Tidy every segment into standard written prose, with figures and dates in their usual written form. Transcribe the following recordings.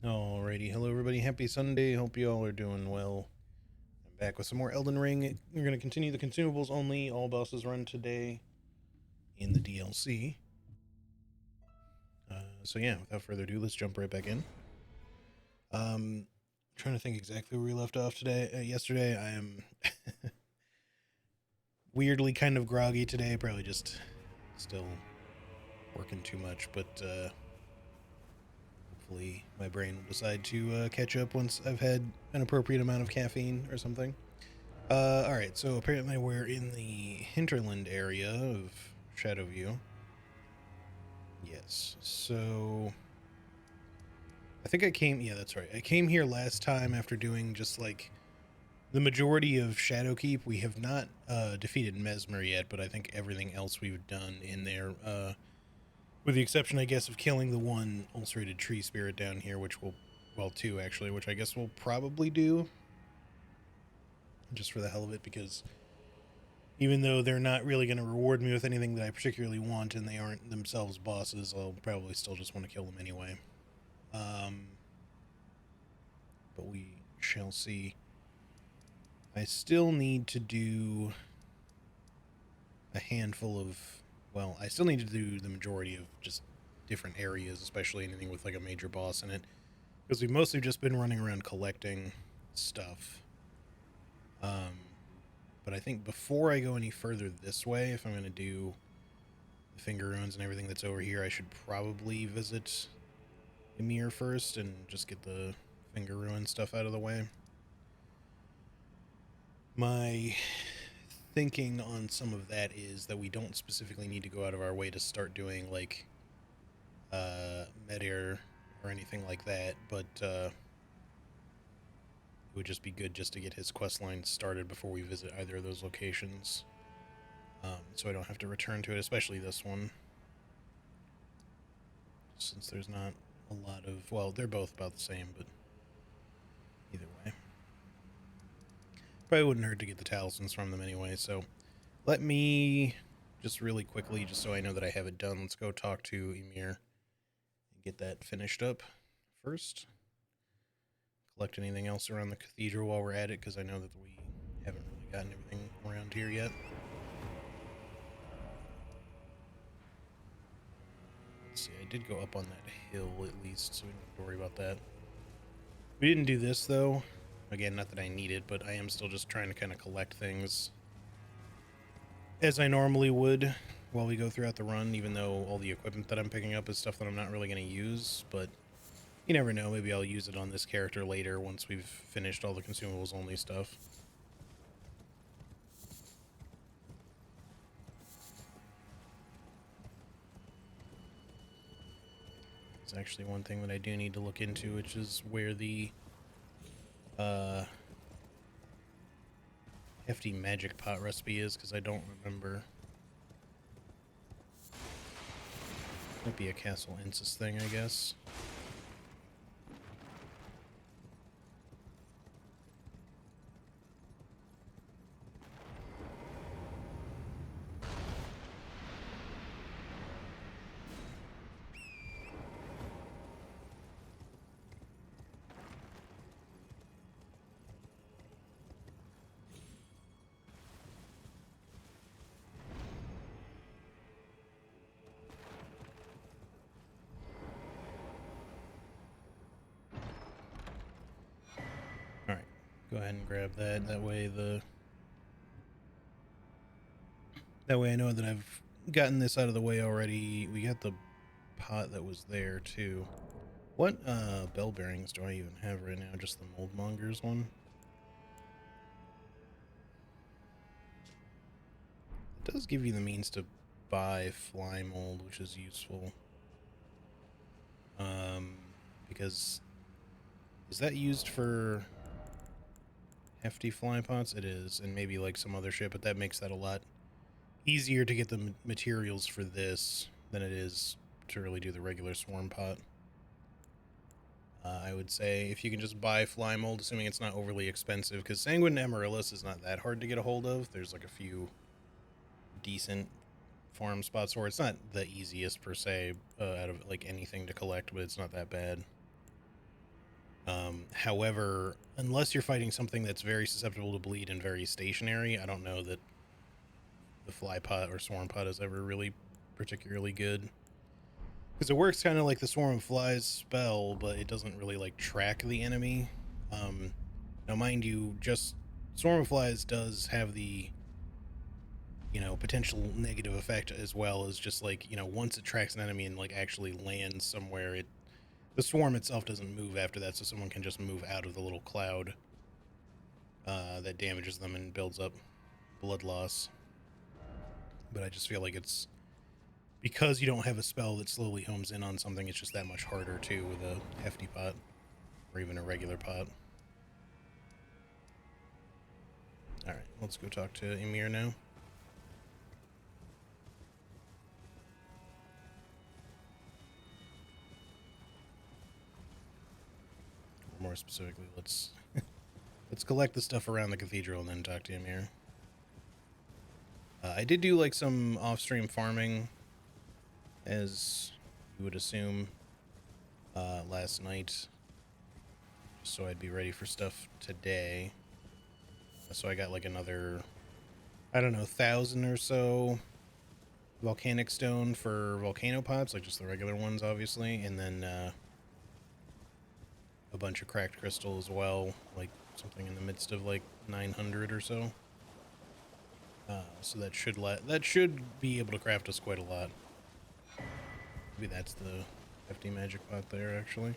Alrighty, hello everybody, happy Sunday, hope you all are doing well. I'm back with some more Elden Ring. We're going to continue the consumables only, all bosses run today in the DLC. So yeah, without further ado, let's jump right back in. Trying to think exactly where we left off yesterday. I am weirdly kind of groggy today, probably just still working too much, but hopefully my brain will decide to catch up once I've had an appropriate amount of caffeine or something. Alright, so apparently we're in the hinterland area of Shadowview. Yes, so I think yeah, that's right. I came here last time after doing just like the majority of Shadowkeep. We have not defeated Mesmer yet, but I think everything else we've done in there, with the exception, I guess, of killing the one ulcerated tree spirit down here, which will, well, two actually, which I guess we'll probably do just for the hell of it, because even though they're not really going to reward me with anything that I particularly want, and they aren't themselves bosses, I'll probably still just want to kill them anyway. Um, but we shall see. I still need to do a handful of, well, I still need to do the majority of just different areas, especially anything with like a major boss in it, because we've mostly just been running around collecting stuff. Um, but I think before I go any further this way, if I'm going to do the finger ruins and everything that's over here, I should probably visit Ymir first and just get the finger ruin stuff out of the way. My thinking on some of that is that we don't specifically need to go out of our way to start doing like Medir or anything like that, but it would just be good just to get his quest line started before we visit either of those locations, so I don't have to return to it, especially this one, since there's not a lot of, well, they're both about the same, but either way. Probably wouldn't hurt to get the talismans from them anyway, so let me just really quickly, just so I know that I have it done, let's go talk to Ymir and get that finished up first. Collect anything else around the cathedral while we're at it, because I know that we haven't really gotten everything around here yet. Let's see, I did go up on that hill at least, so we don't have to worry about that. We didn't do this, though. Again, not that I need it, but I am still just trying to kind of collect things as I normally would while we go throughout the run, even though all the equipment that I'm picking up is stuff that I'm not really going to use, but you never know, maybe I'll use it on this character later once we've finished all the consumables only stuff. It's actually one thing that I do need to look into, which is where the hefty magic pot recipe is, because I don't remember. Might be a Castle Ensis thing, I guess. Alright, go ahead and grab that. That way I know that I've gotten this out of the way already. We got the pot that was there, too. What bell bearings do I even have right now? Just the Moldmonger's one? It does give you the means to buy fly mold, which is useful. Because is that used for hefty fly pots? It is, and maybe like some other shit, but that makes that a lot easier to get the materials for this than it is to really do the regular swarm pot. I would say if you can just buy fly mold, assuming it's not overly expensive, because Sanguine Amaryllis is not that hard to get a hold of. There's like a few decent farm spots where it's not the easiest per se out of like anything to collect, but it's not that bad. However, unless you're fighting something that's very susceptible to bleed and very stationary, I don't know that the fly pot or swarm pot is ever really particularly good. Because it works kind of like the swarm of flies spell, but it doesn't really like track the enemy. Now, mind you, just swarm of flies does have the, you know, potential negative effect as well as just like, you know, once it tracks an enemy and like actually lands somewhere, the swarm itself doesn't move after that, so someone can just move out of the little cloud that damages them and builds up blood loss. But I just feel like it's because you don't have a spell that slowly homes in on something, it's just that much harder too with a hefty pot or even a regular pot. Alright, let's go talk to Emir now. Or more specifically, let's collect the stuff around the cathedral and then talk to Emir. I did do like some off-stream farming, as you would assume, last night, just so I'd be ready for stuff today. So I got like another, I don't know, 1,000 or so volcanic stone for volcano pots, like just the regular ones, obviously, and then a bunch of cracked crystal as well, like something in the midst of like 900 or so. So that should be able to craft us quite a lot. Maybe that's the hefty magic pot there, actually.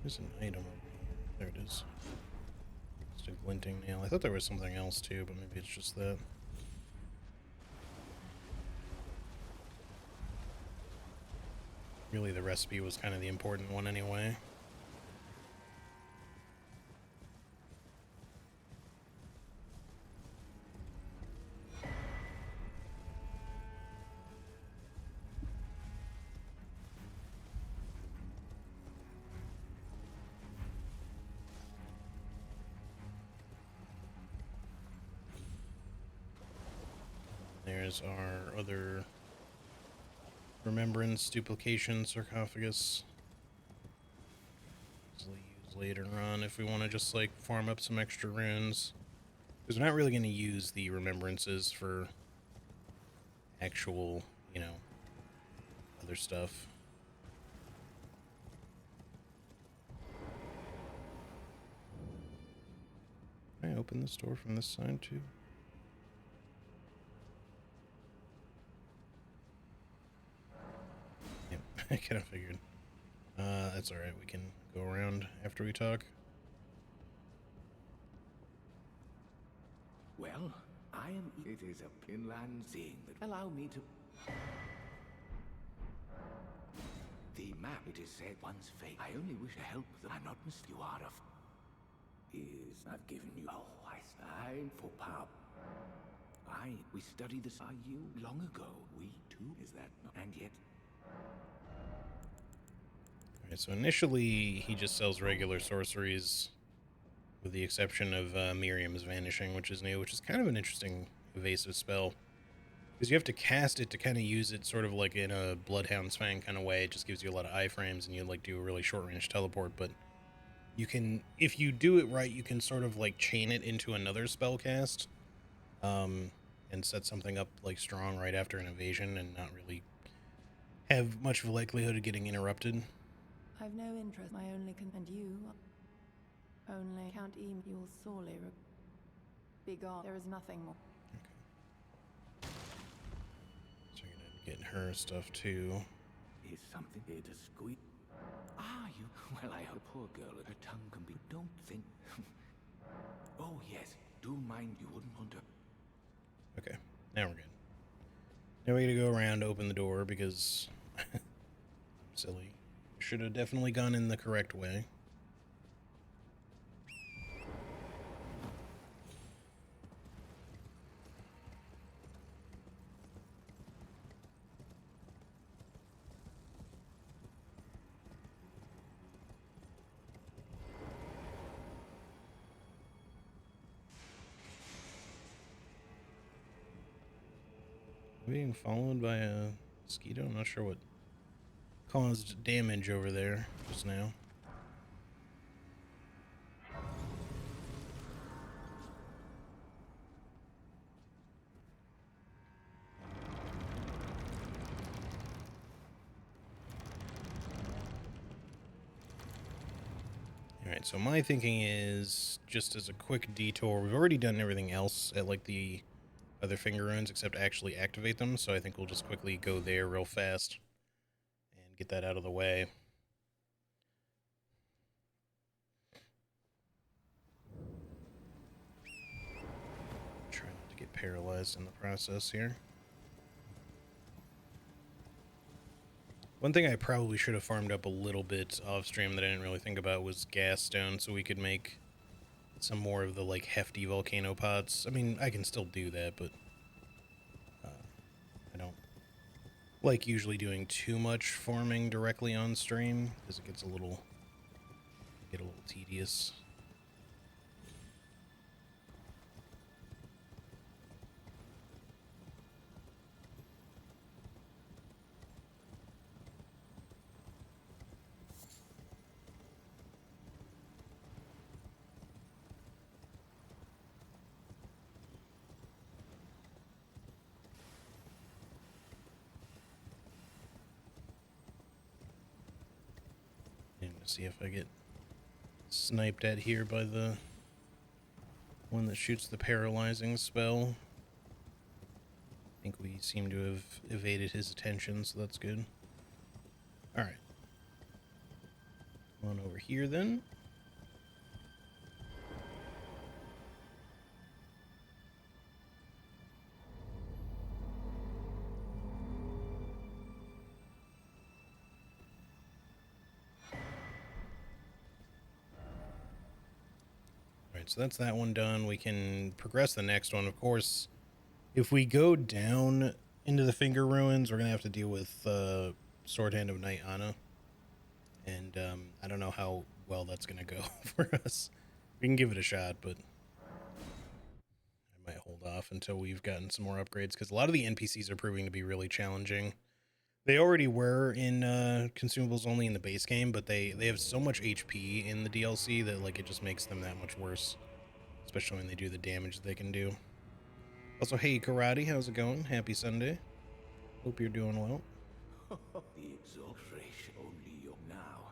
There's an item over here. There it is. Just a glinting nail. I thought there was something else too, but maybe it's just that. Really, the recipe was kind of the important one anyway. There's our other remembrance duplication sarcophagus. Easily use later on if we want to just like farm up some extra runes. Because we're not really going to use the remembrances for actual, you know, other stuff. Can I open this door from this side too? Yep, I kind of figured. That's alright, we can go around after we talk. Well, it is a inland seeing that allow me to... The map, it is said, once fake. I only wish to help them. I'm not missed you are of... I've given you... Oh, I'm for power. We studied this you long ago. We too, is that not? And yet... Alright, so initially he just sells regular sorceries, with the exception of Miriam's Vanishing, which is new, which is kind of an interesting evasive spell. Because you have to cast it to kind of use it sort of like in a Bloodhound's Fang kind of way. It just gives you a lot of iframes and you like do a really short range teleport, but you can, if you do it right, you can sort of like chain it into another spell cast, and set something up like strong right after an evasion and not really have much of a likelihood of getting interrupted. I've no interest. My only and you only Count E. You'll sorely be gone. There is nothing more. Okay. So you're gonna get her stuff too. Is something here to squeak? Ah, you... Well, I hope poor girl, her tongue can be... Don't think... Oh, yes. Do mind you wouldn't want to... Okay, now we're good. Now we gotta go around, open the door, because... I'm silly. Should have definitely gone in the correct way. Being followed by a mosquito? I'm not sure what caused damage over there just now. Alright, so my thinking is, just as a quick detour, we've already done everything else at, like, the other finger runes except actually activate them, so I think we'll just quickly go there real fast and get that out of the way. Try not to get paralyzed in the process here. One thing I probably should have farmed up a little bit off stream that I didn't really think about was gas stone, so we could make some more of the, like, hefty volcano pots. I mean, I can still do that, but I don't like usually doing too much farming directly on stream because it gets a little tedious. See if I get sniped at here by the one that shoots the paralyzing spell. I think we seem to have evaded his attention, so that's good. Alright. Come on over here then. So that's that one done. We can progress the next one. Of course, if we go down into the Finger Ruins, we're going to have to deal with Sword Hand of Night Anna. And I don't know how well that's going to go for us. We can give it a shot, but I might hold off until we've gotten some more upgrades, because a lot of the NPCs are proving to be really challenging. They already were in Consumables only in the base game, but they have so much HP in the DLC that, like, it just makes them that much worse. Especially when they do the damage they can do. Also, hey, Karate, how's it going? Happy Sunday. Hope you're doing well. The exhaustion only you now.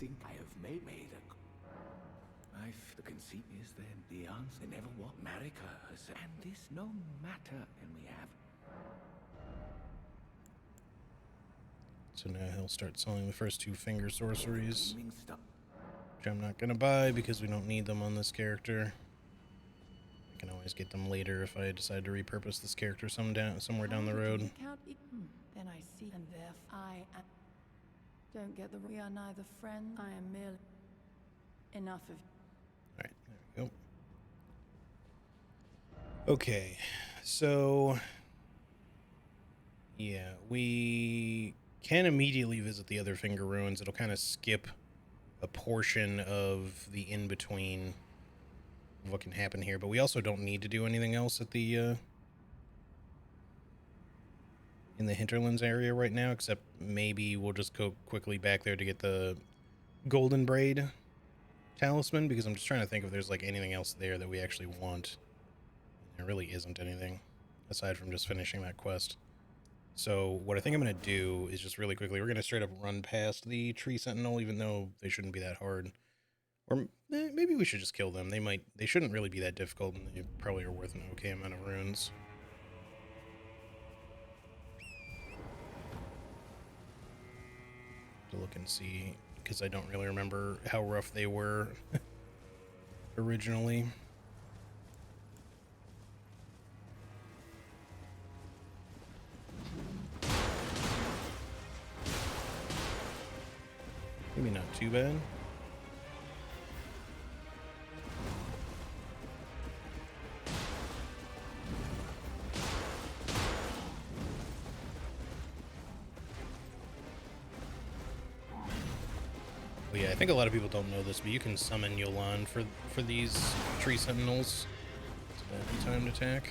Think I have made a... The conceit is then the answer never what Marika has said. And this no matter, and we have... So now he'll start selling the first two finger sorceries, which I'm not going to buy because we don't need them on this character. I can always get them later if I decide to repurpose this character somewhere down the road. Then I see, and therefore I don't get the... We are neither friends. I am merely... Enough of... Alright, there we go. Okay, so... yeah, we can immediately visit the other Finger Ruins. It'll kind of skip a portion of the in-between of what can happen here, but we also don't need to do anything else at the in the Hinterlands area right now, except maybe we'll just go quickly back there to get the Golden Braid Talisman, because I'm just trying to think if there's, like, anything else there that we actually want. There really isn't anything aside from just finishing that quest. So what I think I'm going to do is just really quickly, we're going to straight up run past the Tree Sentinel, even though they shouldn't be that hard. Or maybe we should just kill them. They shouldn't really be that difficult, and they probably are worth an okay amount of runes. To look and see, because I don't really remember how rough they were originally. Maybe not too bad. Well, yeah, I think a lot of people don't know this, but you can summon Yolan for these Tree Sentinels. It's about the time to attack.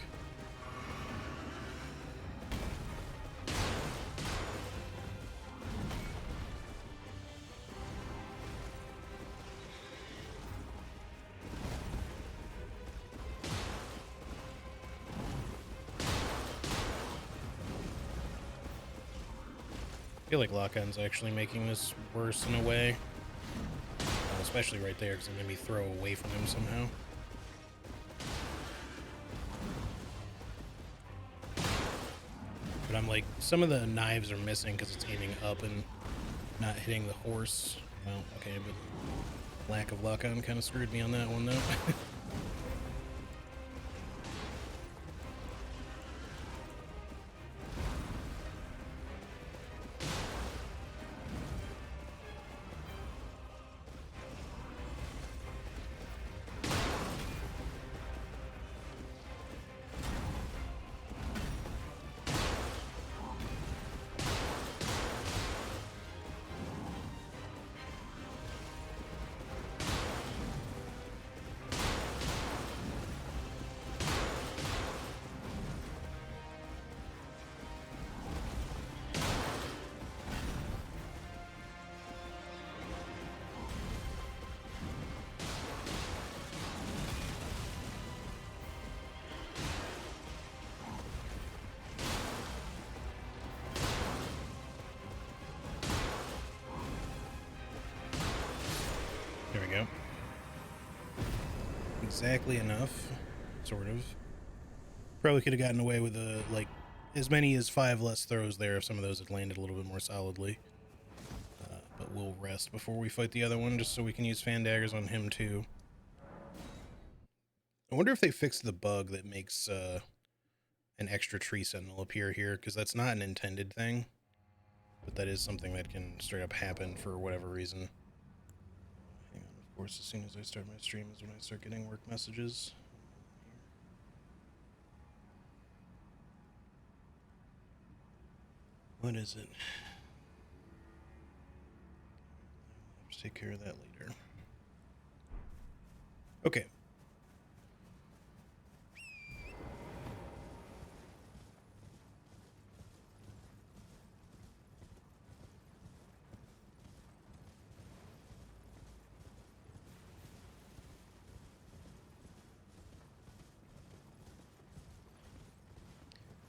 feel like lock-on's actually making this worse in a way. Especially right there, because it made me throw away from him somehow. But I'm like, some of the knives are missing because it's aiming up and not hitting the horse. Well, okay, but lack of lock-on kind of screwed me on that one, though. There we go. Exactly enough, sort of. Probably could have gotten away with like as many as 5 less throws there if some of those had landed a little bit more solidly. But we'll rest before we fight the other one, just so we can use fan daggers on him too. I wonder if they fixed the bug that makes an extra tree sentinel appear here, because that's not an intended thing, but that is something that can straight up happen for whatever reason. Hang on, of course, as soon as I start my stream is when I start getting work messages. What is it? Let's take care of that later. Okay.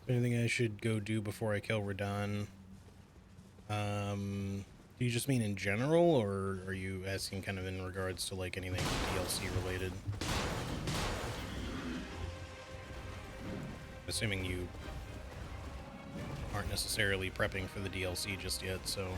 Anything I should go do before I kill Radon? Do you just mean in general, or are you asking kind of in regards to like anything DLC related? Assuming you aren't necessarily prepping for the DLC just yet, so...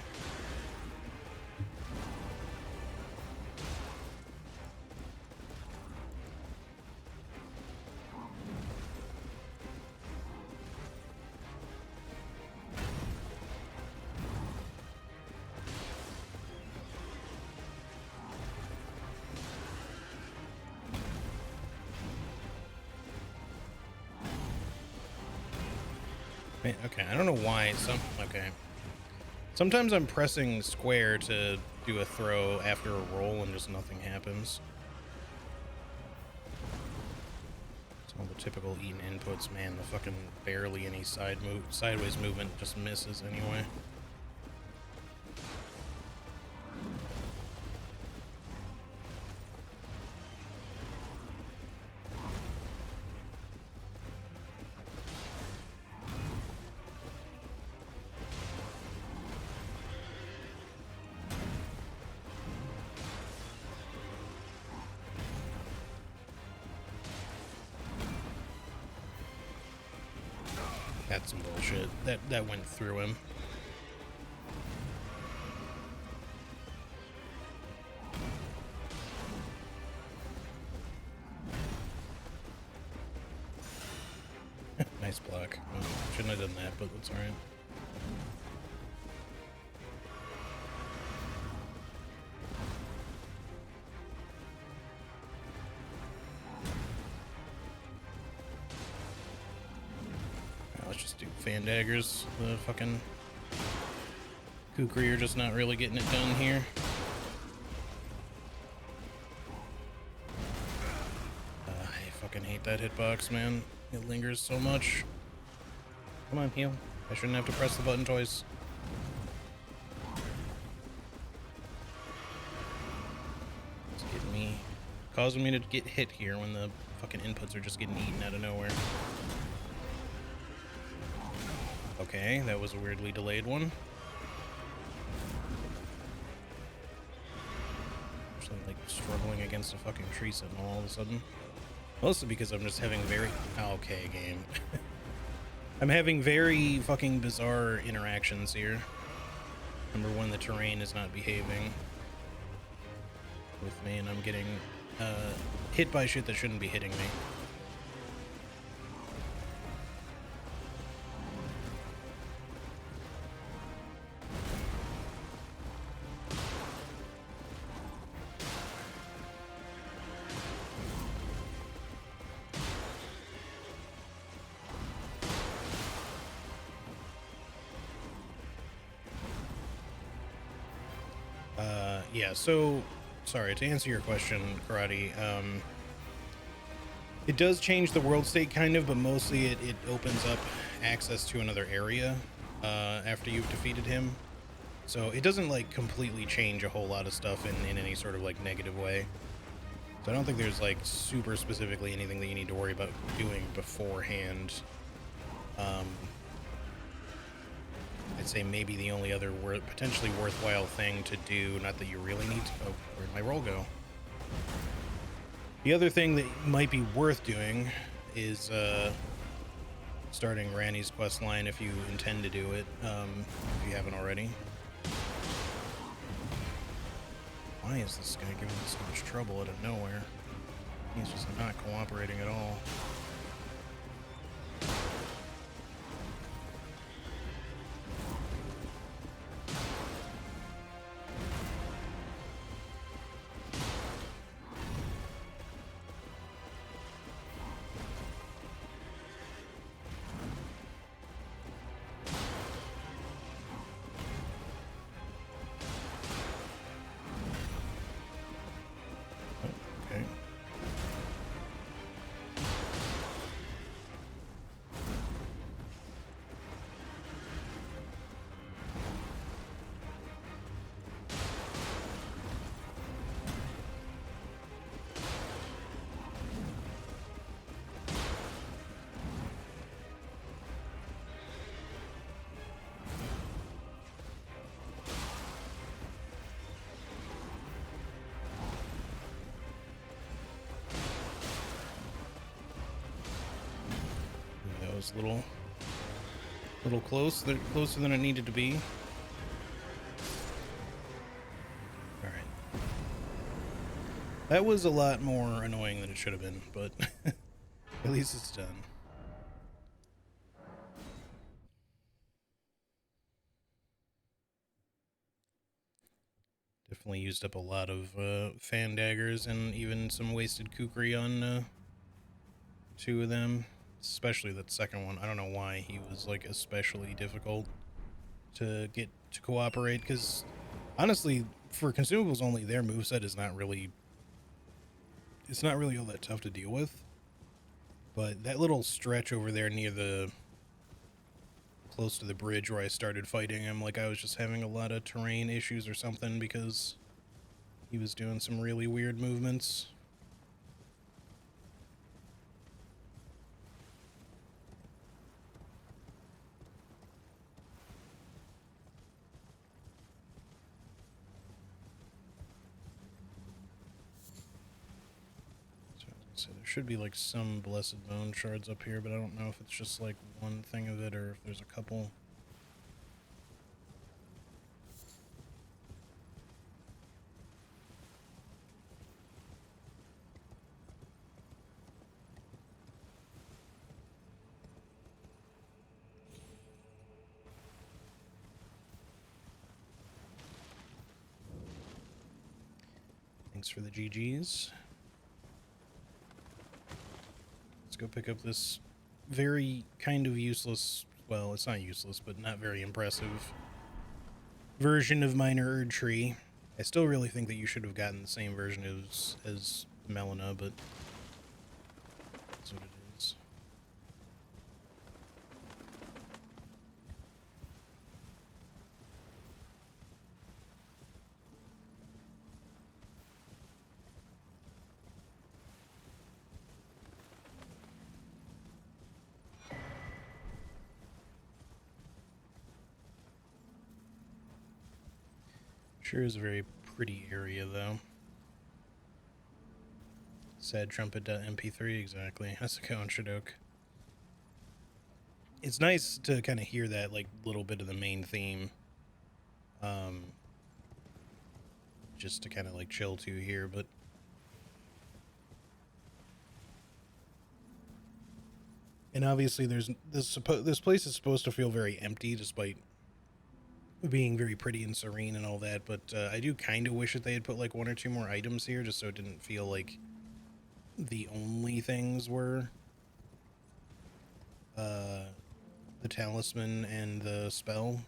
Okay, I don't know why okay. Sometimes I'm pressing square to do a throw after a roll and just nothing happens. Some of the typical Eaton inputs, man, the fucking barely any sideways movement just misses anyway. That's some bullshit. That went through him. Nice block. Well, shouldn't have done that, but that's alright. Let's just do fan daggers. The fucking Kukri are just not really getting it done here. I fucking hate that hitbox, man. It lingers so much. Come on, heal. I shouldn't have to press the button twice. It's getting me, causing me to get hit here when the fucking inputs are just getting eaten out of nowhere. Okay, that was a weirdly delayed one. Actually, like, struggling against a fucking tree sentinel all of a sudden. Mostly because I'm just having very... Okay, game. I'm having very fucking bizarre interactions here. Number one, the terrain is not behaving with me, and I'm getting hit by shit that shouldn't be hitting me. Yeah, so, sorry, to answer your question, Karate, it does change the world state kind of, but mostly it opens up access to another area after you've defeated him. So it doesn't, like, completely change a whole lot of stuff in any sort of, like, negative way. So I don't think there's, like, super specifically anything that you need to worry about doing beforehand. I'd say maybe the only other potentially worthwhile thing to do, not that you really need to... Oh, where'd my roll go? The other thing that might be worth doing is starting Ranni's quest line if you intend to do it, if you haven't already. Why is this guy giving me so much trouble out of nowhere? He's just not cooperating at all. Okay. That was a little closer than it needed to be. All right. That was a lot more annoying than it should have been, but at least it's done. Definitely used up a lot of fan daggers and even some wasted kukri on two of them, especially that second one. I don't know why he was like especially difficult to get to cooperate, because honestly, for consumables only, their moveset is not really... It's not really all that tough to deal with. But that little stretch over there near the... close to the bridge where I started fighting him, like I was just having a lot of terrain issues or something because he was doing some really weird movements. So there should be like some blessed bone shards up here, but I don't know if it's just like one thing of it or if there's a couple. Thanks for the GGs. Let's go pick up this very kind of useless, well, it's not useless, but not very impressive version of minor Erdtree. I still really think that you should have gotten the same version as Melina, but that's what it is. Sure is a very pretty area, though. Sad trumpet.mp3, exactly. Hasuko and Shadok. It's nice to kind of hear that, like, little bit of the main theme. Just to kind of, like, chill to here, but... And obviously there's... This place is supposed to feel very empty, despite being very pretty and serene and all that, but I do kind of wish that they had put, like, one or two more items here, just so it didn't feel like the only things were the talisman and the spell.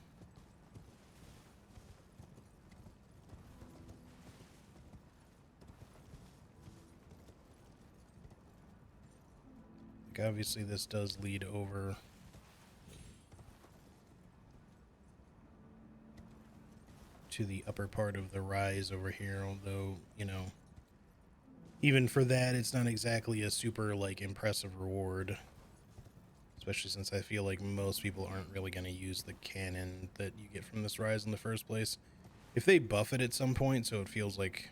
Like, obviously this does lead over to the upper part of the rise over here, although, you know, even for that, it's not exactly a super, like, impressive reward. Especially since I feel like most people aren't really going to use the cannon that you get from this rise in the first place. If they buff it at some point so it feels like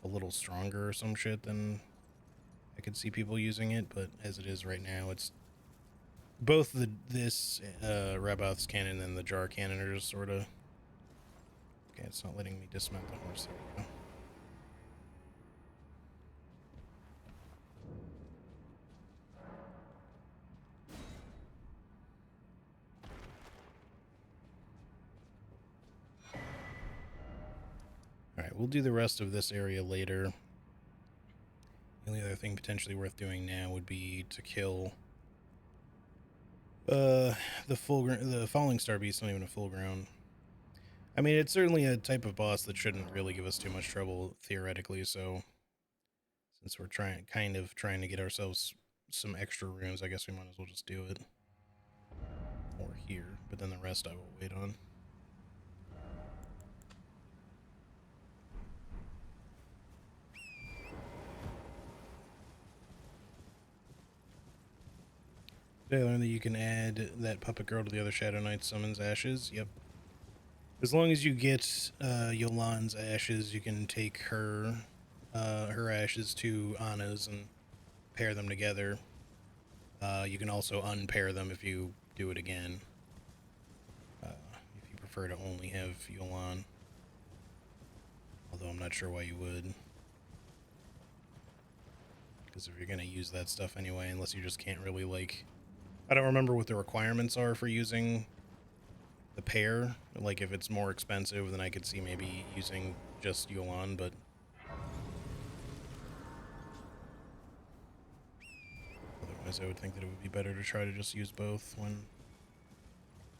a little stronger or some shit, then I could see people using it, but as it is right now, it's both this Raboth's cannon and the jar cannon are just sort of... Okay, it's not letting me dismount the horse. There we go. Alright, we'll do the rest of this area later. The only other thing potentially worth doing now would be to kill the Falling Star Beast, not even a full grown. I mean, it's certainly a type of boss that shouldn't really give us too much trouble, theoretically, so since we're kind of trying to get ourselves some extra runes, I guess we might as well just do it. Or here, but then the rest I will wait on. Did I learn that you can add that puppet girl to the other Shadow Knight summons ashes? Yep. As long as you get Yolan's ashes, you can take her ashes to Anna's and pair them together. You can also unpair them if you do it again. If you prefer to only have Yolan. Although I'm not sure why you would. Because if you're going to use that stuff anyway, unless you just can't really, like... I don't remember what the requirements are for using the pair. Like, if it's more expensive, then I could see maybe using just Yolan, but... Otherwise, I would think that it would be better to try to just use both when...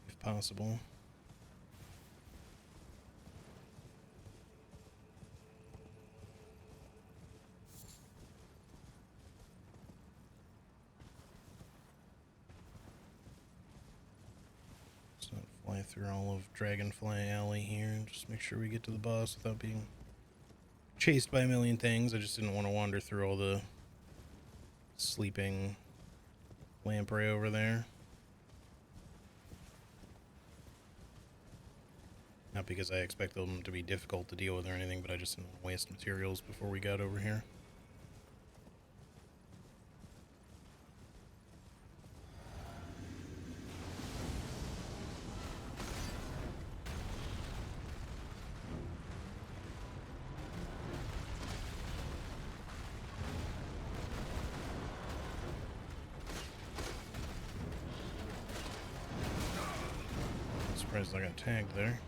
if possible. Let's not fly through all of Dragonfly Alley here and just make sure we get to the boss without being chased by a million things. I just didn't want to wander through all the sleeping lamprey over there. Not because I expect them to be difficult to deal with or anything, but I just didn't want to waste materials before we got over here. Surprised I got tagged there.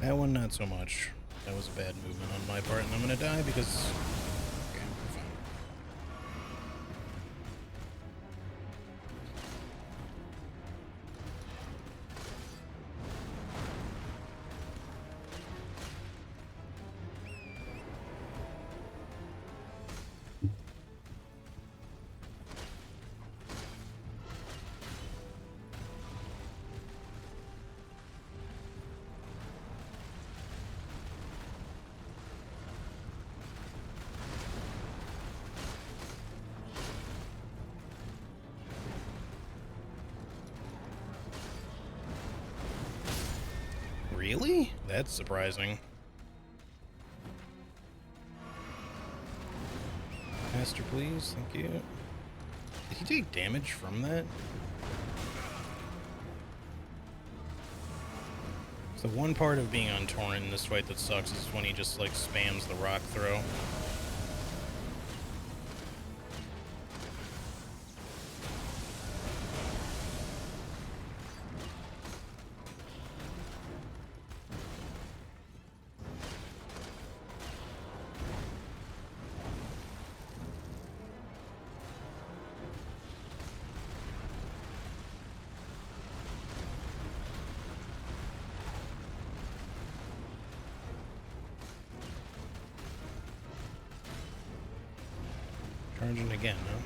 That one, not so much. That was a bad movement on my part, and I'm gonna die because... Okay, we're fine. Really? That's surprising. Master, please. Thank you. Did he take damage from that? So the one part of being on Torrent in this fight that sucks is when he just, like, spams the rock throw. Charging again, huh?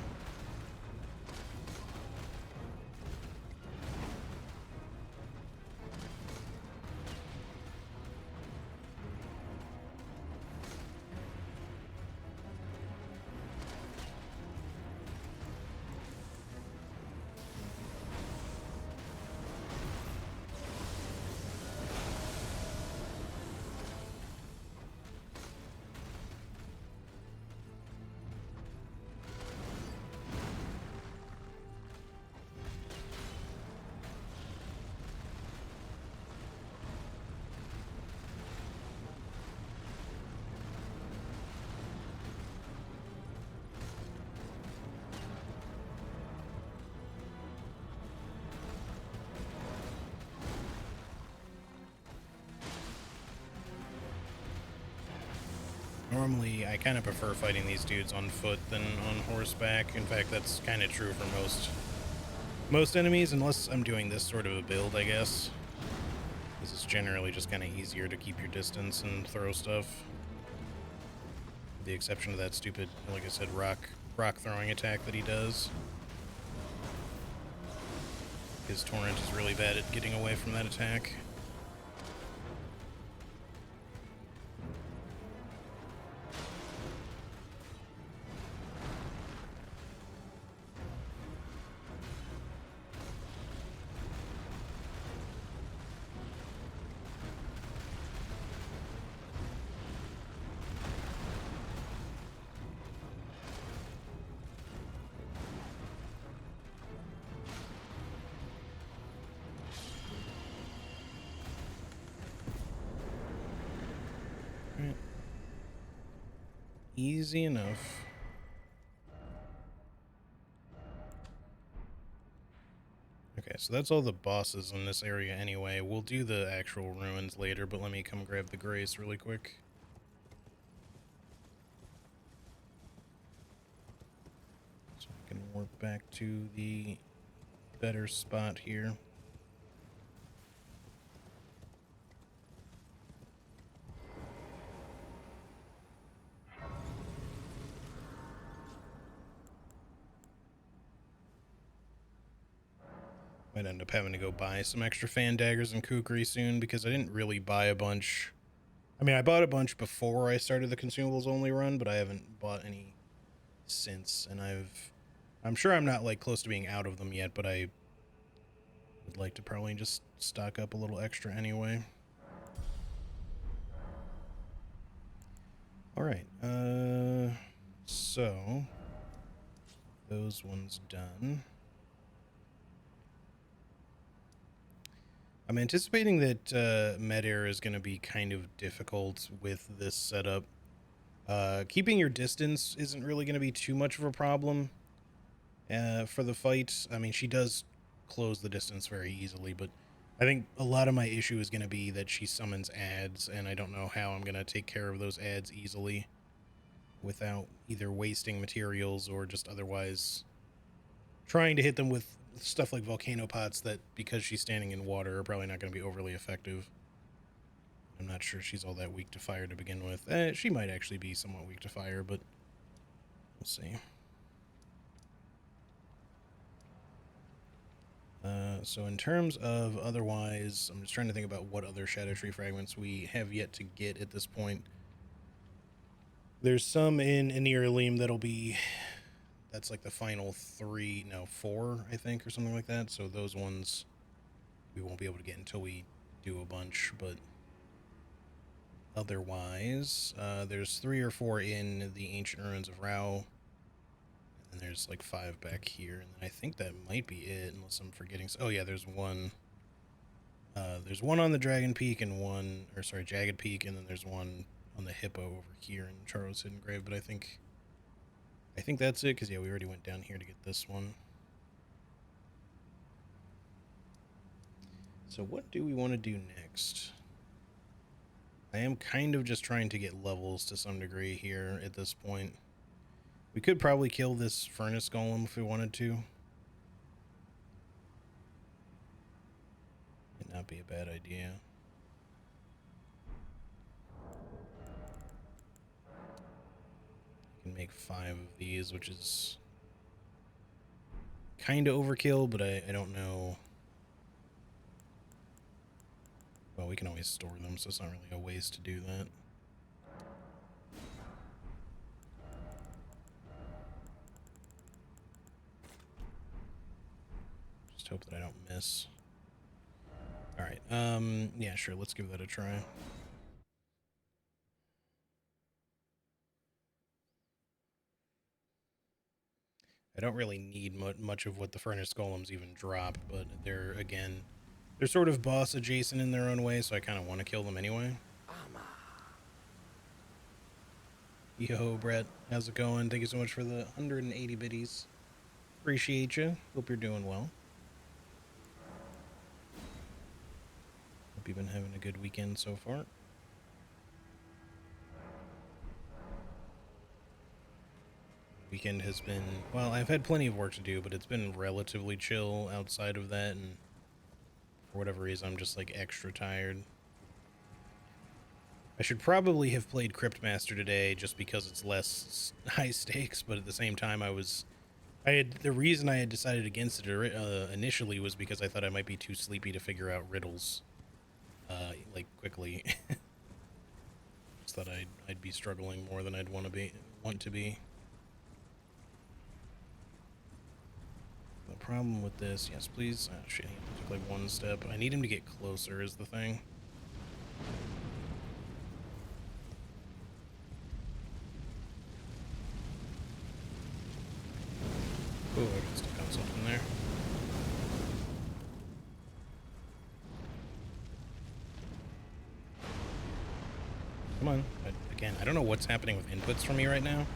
Normally, I kind of prefer fighting these dudes on foot than on horseback. In fact, that's kind of true for most enemies, unless I'm doing this sort of a build, I guess. Because it's generally just kind of easier to keep your distance and throw stuff. With the exception of that stupid, like I said, rock throwing attack that he does. His Torrent is really bad at getting away from that attack. Easy enough. Okay, so that's all the bosses in this area anyway. We'll do the actual ruins later, but let me come grab the Grace really quick. So I can warp back to the better spot here. Might end up having to go buy some extra fan daggers and kukri soon because I didn't really buy a bunch. I mean, I bought a bunch before I started the consumables only run, but I haven't bought any since. And I'm sure I'm not like close to being out of them yet, but I would like to probably just stock up a little extra anyway. All right. So those ones done. I'm anticipating that mid-air is going to be kind of difficult with this setup. Keeping your distance isn't really going to be too much of a problem for the fight. I mean, she does close the distance very easily, but I think a lot of my issue is going to be that she summons ads, and I don't know how I'm going to take care of those ads easily without either wasting materials or just otherwise trying to hit them with stuff like volcano pots that, because she's standing in water, are probably not going to be overly effective. I'm not sure she's all that weak to fire to begin with. She might actually be somewhat weak to fire, but we'll see. So in terms of otherwise, I'm just trying to think about what other Shadow Tree fragments we have yet to get at this point. There's some in Anirlim that'll be... That's like the final 4, I think, or something like that. So those ones we won't be able to get until we do a bunch, but otherwise, there's 3 or 4 in the Ancient Ruins of Rao, and there's like 5 back here, and then I think that might be it, unless I'm forgetting. Oh yeah, there's one. There's one on the Dragon Peak and one, or sorry, Jagged Peak, and then there's one on the Hippo over here in Charles Hidden Grave. But I think that's it, because yeah, we already went down here to get this one. So what do we want to do next? I am kind of just trying to get levels to some degree here at this point. We could probably kill this furnace golem if we wanted to. Might not be a bad idea. I can make 5 of these, which is kind of overkill, but I don't know. Well, we can always store them, so it's not really a waste to do that. Just hope that I don't miss. Alright, yeah, sure, let's give that a try. I don't really need much of what the furnace golems even drop, but they're sort of boss adjacent in their own way, so I kind of want to kill them anyway. Yo, Brett, how's it going? Thank you so much for the 180 biddies. Appreciate you. Hope you're doing well. Hope you've been having a good weekend so far. Weekend has been, well, I've had plenty of work to do, but it's been relatively chill outside of that, and for whatever reason, I'm just like extra tired. I should probably have played Cryptmaster today just because it's less high stakes, but at the same time, the reason I had decided against it initially was because I thought I might be too sleepy to figure out riddles, like quickly. Just thought I'd be struggling more than I'd want to be. The problem with this, yes, please. Oh shit, he took like 1 step. I need him to get closer is the thing. Oh, I got stuck on something there. Come on. Again, I don't know what's happening with inputs for me right now,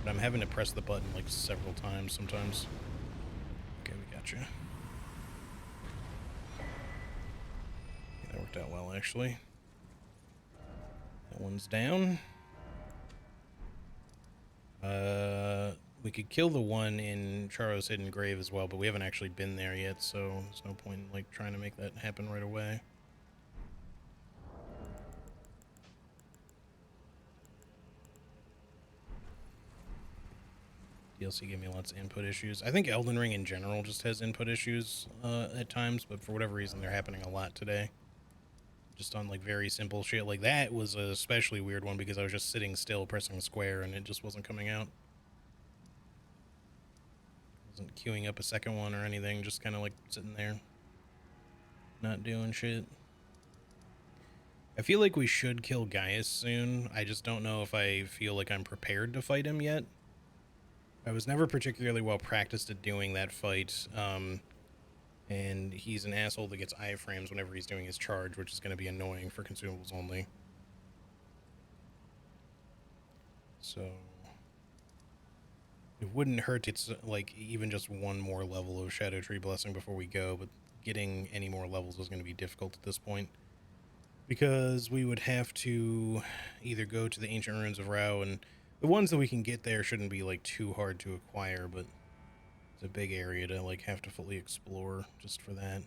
but I'm having to press the button like several times sometimes. Okay, we got you. Yeah, that worked out well, actually. That one's down. We could kill the one in Charo's Hidden Grave as well, but we haven't actually been there yet, so there's no point in like trying to make that happen right away. DLC gave me lots of input issues. I think Elden Ring in general just has input issues at times, but for whatever reason, they're happening a lot today. Just on like very simple shit. Like that was a especially weird one because I was just sitting still pressing square and it just wasn't coming out. Wasn't queuing up a second one or anything, just kind of like sitting there, not doing shit. I feel like we should kill Gaius soon. I just don't know if I feel like I'm prepared to fight him yet. I was never particularly well practiced at doing that fight, and he's an asshole that gets iframes whenever he's doing his charge, which is going to be annoying for consumables only. So it wouldn't hurt to like even just 1 more level of Erdtree Blessing before we go, but getting any more levels is going to be difficult at this point, because we would have to either go to the Ancient Ruins of Rao, and the ones that we can get there shouldn't be like too hard to acquire, but it's a big area to like have to fully explore just for that.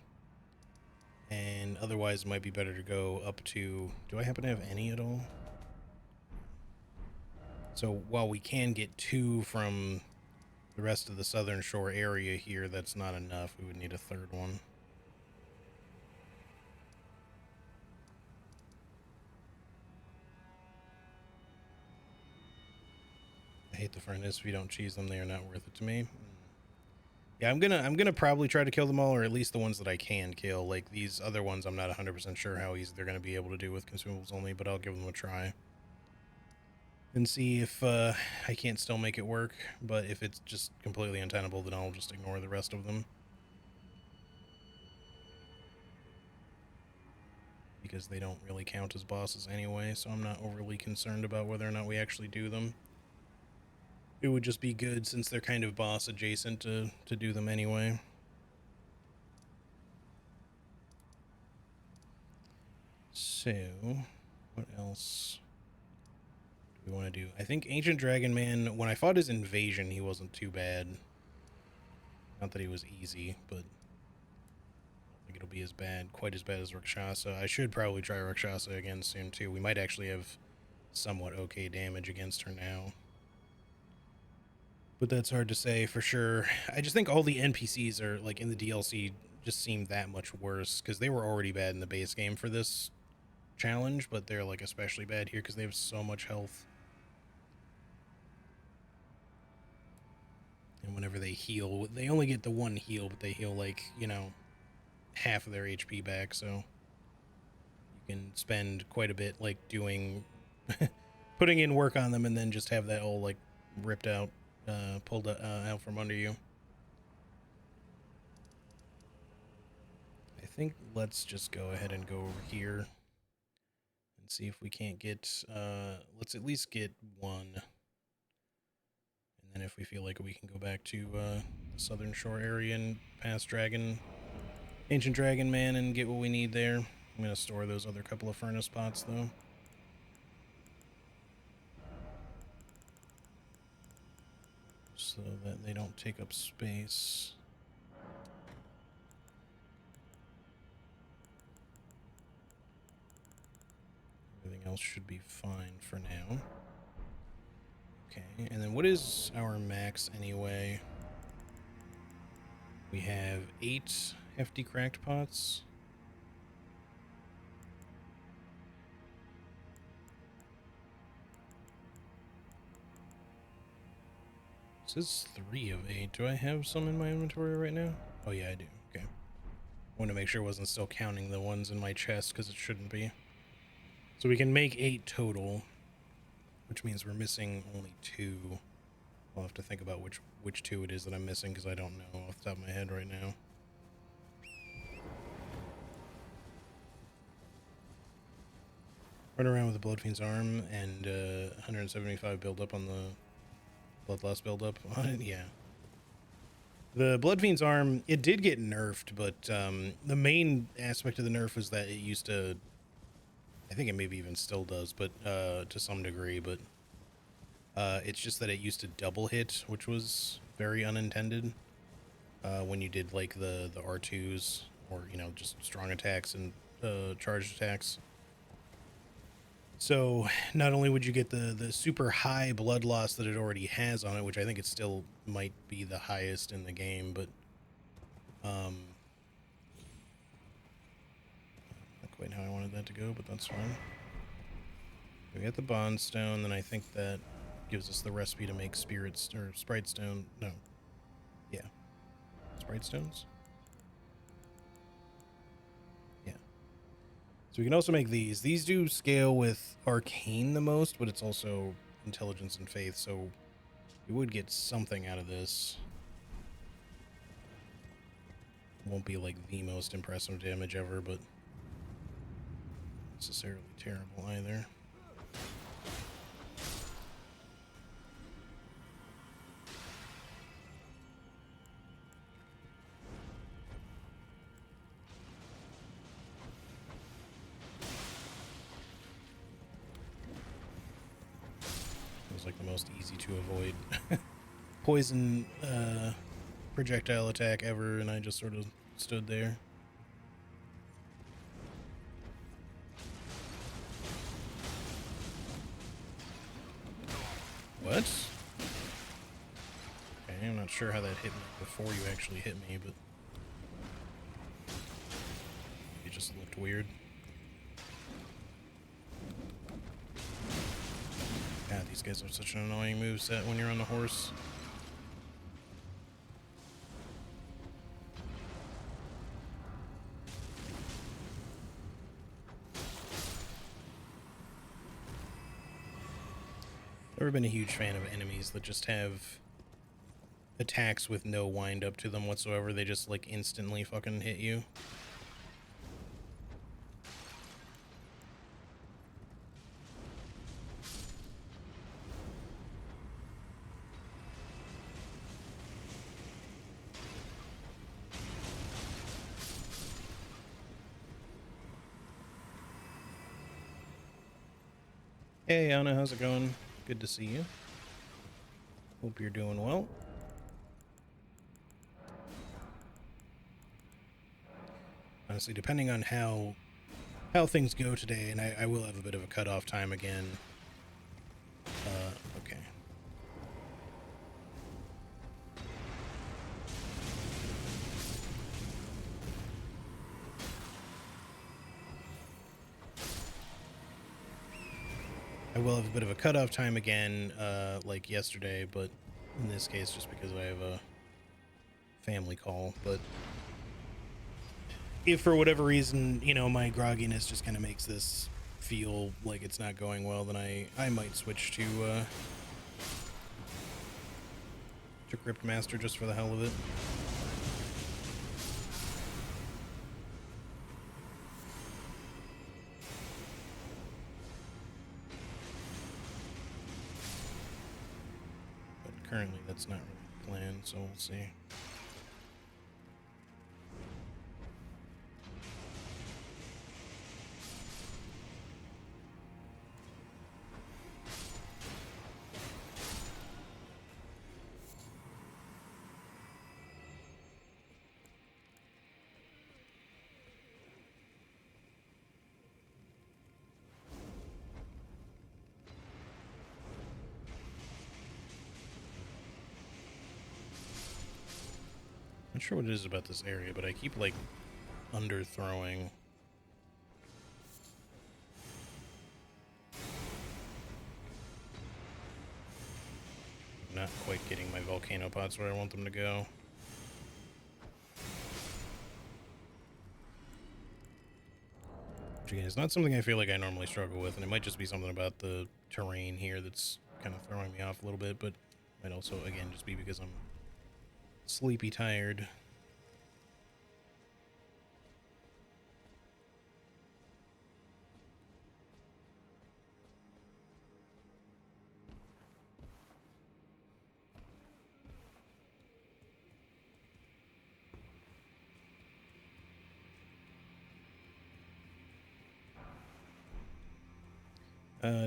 And otherwise it might be better to go up to, do I happen to have any at all? So while we can get 2 from the rest of the Southern Shore area here, that's not enough. We would need a 3rd one. I hate the furnace. If you don't cheese them, they are not worth it to me. Yeah, I'm gonna probably try to kill them all, or at least the ones that I can kill. Like these other ones, I'm not 100% sure how easy they're gonna be able to do with consumables only, but I'll give them a try and see if I can't still make it work. But if it's just completely untenable, then I'll just ignore the rest of them, because they don't really count as bosses anyway. So I'm not overly concerned about whether or not we actually do them. It would just be good since they're kind of boss adjacent to do them anyway. So, what else do we want to do? I think Ancient Dragon Man, when I fought his invasion, he wasn't too bad. Not that he was easy, but I don't think it'll be as bad, quite as bad as Rakshasa. I should probably try Rakshasa again soon too. We might actually have somewhat okay damage against her now, but that's hard to say for sure. I just think all the NPCs are, like, in the DLC just seem that much worse, because they were already bad in the base game for this challenge, but they're like especially bad here because they have so much health. And whenever they heal, they only get the one heal, but they heal, like, you know, half of their HP back, so you can spend quite a bit, like, doing putting in work on them, and then just have that all, like, ripped out, pulled out from under you. I think let's just go ahead and go over here and see if we can't get, let's at least get one. And then if we feel like we can go back to the Southern Shore area and past Ancient Dragon Man and get what we need there. I'm going to store those other couple of furnace pots, though, so that they don't take up space. Everything else should be fine for now. Okay, and then what is our max anyway? We have 8 hefty cracked pots. It says 3 of 8. Do I have some in my inventory right now? Oh yeah, I do. Okay. I want to make sure I wasn't still counting the ones in my chest, because it shouldn't be. So we can make 8 total, which means we're missing only 2. I'll have to think about which 2 it is that I'm missing, because I don't know off the top of my head right now. Run around with the Bloodfiend's arm and 175 build up on the Bloodlust build up on it. Yeah. The Bloodfiend's arm, it did get nerfed, but the main aspect of the nerf was that it used to, I think it maybe even still does, but to some degree, but it's just that it used to double hit, which was very unintended when you did, like, the R2s, or, you know, just strong attacks and charged attacks. So not only would you get the super high blood loss that it already has on it, which I think it still might be the highest in the game, but not quite how I wanted that to go, but that's fine. We got the bond stone, then I think that gives us the recipe to make spirits or sprite stone. No, yeah, sprite stones. Yeah. So we can also make these. These do scale with arcane the most, but it's also intelligence and faith, so we would get something out of this. Won't be like the most impressive damage ever, but not necessarily terrible either. Like the most easy to avoid poison projectile attack ever, and I just sort of stood there. What? Okay, I'm not sure how that hit me before you actually hit me, but it just looked weird. God, these guys have such an annoying moveset when you're on the horse. Never been a huge fan of enemies that just have attacks with no wind up to them whatsoever. They just like instantly fucking hit you. Hey Anna, how's it going? Good to see you. Hope you're doing well. Honestly, depending on how things go today, and I will have a bit of a cutoff time again. Okay. I will have a bit of a cutoff time again, like yesterday, but in this case, just because I have a family call. But if for whatever reason, you know, my grogginess just kind of makes this feel like it's not going well, then I might switch to Crypt Master just for the hell of it. But currently that's not really the plan, so we'll see. Not sure what it is about this area, but I keep like underthrowing. Not quite getting my volcano pots where I want them to go. Which again, is not something I feel like I normally struggle with, and it might just be something about the terrain here that's kind of throwing me off a little bit, but might also, again, just be because I'm sleepy tired.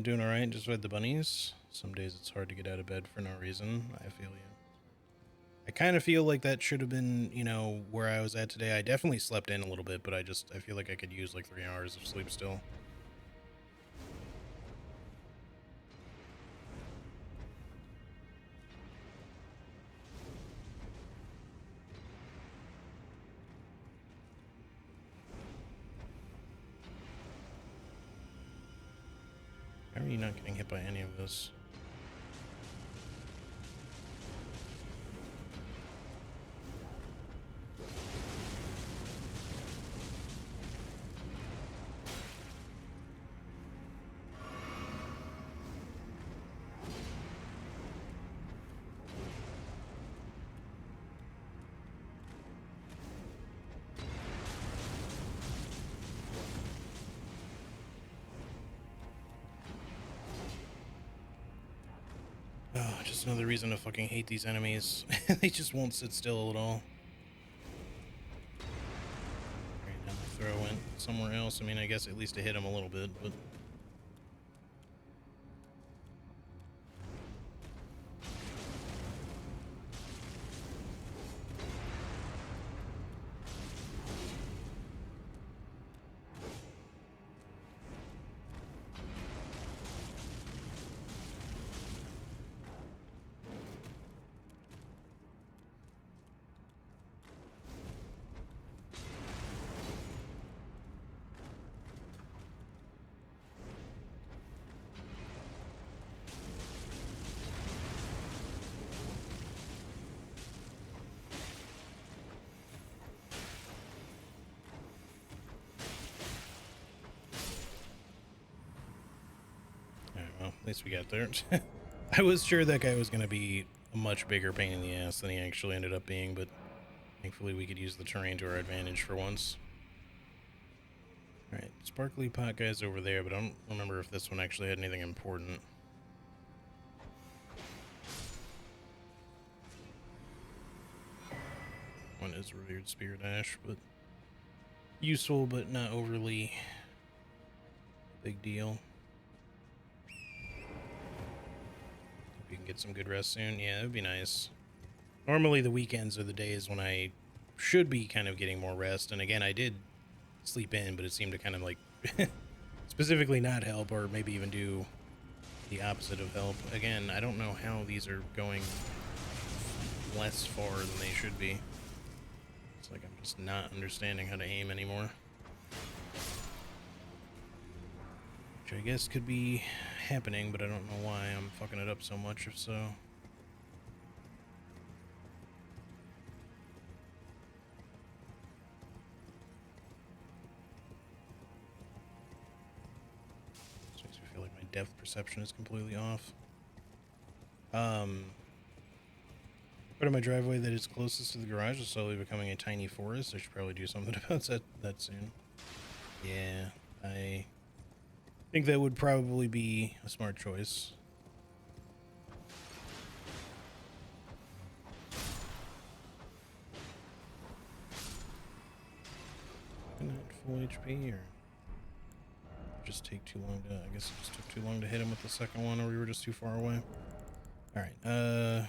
Doing alright, just with the bunnies. Some days it's hard to get out of bed for no reason. I feel you. I kind of feel like that should have been, you know, where I was at today. I definitely slept in a little bit, but I feel like I could use like 3 hours of sleep still. How are you not getting hit by any of this? Oh, just another reason to fucking hate these enemies. They just won't sit still at all. Right, now the throw went somewhere else. I mean, I guess at least it hit him a little bit, but... Alright, well, at least we got there. I was sure that guy was going to be a much bigger pain in the ass than he actually ended up being, but thankfully we could use the terrain to our advantage for once. Alright, sparkly pot guy's over there, but I don't remember if this one actually had anything important. One is revered spirit ash, but useful, but not overly big deal. Hope you can get some good rest soon. Yeah, it would be nice. Normally the weekends are the days when I should be kind of getting more rest, and again, I did sleep in, but it seemed to kind of like specifically not help, or maybe even do the opposite of help. Again, I don't know how these are going less far than they should be. It's like I'm just not understanding how to aim anymore. Which I guess could be happening, but I don't know why I'm fucking it up so much, if so. This makes me feel like my depth perception is completely off. Part of my driveway that is closest to the garage is slowly becoming a tiny forest. I should probably do something about that soon. Yeah, I think that would probably be a smart choice. Not full HP, or just take too long to, I guess it just took too long to hit him with the second one, or we were just too far away. Alright,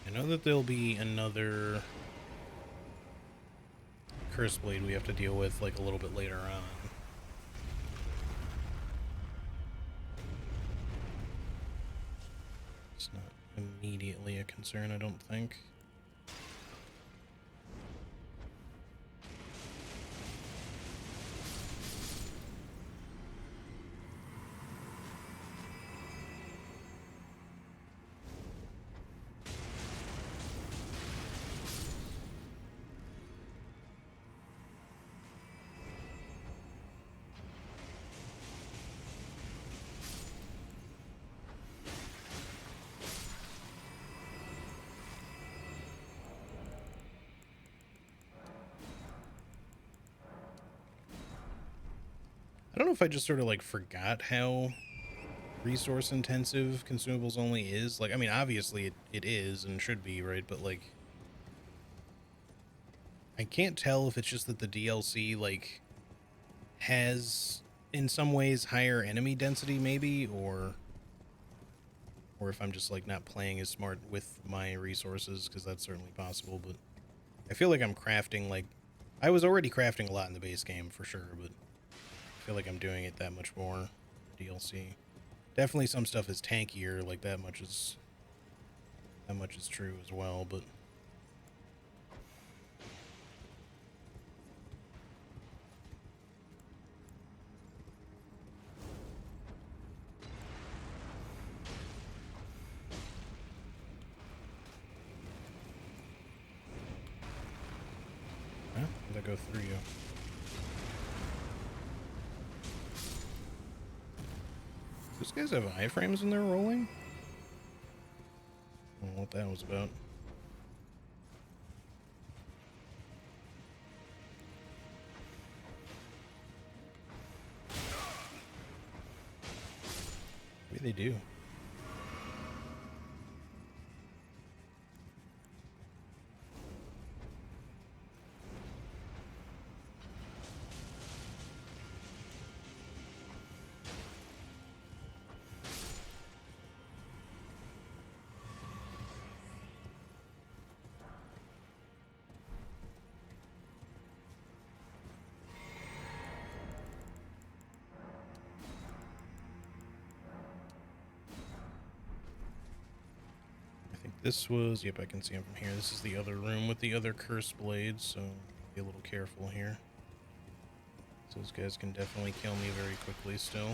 I know that there'll be another curse blade we have to deal with like a little bit later on. It's not immediately a concern, I don't think. I don't know if I just sort of like forgot how resource intensive consumables only is. Like, I mean, obviously it is and should be, right? But like, I can't tell if it's just that the DLC like has in some ways higher enemy density maybe, or if I'm just like not playing as smart with my resources, because that's certainly possible. But I feel like I'm crafting like I was already crafting a lot in the base game for sure, but I feel like I'm doing it that much more DLC. Definitely some stuff is tankier, like that much is true as well, but huh? Did that go through you? These guys have iframes when they're rolling? I don't know what that was about. Maybe they do. This was, yep, I can see him from here. This is the other room with the other cursed blades, so be a little careful here. So those guys can definitely kill me very quickly still.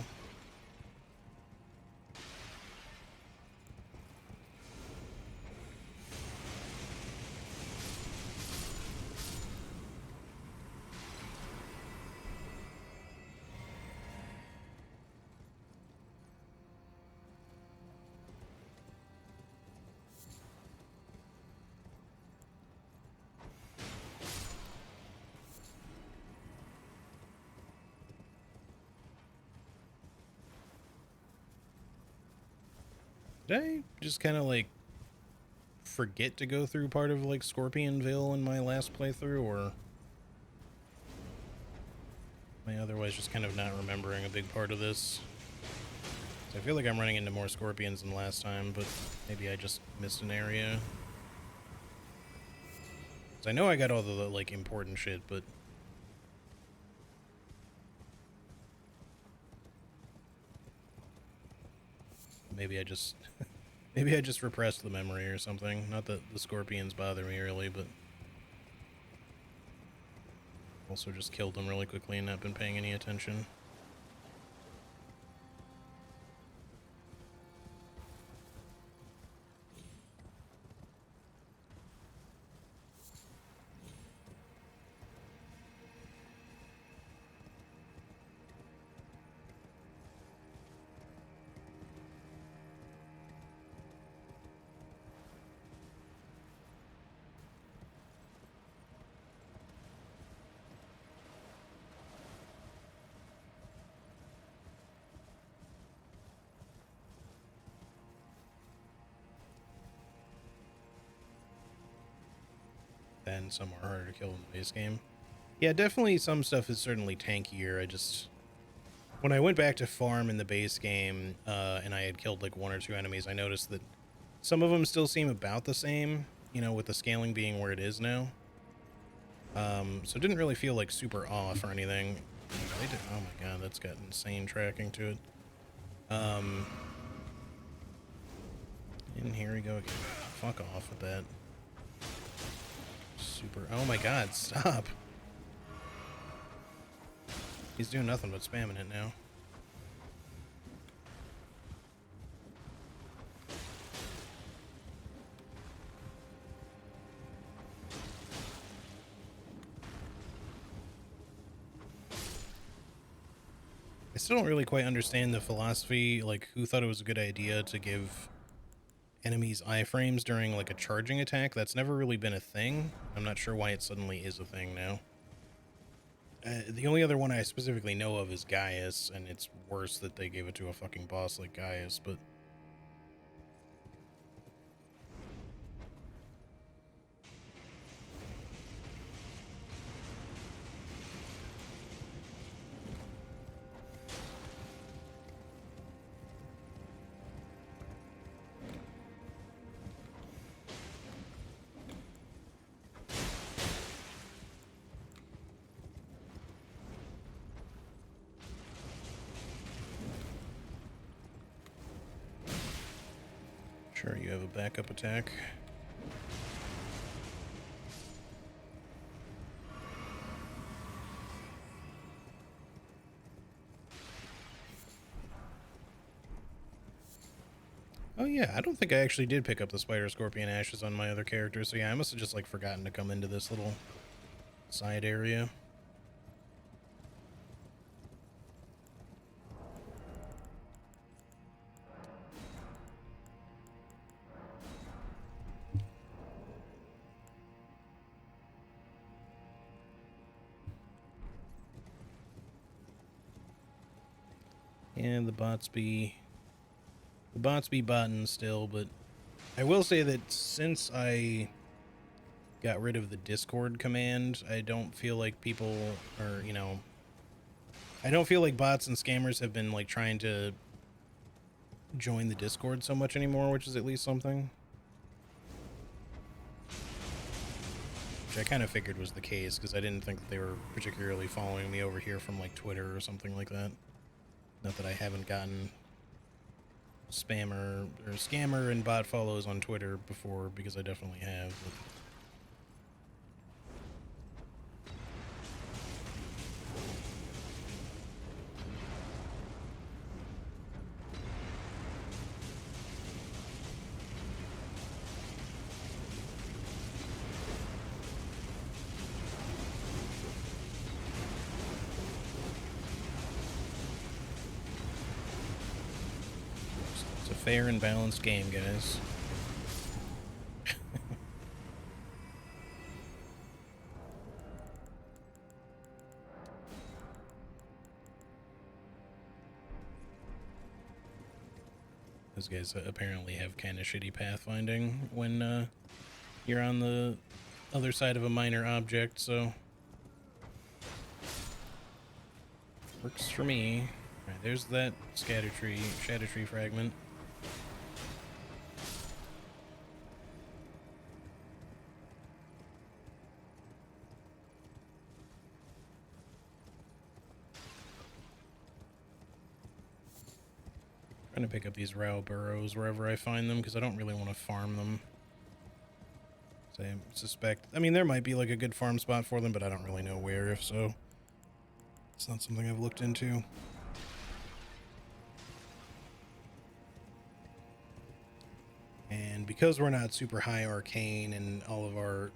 Did I just kind of like forget to go through part of like Scorpionville in my last playthrough, or am I otherwise just kind of not remembering a big part of this? So I feel like I'm running into more scorpions than last time, but maybe I just missed an area. So I know I got all the like important shit, but maybe I just maybe I just repressed the memory or something. Not that the scorpions bother me really, but also just killed them really quickly and not been paying any attention. Then some are harder to kill in the base game. Yeah, definitely some stuff is certainly tankier. I just... When I went back to farm in the base game, and I had killed like 1 or 2 enemies, I noticed that some of them still seem about the same, you know, with the scaling being where it is now. So it didn't really feel like super off or anything. Oh my god, that's got insane tracking to it. And here we go again. Fuck off with that. Super. Oh my god, stop. He's doing nothing but spamming it now. I still don't really quite understand the philosophy, like who thought it was a good idea to give enemies iframes during like a charging attack. That's never really been a thing. I'm not sure why it suddenly is a thing now. The only other one I specifically know of is Gaius, and it's worse that they gave it to a fucking boss like Gaius, but... Sure, you have a backup attack. Oh yeah, I don't think I actually did pick up the Spider Scorpion Ashes on my other character, so yeah, I must have just like forgotten to come into this little side area. And the bots be botting still, but I will say that since I got rid of the Discord command, I don't feel like people are, you know, I don't feel like bots and scammers have been like trying to join the Discord so much anymore, which is at least something. Which I kind of figured was the case, because I didn't think that they were particularly following me over here from like Twitter or something like that. Not that I haven't gotten spammer or scammer and bot follows on Twitter before, because I definitely have. But it's a fair and balanced game, guys. Those guys apparently have kind of shitty pathfinding when you're on the other side of a minor object, so works for me. All right, there's that shadow tree fragment. Trying to pick up these Rao burrows wherever I find them, because I don't really want to farm them. So I suspect, I mean, there might be like a good farm spot for them, but I don't really know where. If so, it's not something I've looked into. And because we're not super high arcane and all of our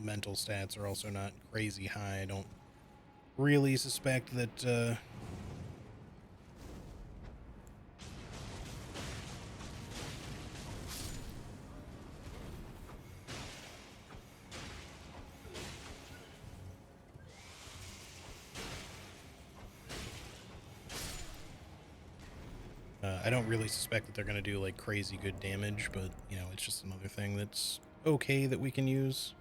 mental stats are also not crazy high, I don't really suspect that I don't really suspect that they're going to do like crazy good damage, but you know, it's just another thing that's okay that we can use.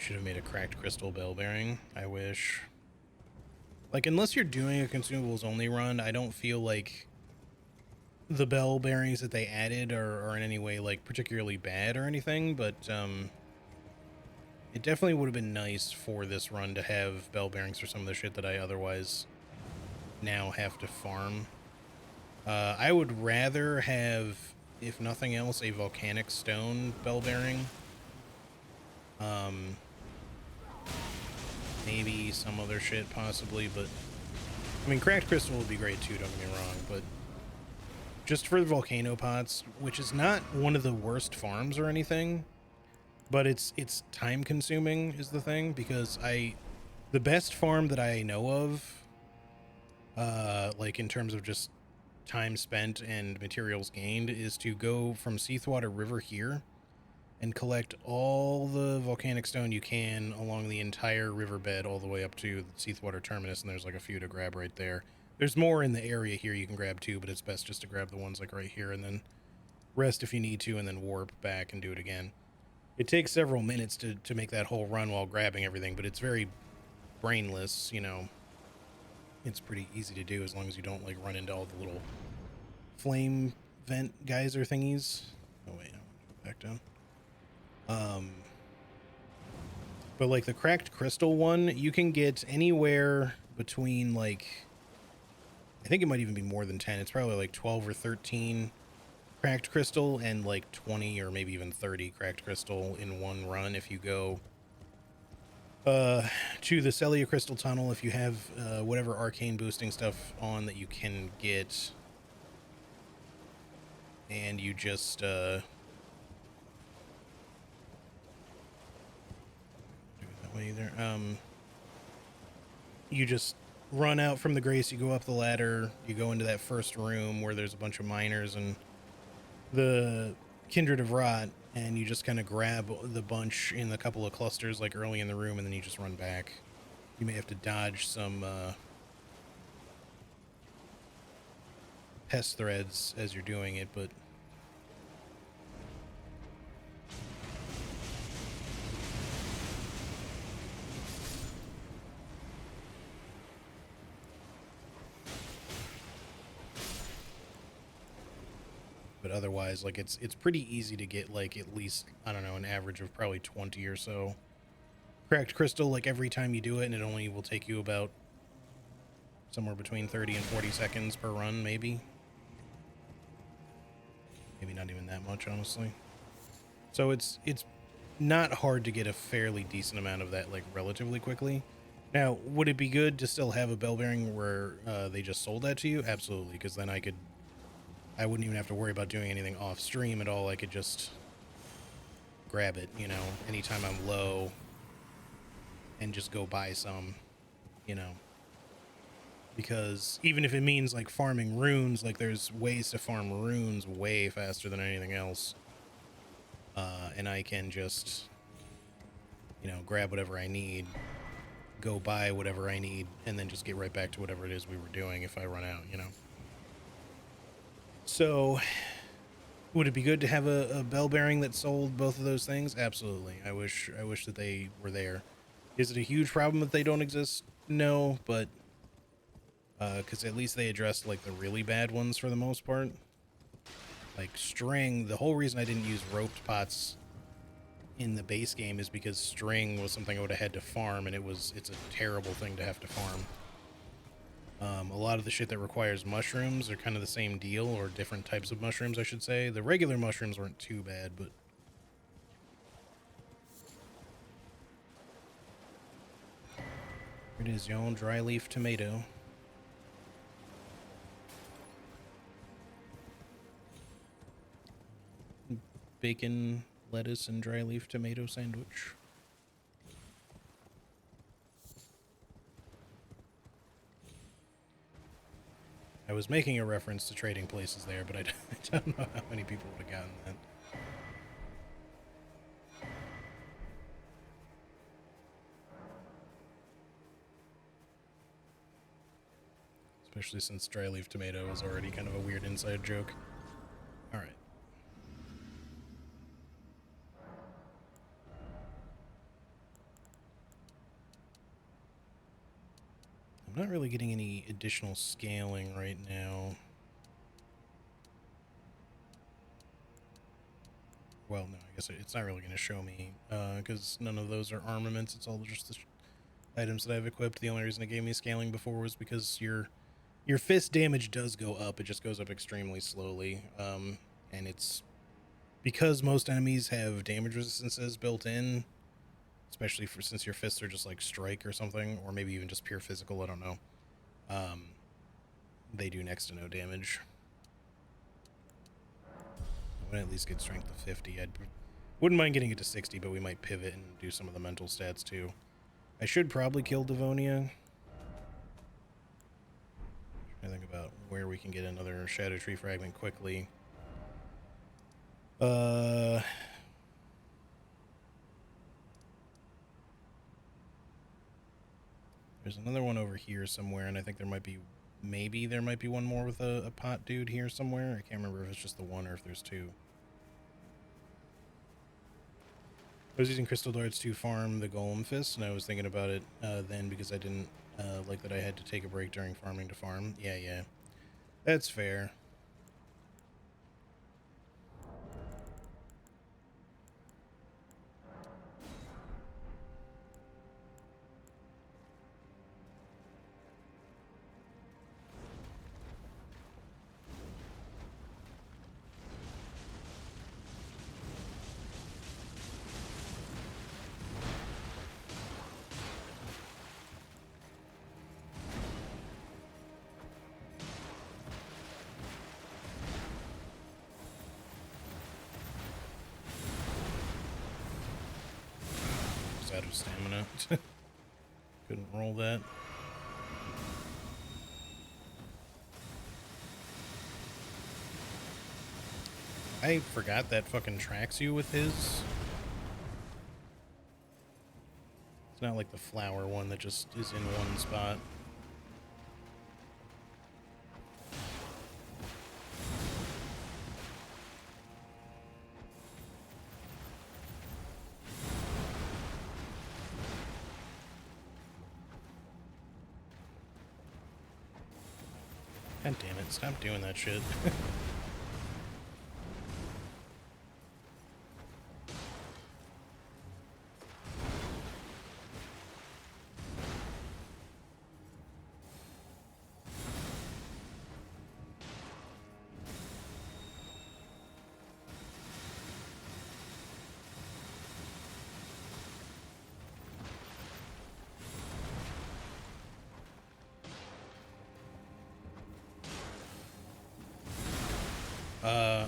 Should have made a cracked crystal bell bearing. I wish. Like, unless you're doing a consumables only run, I don't feel like the bell bearings that they added are in any way like particularly bad or anything, but it definitely would have been nice for this run to have bell bearings for some of the shit that I otherwise now have to farm. I would rather have, if nothing else, a volcanic stone bell bearing. Maybe some other shit possibly, but I mean, cracked crystal would be great too, don't get me wrong, but just for the volcano pots, which is not one of the worst farms or anything, but it's time consuming is the thing, because the best farm that I know of, like in terms of just time spent and materials gained, is to go from Seathwater River here and collect all the volcanic stone you can along the entire riverbed all the way up to the Seathwater terminus, and there's like a few to grab right there. There's more in the area here you can grab too, but it's best just to grab the ones like right here and then rest if you need to, and then warp back and do it again. It takes several minutes to make that whole run while grabbing everything, but it's very brainless, you know. It's pretty easy to do as long as you don't like run into all the little flame vent geyser thingies. Oh wait, I want to go back down. But like the cracked crystal one, you can get anywhere between like, I think it might even be more than 10. It's probably like 12 or 13 cracked crystal and like 20 or maybe even 30 cracked crystal in one run if you go to the Celia crystal tunnel, if you have whatever arcane boosting stuff on that you can get, and you just way either. you just run out from the grace, you go up the ladder, you go into that first room where there's a bunch of miners and the Kindred of Rot, and you just kind of grab the bunch in a couple of clusters like early in the room, and then you just run back. You may have to dodge some pest threads as you're doing it, but otherwise, like, it's pretty easy to get, like, at least, I don't know, an average of probably 20 or so cracked crystal, like, every time you do it, and it only will take you about somewhere between 30 and 40 seconds per run, maybe not even that much, honestly. So it's not hard to get a fairly decent amount of that, like, relatively quickly. Now, would it be good to still have a bell bearing where they just sold that to you? Absolutely, because then I wouldn't even have to worry about doing anything off stream at all. I could just grab it, you know, anytime I'm low and just go buy some, you know. Because even if it means, like, farming runes, like, there's ways to farm runes way faster than anything else. And I can just, you know, grab whatever I need, go buy whatever I need, and then just get right back to whatever it is we were doing if I run out, you know. So, would it be good to have a bell bearing that sold both of those things? Absolutely. I wish that they were there. Is it a huge problem that they don't exist? No, but because at least they addressed, like, the really bad ones for the most part. Like string, the whole reason I didn't use roped pots in the base game is because string was something I would have had to farm, and it's a terrible thing to have to farm. A lot of the shit that requires mushrooms are kind of the same deal, or different types of mushrooms, I should say. The regular mushrooms weren't too bad, but here it is, y'all. Dry leaf tomato. Bacon, lettuce, and dry leaf tomato sandwich. I was making a reference to trading places there, but I don't know how many people would have gotten that. Especially since dry leaf tomato is already kind of a weird inside joke. Alright. I'm not really getting any additional scaling right now. Well, no, I guess it's not really going to show me, because none of those are armaments. It's all just the items that I've equipped. The only reason it gave me scaling before was because your fist damage does go up. It just goes up extremely slowly, and it's because most enemies have damage resistances built in, especially since your fists are just like strike or something, or maybe even just pure physical, I don't know. They do next to no damage. I would at least get strength of 50. Wouldn't mind getting it to 60, but we might pivot and do some of the mental stats too. I should probably kill Devonia. I think about where we can get another Shadow Tree fragment quickly. There's another one over here somewhere, and I think maybe there might be one more with a pot dude here somewhere. I can't remember if it's just the one or if there's two. I was using crystal darts to farm the golem fist, and I was thinking about it then because I didn't like that I had to take a break during farming to farm. Yeah. That's fair. Out of stamina. Couldn't roll that. I forgot that fucking tracks you with his. It's not like the flower one that just is in one spot. God damn it, stop doing that shit.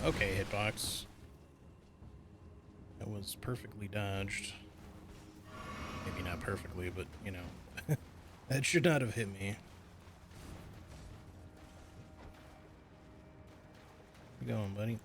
Okay, hitbox. That was perfectly dodged. Maybe not perfectly, but, you know. That should not have hit me. Where you going, buddy?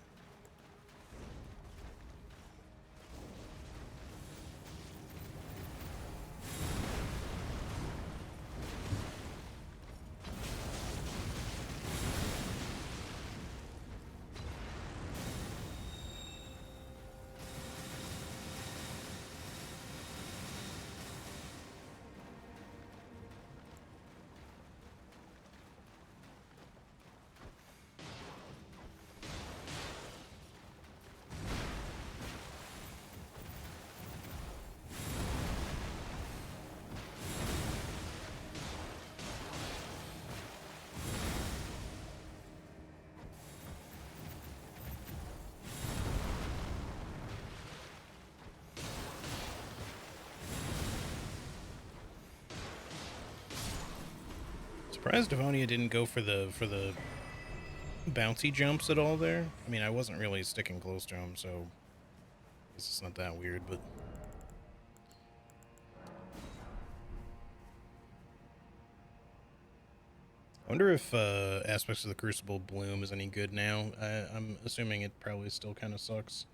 Surprised Devonia didn't go for the bouncy jumps at all there. I mean, I wasn't really sticking close to him, so I guess it's not that weird, but I wonder if aspects of the Crucible Bloom is any good now. I'm assuming it probably still kind of sucks.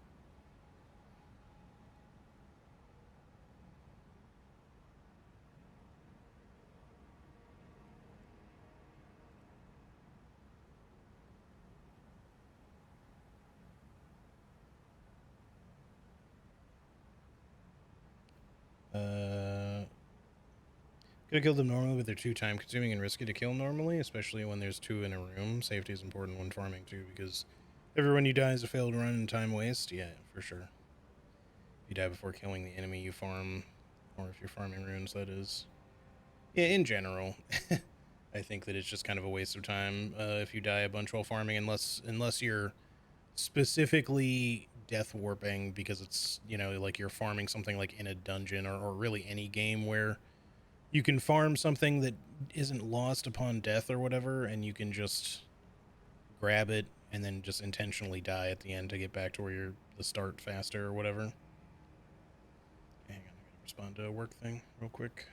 Could have killed them normally, but they're too time consuming and risky to kill normally, especially when there's two in a room. Safety is important when farming too, because everyone you die is a failed run and time waste. Yeah, for sure. If you die before killing the enemy you farm, or if you're farming runes, that is. Yeah, in general, I think that it's just kind of a waste of time if you die a bunch while farming, unless you're specifically death warping because it's, you know, like you're farming something like in a dungeon or really any game where you can farm something that isn't lost upon death or whatever, and you can just grab it and then just intentionally die at the end to get back to where you're the start faster or whatever. Hang on, I gotta respond to a work thing real quick.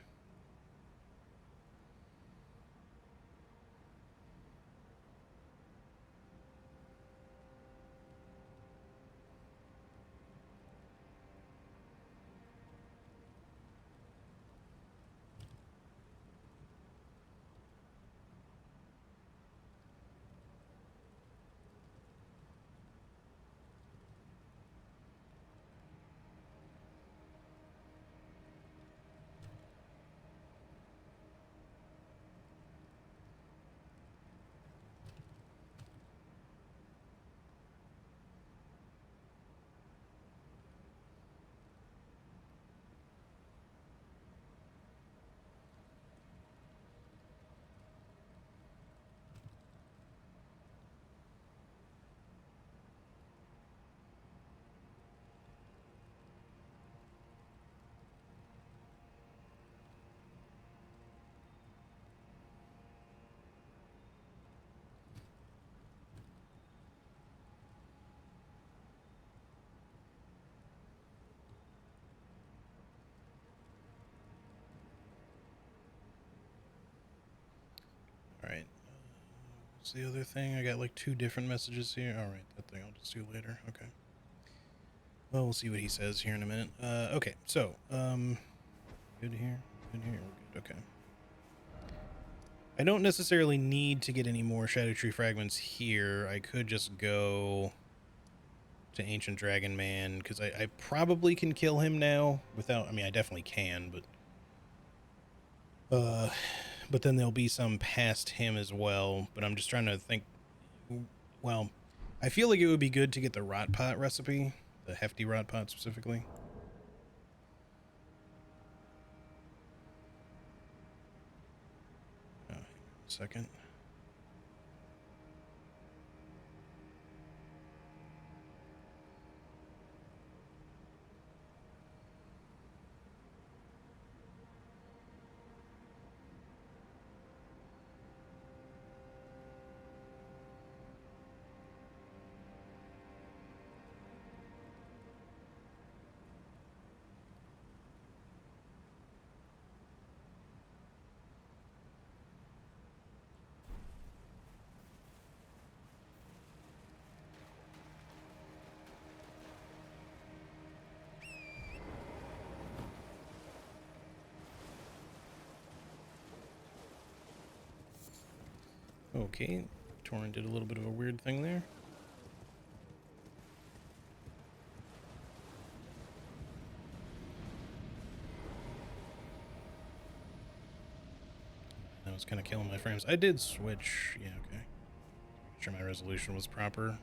What's the other thing? I got like 2 different messages here. All right, that thing I'll just do later. Okay. Well, we'll see what he says here in a minute. Okay, so, good here, we're good. Okay. I don't necessarily need to get any more Shadow Tree fragments here. I could just go to Ancient Dragon Man, because I probably can kill him now without, I mean, I definitely can, but then there'll be some past him as well. But I'm just trying to think, well, I feel like it would be good to get the Rot Pot recipe, the Hefty Rot Pot specifically. Oh, hang on a second. Okay, Torrent did a little bit of a weird thing there. That was kind of killing my frames. I did switch. Yeah, okay. Make sure my resolution was proper.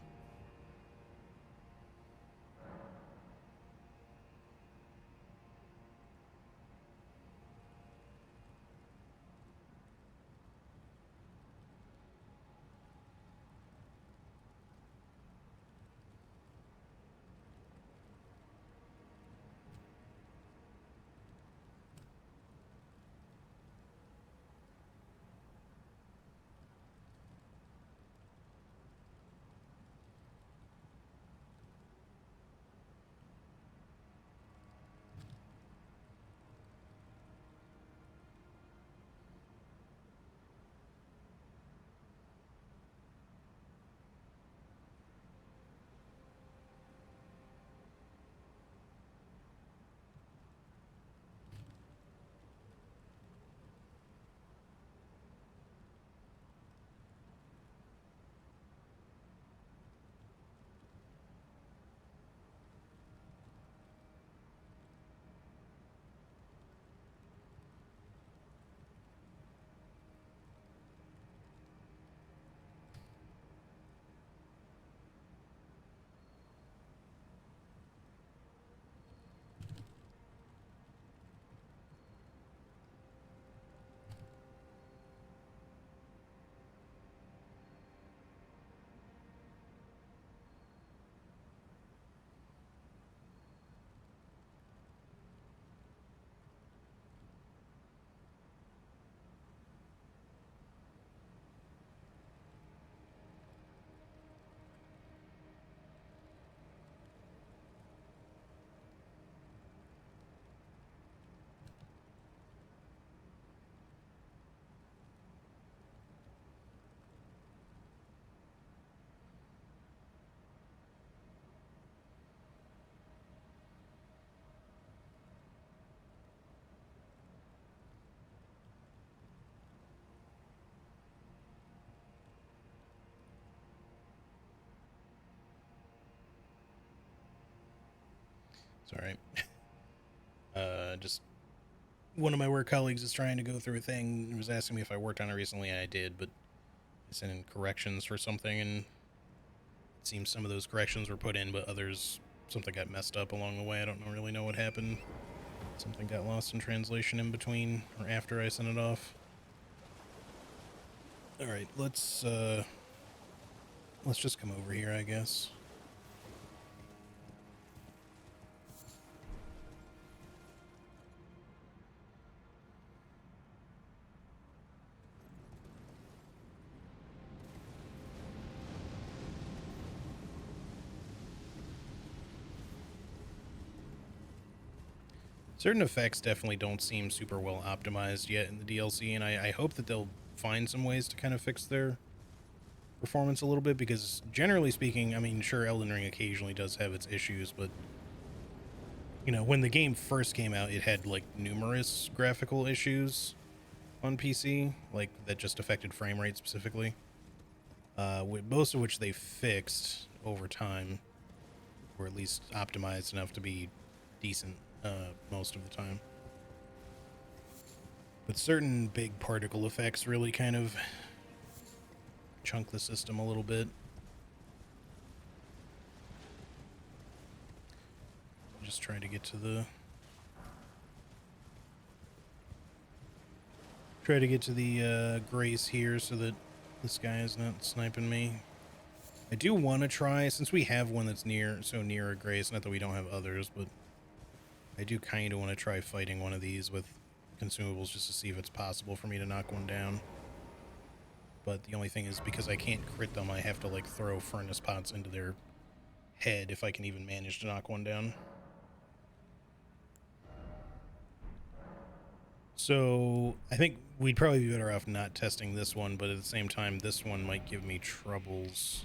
Sorry. Just one of my work colleagues is trying to go through a thing. He was asking me if I worked on it recently, and I did, but I sent in corrections for something, and it seems some of those corrections were put in, but others, something got messed up along the way. I don't really know what happened. Something got lost in translation in between or after I sent it off. All right, let's just come over here, I guess. Certain effects definitely don't seem super well optimized yet in the DLC, and I hope that they'll find some ways to kind of fix their performance a little bit, because generally speaking, I mean, sure, Elden Ring occasionally does have its issues, but you know, when the game first came out, it had like numerous graphical issues on PC, like that just affected frame rate specifically. Most of which they fixed over time, or at least optimized enough to be decent most of the time. But certain big particle effects really kind of chunk the system a little bit. Just trying to get to the grace here so that this guy is not sniping me. I do want to try, since we have one that's so near a grace, not that we don't have others, but I do kind of want to try fighting one of these with consumables just to see if it's possible for me to knock one down. But the only thing is, because I can't crit them, I have to like throw furnace pots into their head if I can even manage to knock one down. So I think we'd probably be better off not testing this one, but at the same time, this one might give me troubles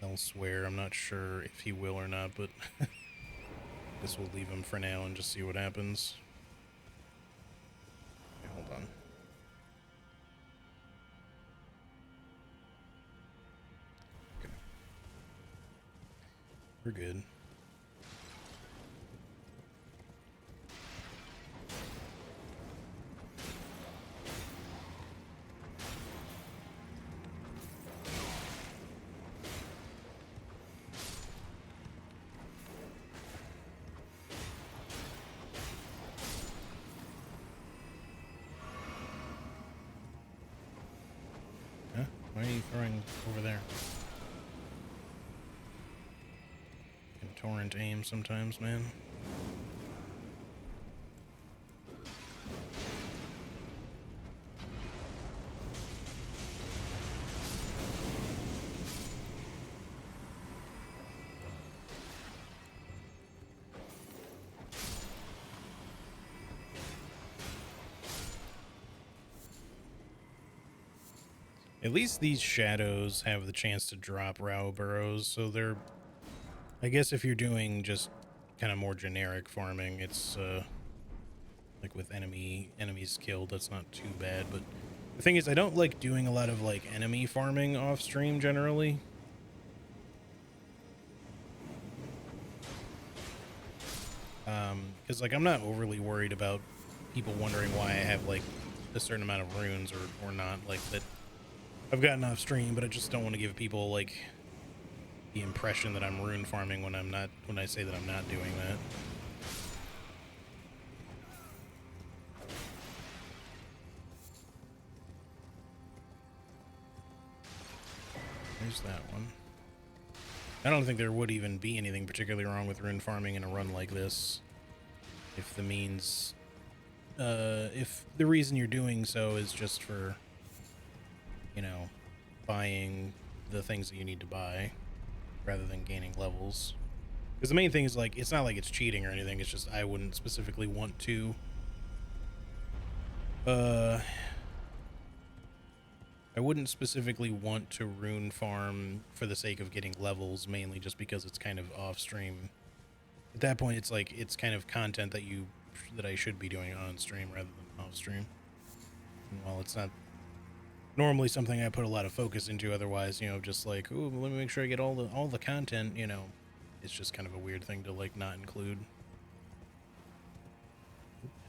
elsewhere. I'm not sure if he will or not, but I guess we'll leave him for now and just see what happens. Okay, hold on. Okay. We're good. Why are you throwing over there? Can torrent aim sometimes, man. At least these shadows have the chance to drop Rao burrows, so they're... I guess if you're doing just kind of more generic farming, it's like with enemies killed, that's not too bad. But the thing is, I don't like doing a lot of like enemy farming off stream generally. Because like I'm not overly worried about people wondering why I have like a certain amount of runes or not, like that I've gotten off stream, but I just don't want to give people like the impression that I'm rune farming when I'm not, when I say that I'm not doing that. There's that one. I don't think there would even be anything particularly wrong with rune farming in a run like this. If the means, if the reason you're doing so is just for, you know, buying the things that you need to buy rather than gaining levels. Because the main thing is, like, it's not like it's cheating or anything, it's just I wouldn't specifically want to I wouldn't specifically want to rune farm for the sake of getting levels, mainly just because it's kind of off stream. At that point, it's like, it's kind of content that I should be doing on stream rather than off stream. And while it's not normally something I put a lot of focus into, otherwise, you know, just like, ooh, let me make sure I get all the content, you know, it's just kind of a weird thing to like not include.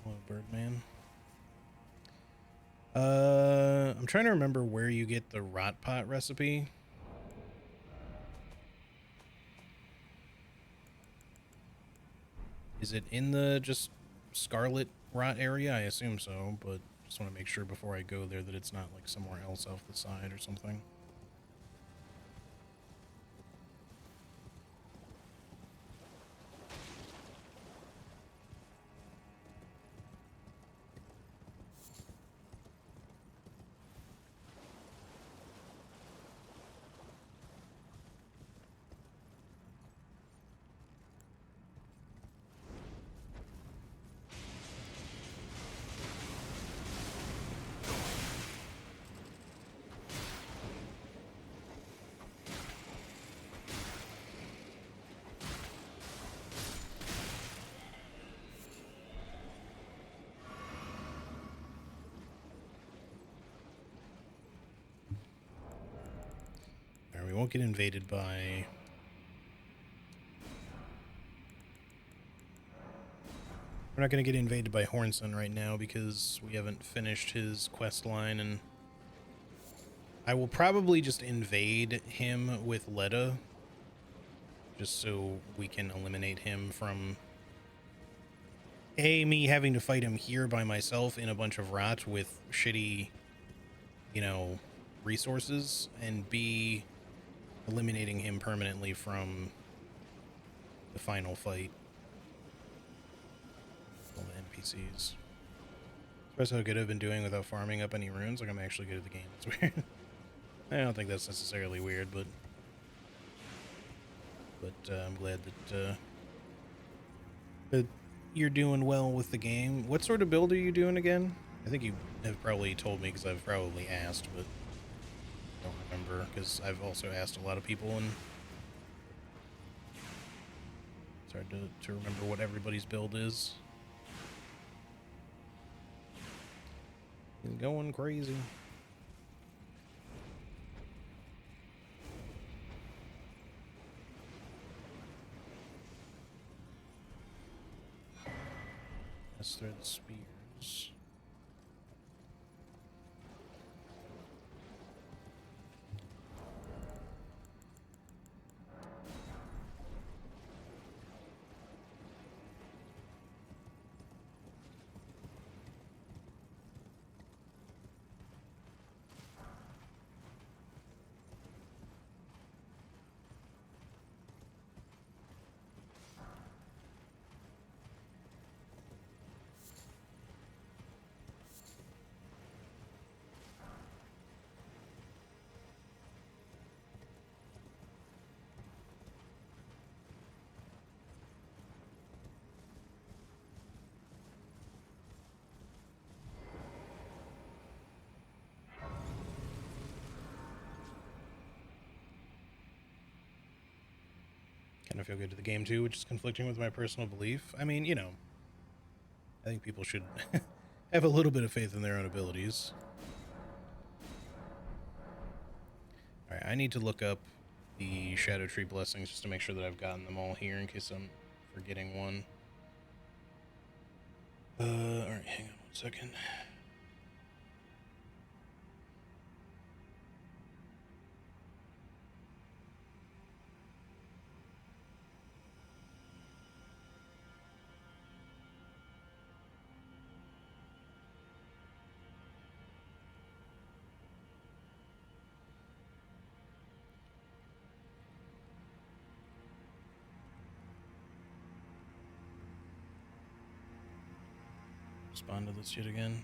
Hello, Birdman. I'm trying to remember where you get the rot pot recipe. Is it in the just Scarlet rot area? I assume so, but just want to make sure before I go there that it's not like somewhere else off the side or something. won't get invaded by... We're not going to get invaded by Hornson right now because we haven't finished his quest line, and I will probably just invade him with Letta just so we can eliminate him from A, me having to fight him here by myself in a bunch of rot with shitty, you know, resources, and B, eliminating him permanently from the final fight. All the NPCs. That's how good I've been doing without farming up any runes. Like, I'm actually good at the game. It's weird. I don't think that's necessarily weird, but I'm glad that you're doing well with the game. What sort of build are you doing again? I think you have probably told me because I've probably asked, but I don't remember because I've also asked a lot of people, and it's hard to remember what everybody's build is. He's going crazy. Let's thread spears. Kind of feel good to the game too, which is conflicting with my personal belief. I mean, you know, I think people should have a little bit of faith in their own abilities. Alright, I need to look up the Shadow Tree blessings just to make sure that I've gotten them all here in case I'm forgetting one. Alright, hang on 1 second. Respond to this shit again.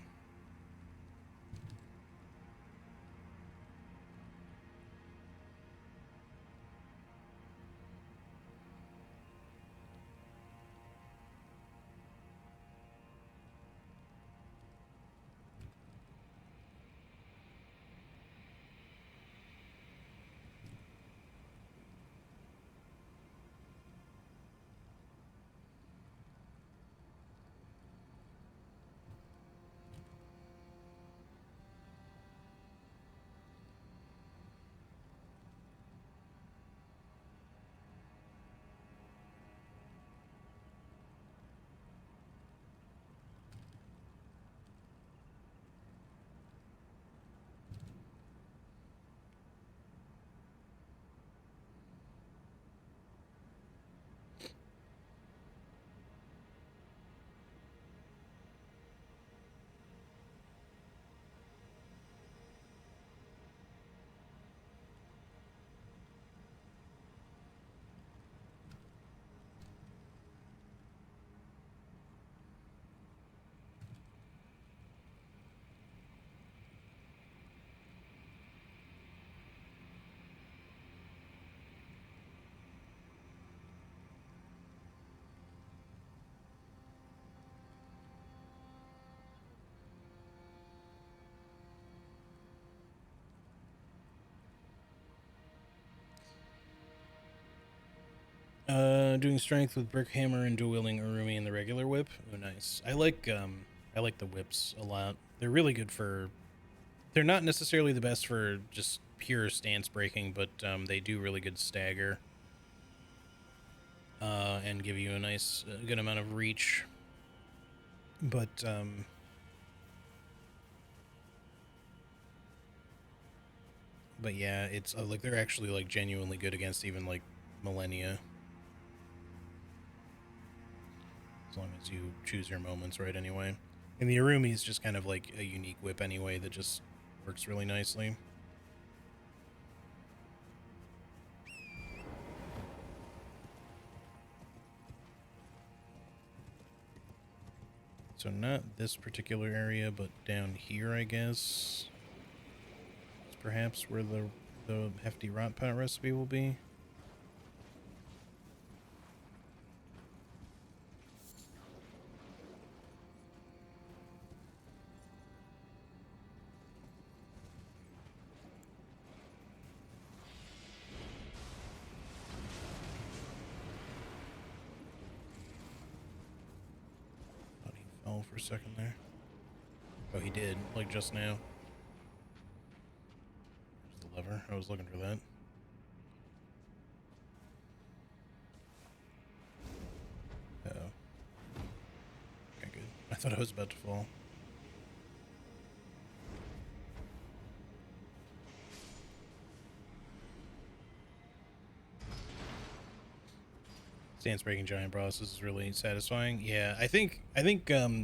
Doing strength with brick hammer and dual wielding Urumi and the regular whip. Oh, nice. I like the whips a lot. They're really good for. They're not necessarily the best for just pure stance breaking, but they do really good stagger and give you a nice, good amount of reach. But yeah, it's like they're actually like genuinely good against even like Millennia. As long as you choose your moments right anyway. And the Arumi is just kind of like a unique whip anyway that just works really nicely. So not this particular area, but down here, I guess. It's perhaps where the hefty rot pot recipe will be. Thought he fell for a second there. Oh, he did, like just now. There's the lever. I was looking for that. Uh-oh. Okay, good. I thought I was about to fall. Stance breaking giant bosses is really satisfying. Yeah, I think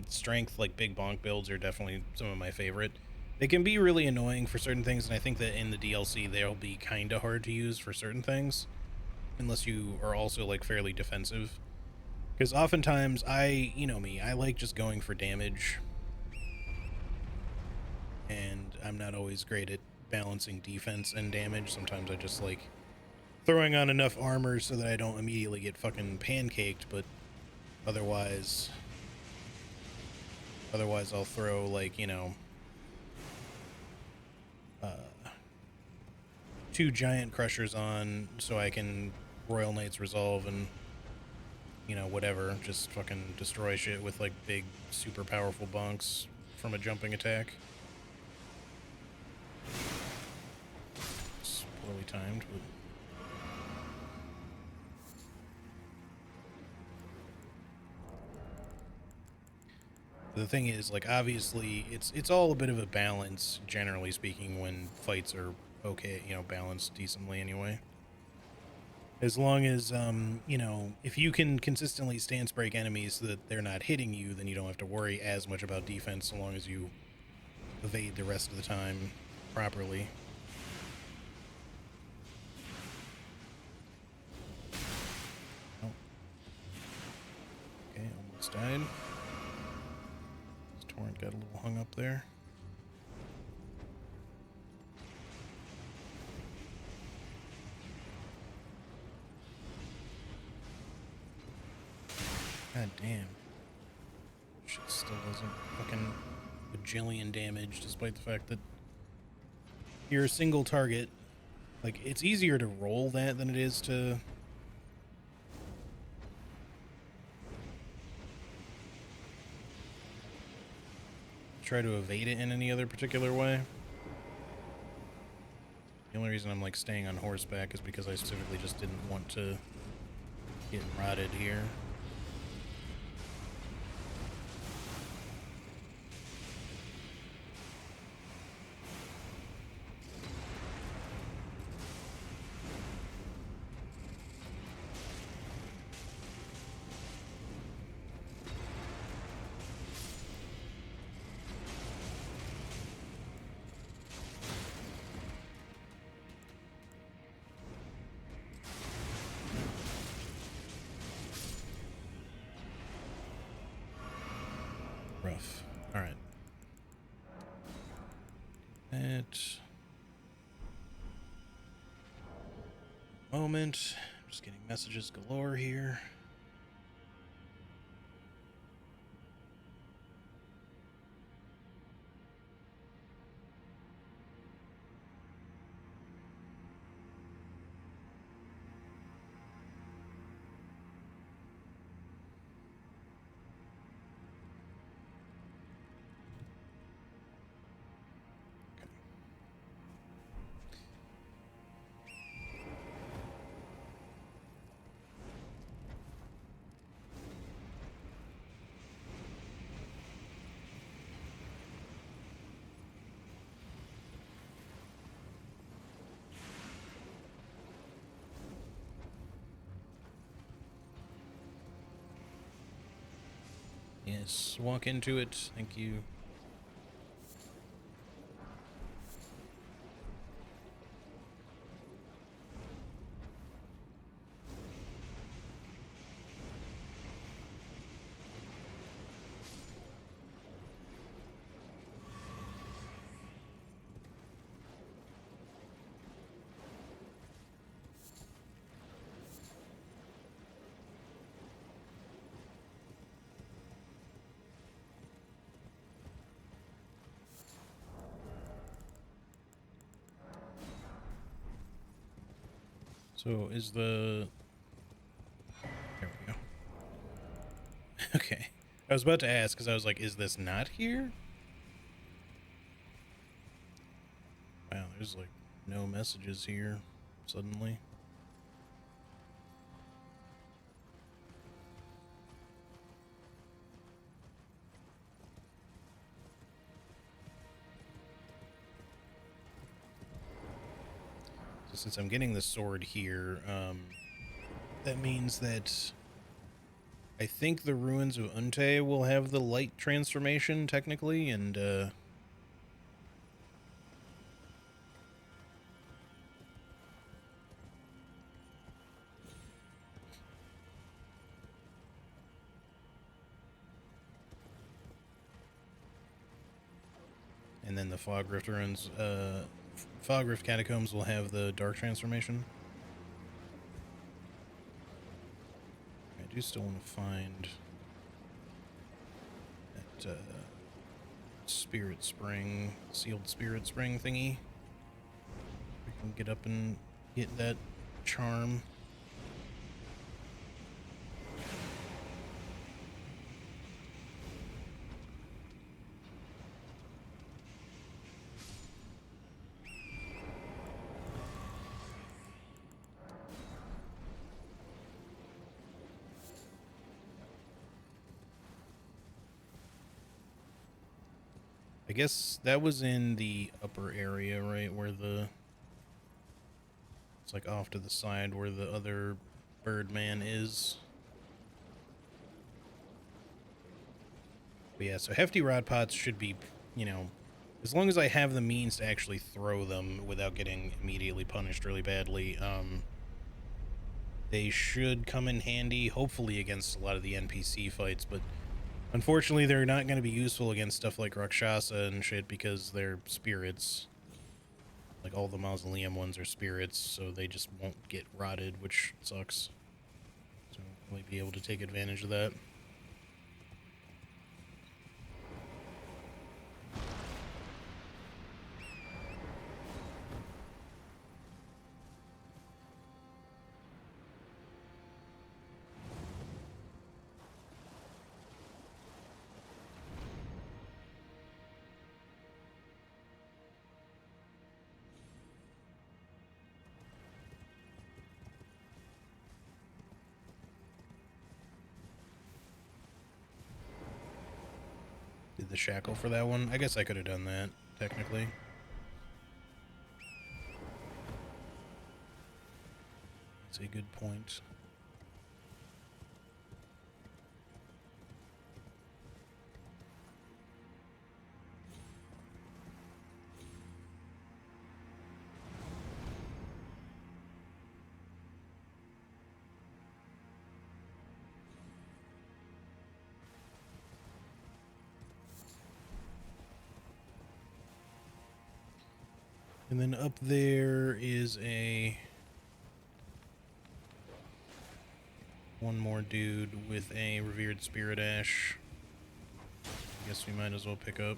strength, like big bonk builds, are definitely some of my favorite. They can be really annoying for certain things, and I think that in the DLC they'll be kind of hard to use for certain things, unless you are also like fairly defensive. Because oftentimes you know me, I like just going for damage, and I'm not always great at balancing defense and damage. Sometimes I just like throwing on enough armor so that I don't immediately get fucking pancaked, but otherwise I'll throw, like, you know, 2 giant crushers on so I can Royal Knight's Resolve and, you know, whatever, just fucking destroy shit with like big super powerful bonks from a jumping attack. It's poorly timed, but the thing is, like, obviously it's all a bit of a balance, generally speaking, when fights are okay, you know, balanced decently anyway. As long as you know, if you can consistently stance break enemies so that they're not hitting you, then you don't have to worry as much about defense, so long as you evade the rest of the time properly. Oh. Okay, almost died. Torrent got a little hung up there. God damn. Shit still doesn't fucking bajillion damage, despite the fact that you're a single target. Like, it's easier to roll that than it is to try to evade it in any other particular way. The only reason I'm like staying on horseback is because I specifically just didn't want to get rotted here. Rough. Alright. That moment. I'm just getting messages galore here. Yes, walk into it. Thank you. So is the... There we go. Okay. I was about to ask because I was like, is this not here? Wow, there's like no messages here suddenly. So since I'm getting the sword here, that means that I think the ruins of Unte will have the light transformation technically, and then the Fogrift ruins, Fogrift catacombs will have the dark transformation. I do still want to find that spirit spring, sealed spirit spring thingy. We can get up and get that charm. I guess that was in the upper area, right? Where the... It's like off to the side where the other Birdman is. But yeah, so hefty rod pots should be, you know, as long as I have the means to actually throw them without getting immediately punished really badly, they should come in handy, hopefully against a lot of the NPC fights, but unfortunately they're not going to be useful against stuff like Rakshasa and shit because they're spirits. Like, all the Mausoleum ones are spirits, so they just won't get rotted, which sucks. So I'll really be able to take advantage of that. Did the shackle for that one? I guess I could have done that, technically. That's a good point. And then up there is one more dude with a revered spirit ash. I guess we might as well pick up.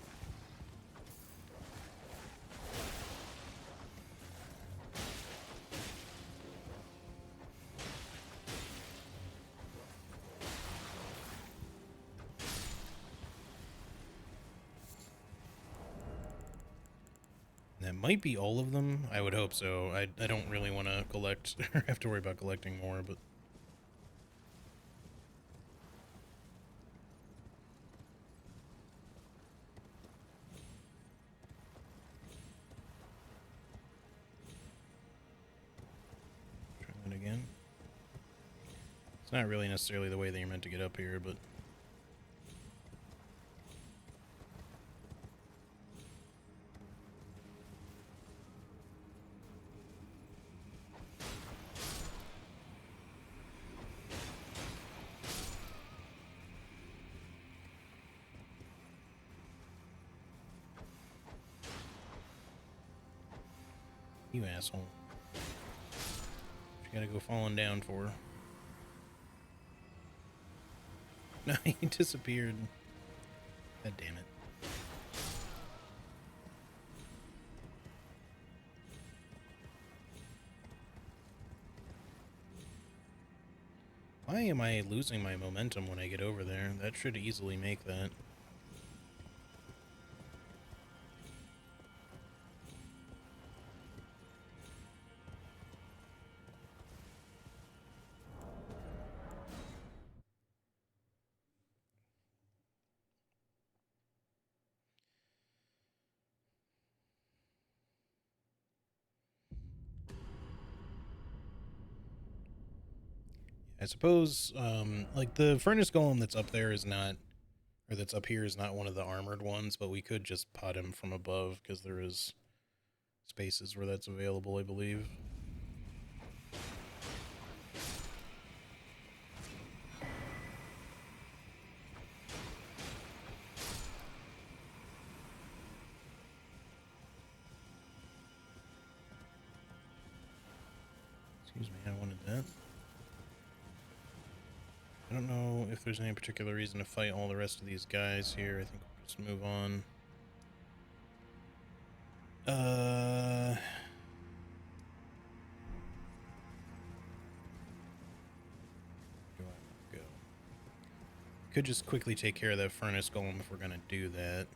That might be all of them. I would hope so. I don't really want to collect or have to worry about collecting more, but... Try that again. It's not really necessarily the way that you're meant to get up here, but... You asshole. You gotta go falling down for. No, he disappeared. God damn it. Why am I losing my momentum when I get over there? That should easily make that. I suppose, like, the furnace golem that's up there is not, or that's up here is not one of the armored ones, but we could just pot him from above, because there is spaces where that's available, I believe. Excuse me, I wanted that. I don't know if there's any particular reason to fight all the rest of these guys here. I think we'll just move on. Where do I want to go? Could just quickly take care of that furnace golem if we're gonna do that.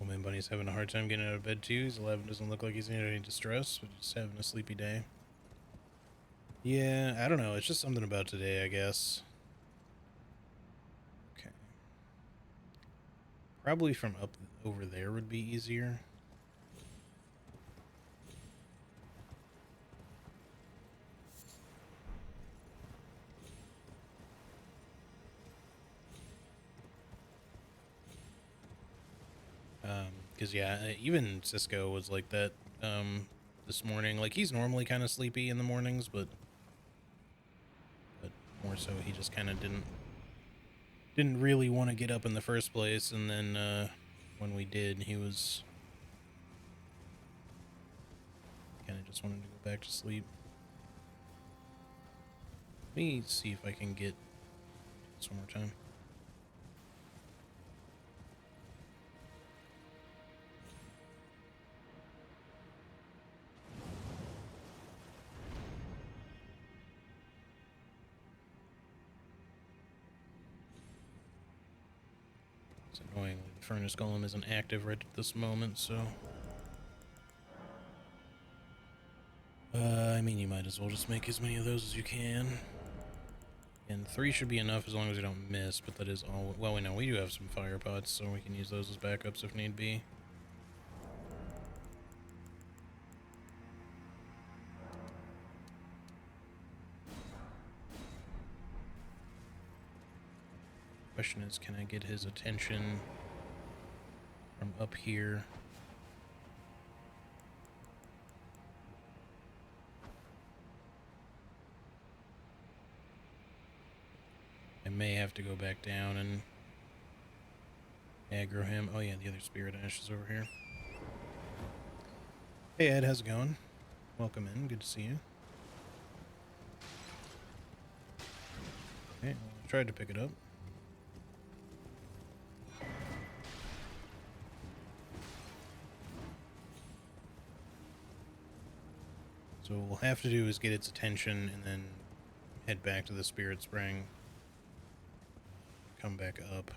Oh man, Bunny's having a hard time getting out of bed too. He's 11, doesn't look like he's in any distress, but just having a sleepy day. Yeah, I don't know. It's just something about today, I guess. Okay. Probably from up over there would be easier. Because yeah, even Cisco was like that this morning. Like, he's normally kind of sleepy in the mornings, but more so he just kind of didn't really want to get up in the first place, and then when we did, he was kind of just wanted to go back to sleep. Let me see if I can get this one more time. It's annoying. The furnace golem isn't active right at this moment, so... I mean, you might as well just make as many of those as you can. And 3 should be enough as long as we don't miss, but that is all... Well, we know we do have some fire pots, so we can use those as backups if need be. Question is, can I get his attention from up here? I may have to go back down and aggro him. Oh yeah, the other spirit ash is over here. Hey Ed, how's it going? Welcome in, good to see you. Okay, well, I tried to pick it up. So what we'll have to do is get its attention and then head back to the spirit spring. Come back up.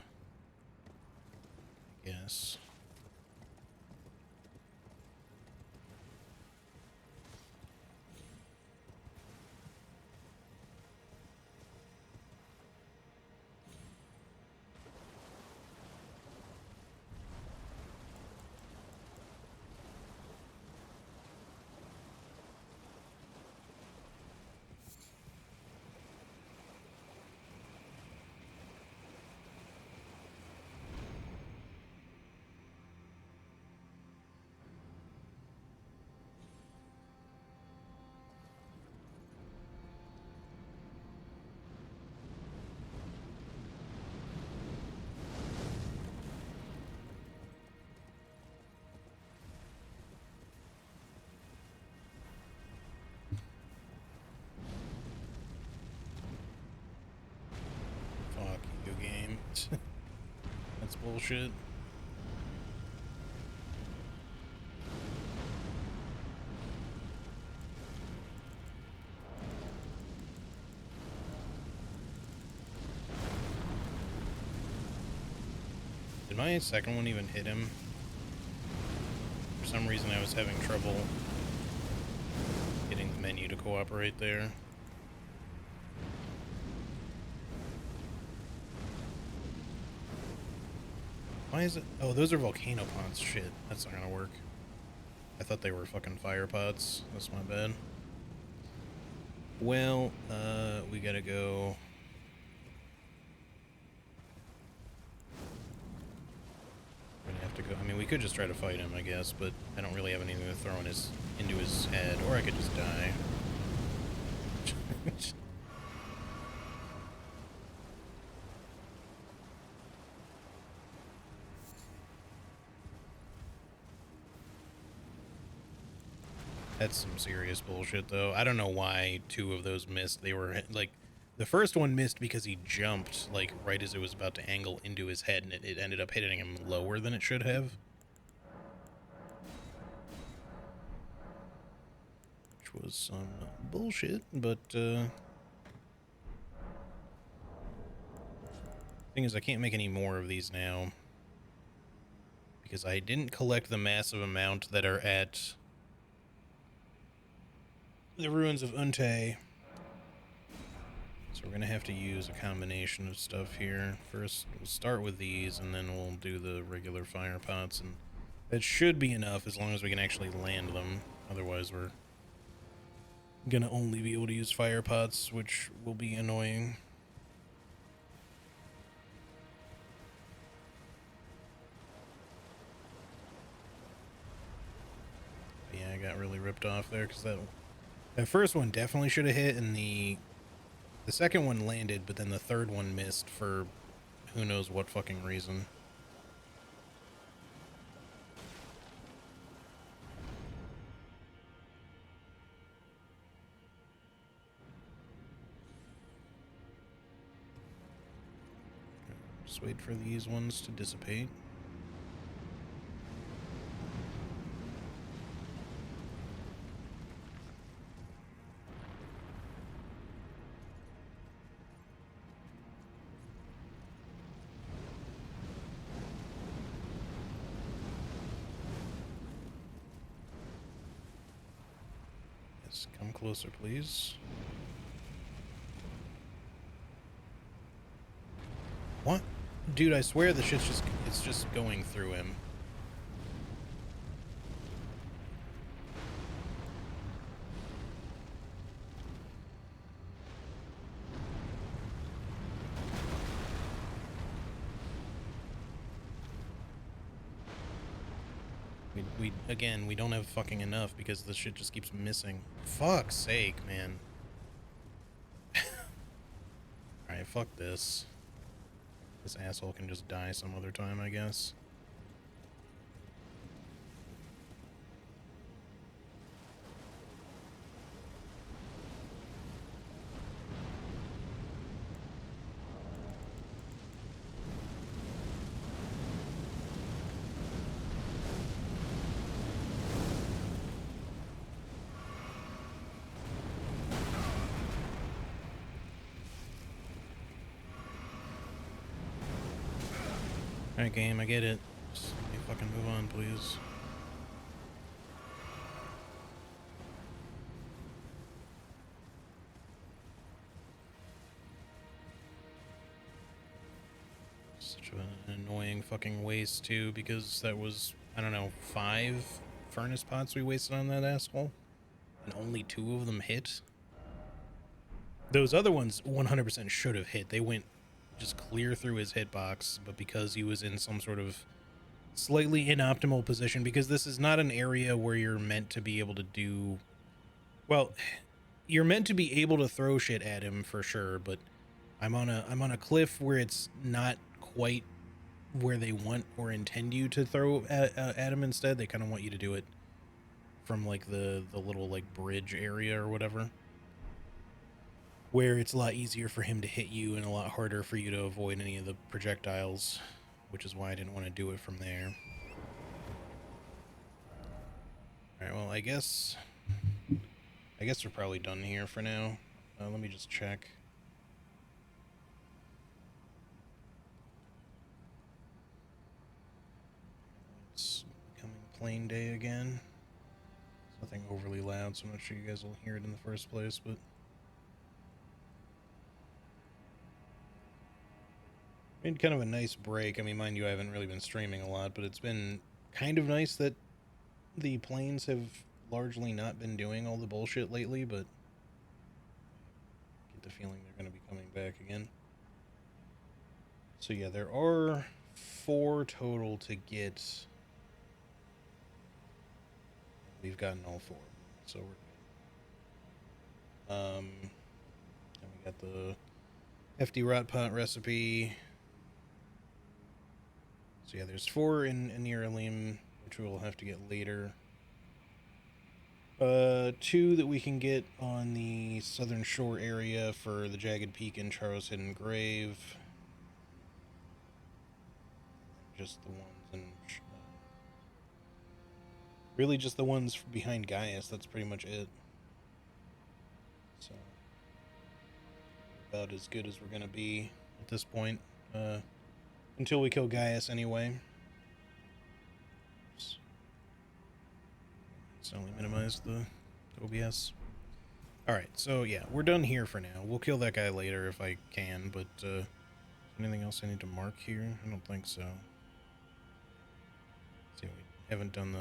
I guess. That's bullshit. Did my second one even hit him? For some reason I was having trouble getting the menu to cooperate there. Why is it? Oh, those are volcano pots. Shit, that's not gonna work. I thought they were fucking fire pots. That's my bad. Well, we gotta go. We're gonna have to go. I mean, we could just try to fight him, I guess, but I don't really have anything to throw into his head, or I could just die. That's some serious bullshit, though. I don't know why two of those missed. They were, like, the first one missed because he jumped, like, right as it was about to angle into his head, and it ended up hitting him lower than it should have. Which was some bullshit, but, thing is, I can't make any more of these now. Because I didn't collect the massive amount that are at the ruins of Unte. So we're going to have to use a combination of stuff here. First, we'll start with these, and then we'll do the regular fire pots, and that should be enough as long as we can actually land them. Otherwise, we're going to only be able to use fire pots, which will be annoying. But yeah, I got really ripped off there, because that first one definitely should have hit, and the second one landed, but then the third one missed for who knows what fucking reason. Just wait for these ones to dissipate. Come closer, please. What? Dude, I swear the shit's it's just going through him. Again, we don't have fucking enough because this shit just keeps missing. Fuck's sake, man. Alright, fuck this. This asshole can just die some other time, I guess. Alright, game, I get it. Just let me fucking move on, please. Such an annoying fucking waste, too, because that was, I don't know, 5 furnace pots we wasted on that asshole? And only 2 of them hit? Those other ones 100% should have hit. They went just clear through his hitbox, but because he was in some sort of slightly inoptimal position, because this is not an area where you're meant to be able to do... Well, you're meant to be able to throw shit at him for sure, but I'm on a cliff where it's not quite where they want or intend you to throw at him instead. They kind of want you to do it from like the little like bridge area or whatever. where it's a lot easier for him to hit you and a lot harder for you to avoid any of the projectiles, which is why I didn't want to do it from there. Alright, well, I guess we're probably done here for now. Let me just check. It's becoming plain day again. It's nothing overly loud, so I'm not sure you guys will hear it in the first place, but made kind of a nice break. I mean, mind you, I haven't really been streaming a lot, but it's been kind of nice that the planes have largely not been doing all the bullshit lately, but I get the feeling they're going to be coming back again. So yeah, there are 4 total to get. We've gotten all 4, so we're good. And we got the hefty rot pot recipe. So yeah, there's 4 in Niralim, which we'll have to get later. 2 that we can get on the southern shore area for the Jagged Peak and Charles Hidden Grave. Just the ones in... really just the ones behind Gaius, that's pretty much it. So, about as good as we're going to be at this point. Until we kill Gaius anyway. So only minimize the OBS. Alright, so yeah, we're done here for now. We'll kill that guy later if I can, but anything else I need to mark here? I don't think so. See, we haven't done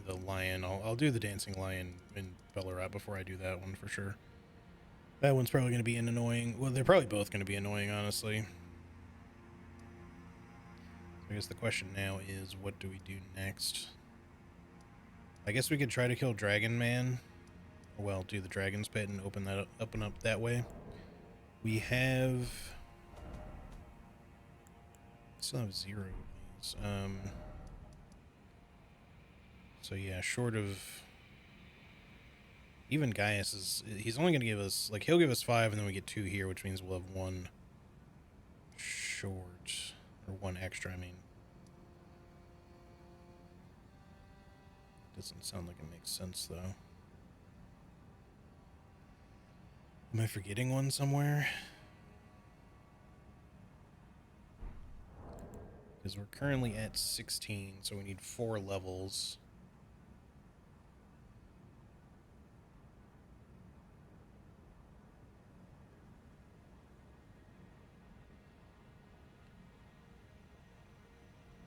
the lion. I'll do the dancing lion in Bellerat before I do that one for sure. That one's probably going to be an annoying... well, they're probably both going to be annoying, honestly. I guess the question now is, what do we do next? I guess we could try to kill Dragon Man. Well, do the Dragon's Pit and open that up and up that way. We have... still have 0 of these. So yeah, short of... even Gaius is... he's only going to give us... like, he'll give us 5 and then we get 2 here, which means we'll have 1 short. Or 1 extra, I mean. Doesn't sound like it makes sense, though. Am I forgetting one somewhere? Because we're currently at 16, so we need 4 levels.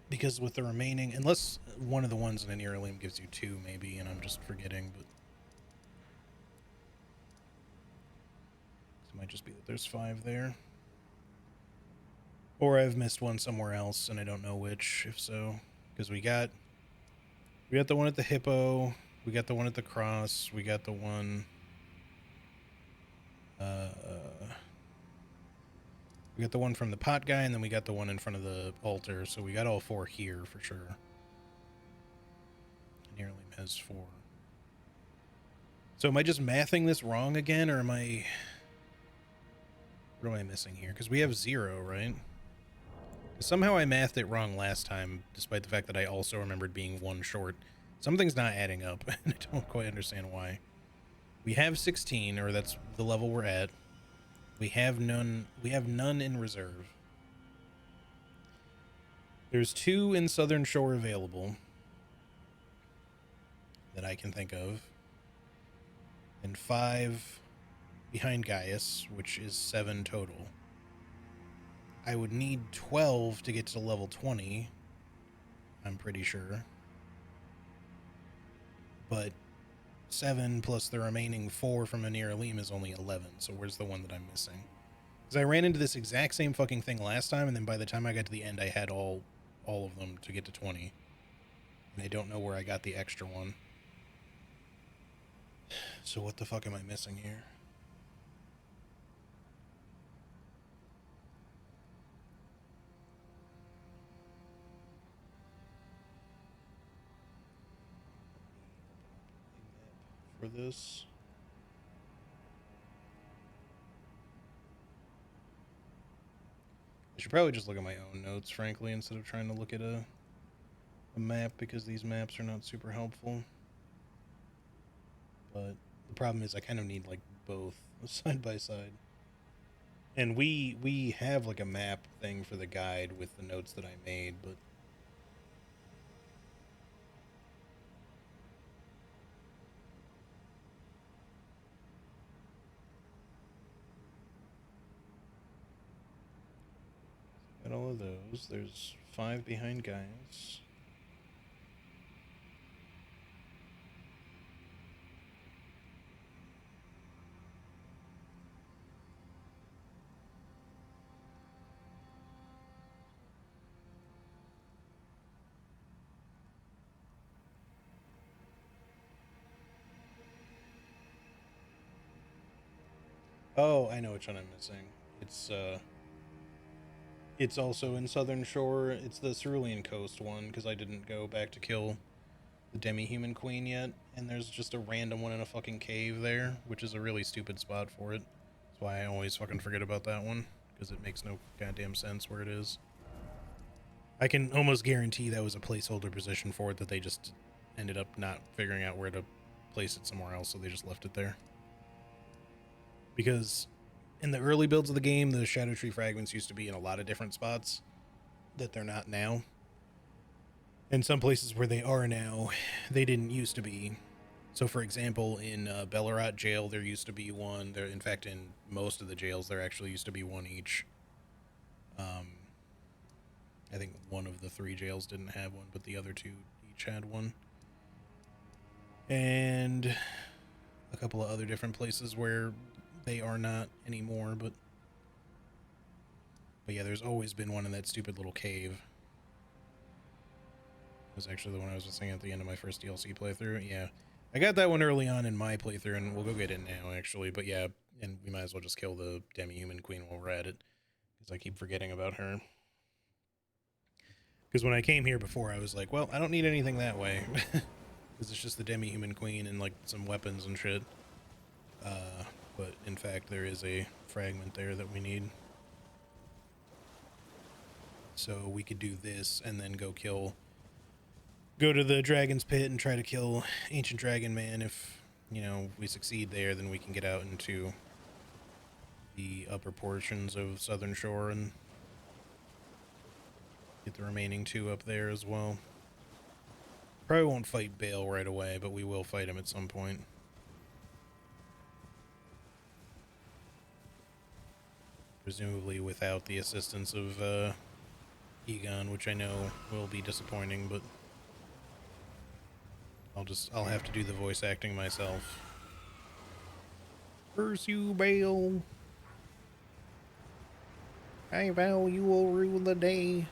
Because with the remaining, unless one of the ones in an Niralim gives you 2, maybe, and I'm just forgetting, but it might just be that there's 5 there. Or I've missed one somewhere else, and I don't know which, if so. Because we got the one at the Hippo, we got the one at the Cross, we got the one... we got the one from the pot guy, and then we got the one in front of the altar, so we got all 4 here, for sure. Niralim has 4. So am I just mathing this wrong again, or am I... what am I missing here? Because we have 0, right? Somehow I mathed it wrong last time, despite the fact that I also remembered being 1 short. Something's not adding up, and I don't quite understand why. We have 16, or that's the level we're at. We have none in reserve. There's 2 in Southern Shore available that I can think of. And 5 behind Gaius, which is 7 total. I would need 12 to get to level 20, I'm pretty sure. But 7 plus the remaining 4 from Niralim is only 11, so where's the one that I'm missing? Because I ran into this exact same fucking thing last time, and then by the time I got to the end, I had all of them to get to 20. And I don't know where I got the extra one. So what the fuck am I missing here? For this. I should probably just look at my own notes, frankly, instead of trying to look at a map, because these maps are not super helpful. But the problem is I kind of need like both side by side. And we have like a map thing for the guide with the notes that I made, but got all of those. There's 5 behind guys. Oh, I know which one I'm missing. It's also in Southern Shore. It's the Cerulean Coast one, because I didn't go back to kill the demi-human queen yet, and there's just a random one in a fucking cave there, which is a really stupid spot for it. That's why I always fucking forget about that one, because it makes no goddamn sense where it is. I can almost guarantee that was a placeholder position for it that they just ended up not figuring out where to place it somewhere else, so they just left it there. Because in the early builds of the game, the Shadow Tree fragments used to be in a lot of different spots that they're not now. And some places where they are now, they didn't used to be. So, for example, in Bellarat Jail, there used to be one. There, in fact, in most of the jails, there actually used to be one each. I think one of the 3 jails didn't have one, but the other 2 each had one. And a couple of other different places where they are not anymore, but yeah, there's always been one in that stupid little cave. It was actually the one I was just saying at the end of my first DLC playthrough. Yeah, I got that one early on in my playthrough, and we'll go get it now, actually. But yeah, and we might as well just kill the demi-human queen while we're at it, because I keep forgetting about her. Because when I came here before, I was like, well, I don't need anything that way, because it's just the demi-human queen and like some weapons and shit. But in fact, there is a fragment there that we need. So we could do this and then go to the dragon's pit and try to kill Ancient Dragon Man. If, you know, we succeed there, then we can get out into the upper portions of Southern Shore and get the remaining 2 up there as well. Probably won't fight Bale right away, but we will fight him at some point. Presumably without the assistance of Egon, which I know will be disappointing, but I'll have to do the voice acting myself. Curse you, Bale. I vow you will rule the day.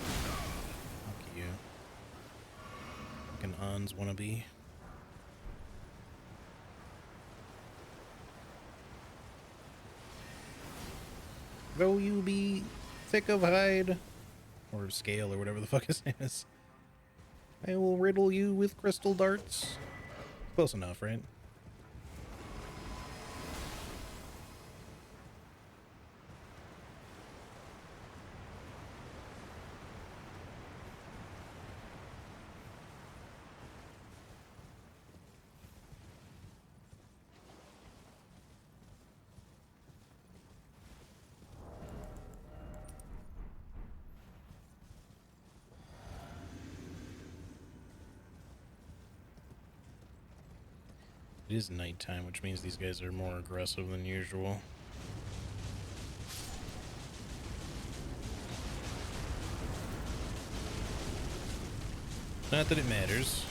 Fuck you. Fucking Hans wannabe. Though you be thick of hide, or scale, or whatever the fuck his name is, I will riddle you with crystal darts. Close enough, right? It is nighttime, which means these guys are more aggressive than usual. Not that it matters.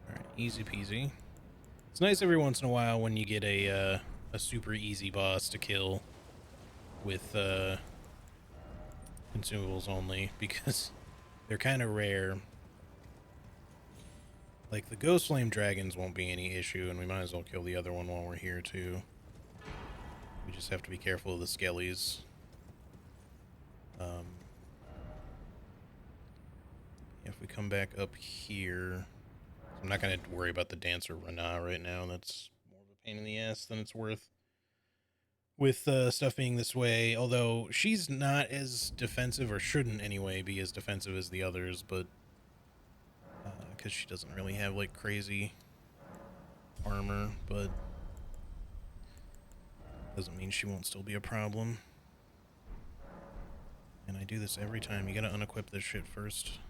Alright, easy peasy. It's nice every once in a while when you get a super easy boss to kill with consumables only, because they're kind of rare. Like, the Ghost Flame Dragons won't be any issue, and we might as well kill the other one while we're here, too. We just have to be careful of the Skellies. If we come back up here... I'm not going to worry about the Dancer Rana right now. That's more of a pain in the ass than it's worth. With stuff being this way, although she's not as defensive, or shouldn't anyway be as defensive as the others, but because she doesn't really have like crazy armor, but doesn't mean she won't still be a problem. And I do this every time. You gotta unequip this shit first.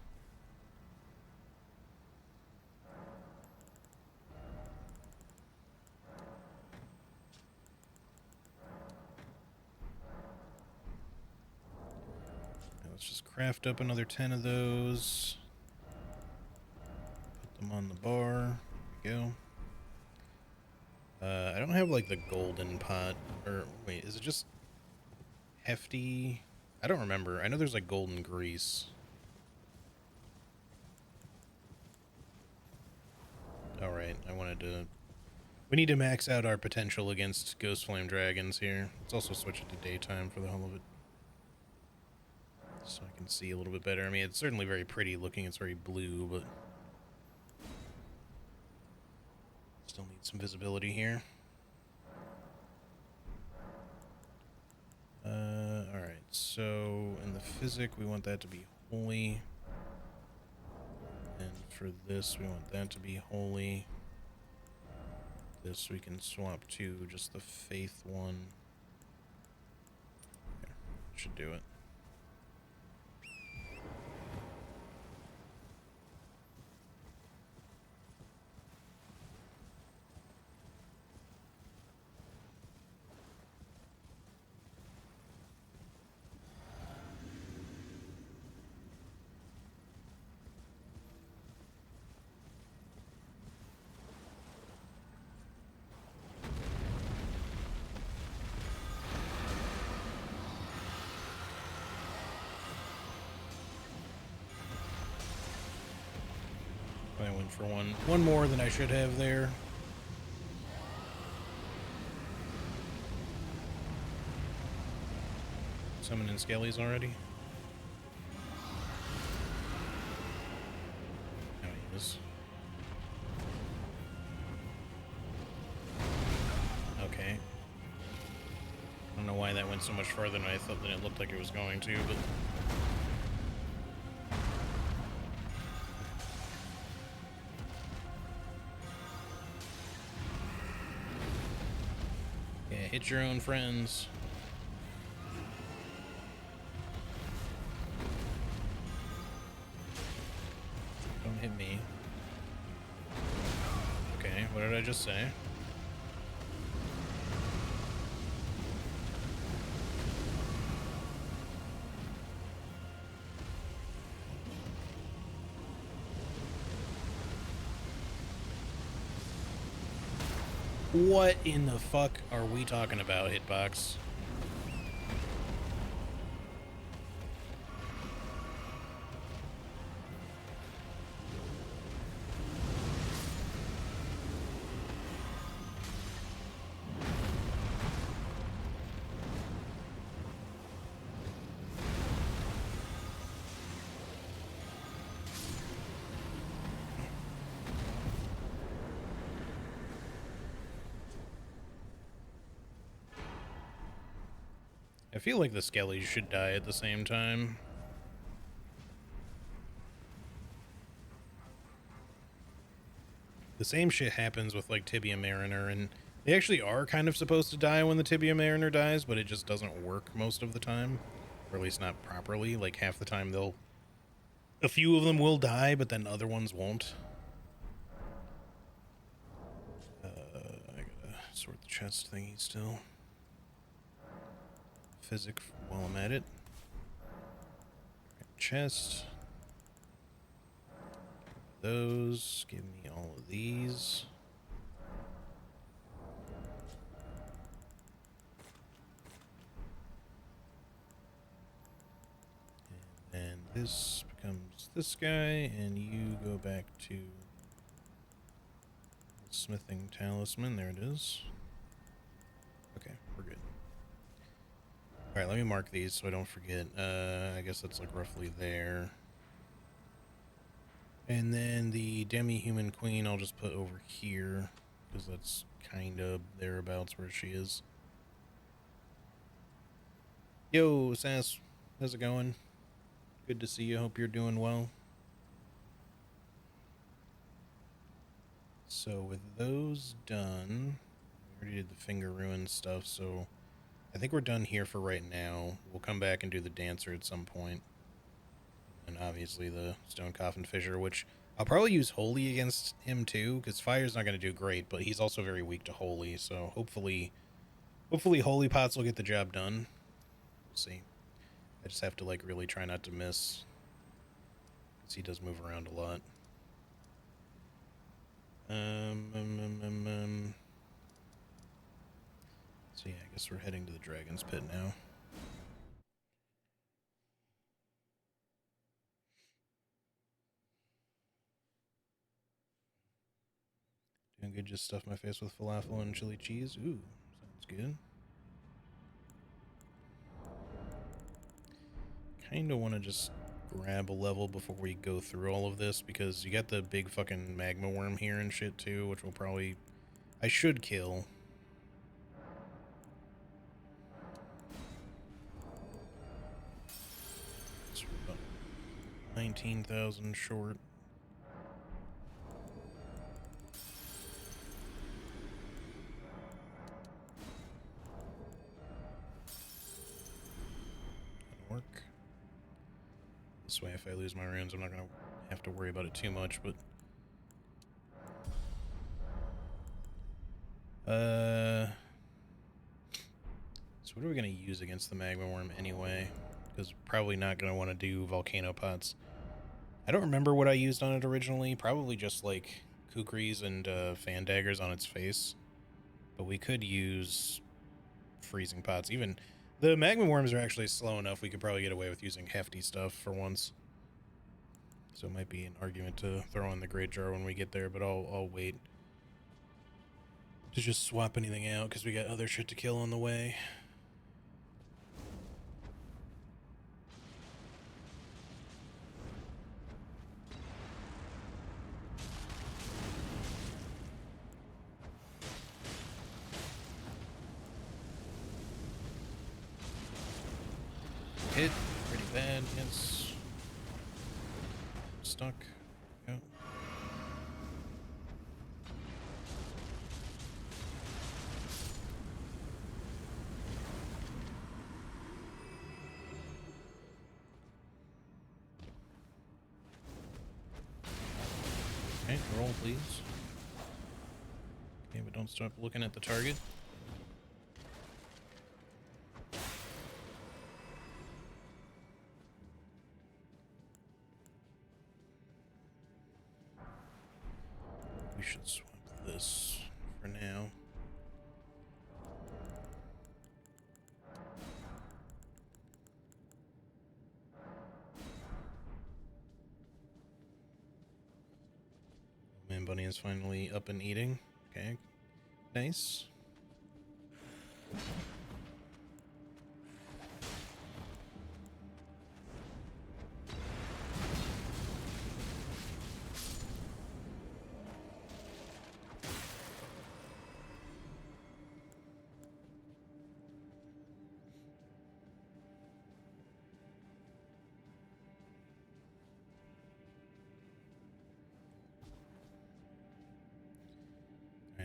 Let's just craft up another 10 of those. Put them on the bar. There we go. I don't have like the golden pot. Or wait, is it just hefty? I don't remember. I know there's like golden grease. Alright, I wanted to... We need to max out our potential against Ghost Flame Dragons here. Let's also switch it to daytime for the hell of it. So I can see a little bit better. I mean, it's certainly very pretty looking. It's very blue, but... Still need some visibility here. Alright, so in the physic, we want that to be holy. And for this, we want that to be holy. This we can swap to just the faith one. There, should do it. I went for one more than I should have there. Summoning Skellies already? There he is. Okay. I don't know why that went so much further than I thought that it looked like it was going to, but... Yeah, hit your own friends. Don't hit me. Okay, what did I just say? What in the fuck are we talking about, Hitbox? I feel like the Skellies should die at the same time. The same shit happens with, like, Tibia Mariner, and they actually are kind of supposed to die when the Tibia Mariner dies, but it just doesn't work most of the time. Or at least not properly. Like, half the time they'll... A few of them will die, but then other ones won't. I gotta sort the chest thingy still. Physic while I'm at it. Chest. Those. Give me all of these. And then this becomes this guy, and you go back to Smithing talisman, there it is. Okay, we're good. Alright, let me mark these so I don't forget. I guess that's like roughly there. And then the demi-human queen I'll just put over here, because that's kind of thereabouts where she is. Yo, Sass, how's it going? Good to see you, hope you're doing well. So with those done, we already did the finger ruin stuff, so I think we're done here for right now. We'll come back and do the dancer at some point. And obviously the stone coffin fisher, which I'll probably use holy against him too, because fire's not going to do great, but he's also very weak to holy, so hopefully holy pots will get the job done. We'll see. I just have to like really try not to miss, because he does move around a lot. So yeah, I guess we're heading to the dragon's pit now. Doing good, just stuff my face with falafel and chili cheese. Ooh, sounds good. Kinda want to just grab a level before we go through all of this, because you got the big fucking magma worm here and shit too, which will probably... I should kill. So we're about 19,000 short. That'll work. This way, if I lose my runes, I'm not gonna have to worry about it too much, but... So what are we going to use against the magma worm anyway? Because probably not going to want to do volcano pots. I don't remember what I used on it originally. Probably just like kukris and fan daggers on its face. But we could use freezing pots. Even the magma worms are actually slow enough. We could probably get away with using hefty stuff for once. So it might be an argument to throw in the great jar when we get there, but I'll wait to just swap anything out because we got other shit to kill on the way. Hit pretty bad. It's stuck. Go. Okay, roll please. Okay, but don't stop looking at the target. We should swap this for now. Man Bunny is finally up and eating. Okay, nice.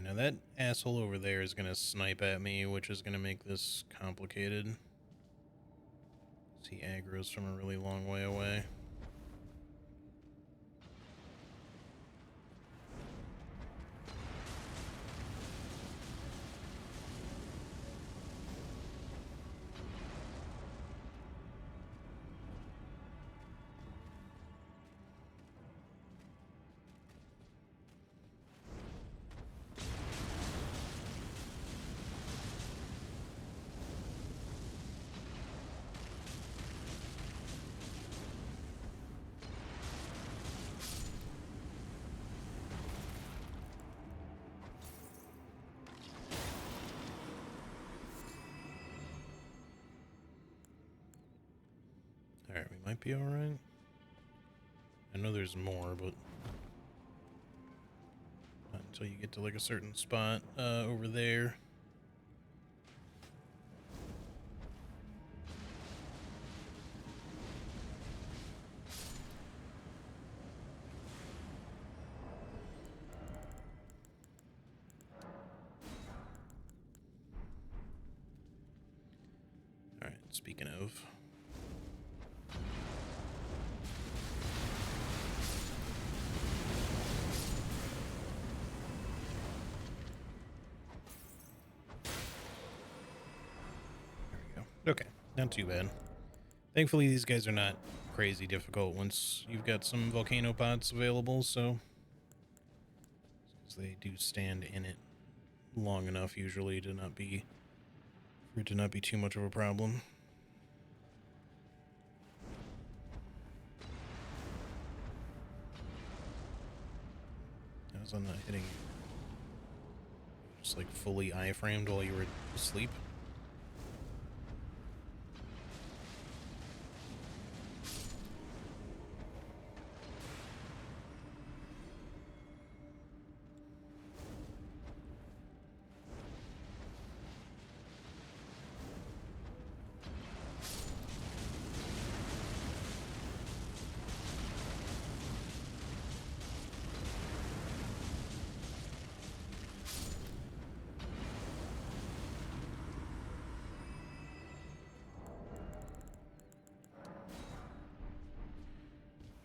Now that asshole over there is going to snipe at me, which is going to make this complicated. He aggroes from a really long way away. might be alright. I know there's more, but not until you get to like a certain spot over there. Alright, speaking of. Okay, not too bad. Thankfully, these guys are not crazy difficult once you've got some volcano pots available, so they do stand in it long enough usually to not be for it to not be too much of a problem. I was on that hitting just like fully iframed while you were asleep.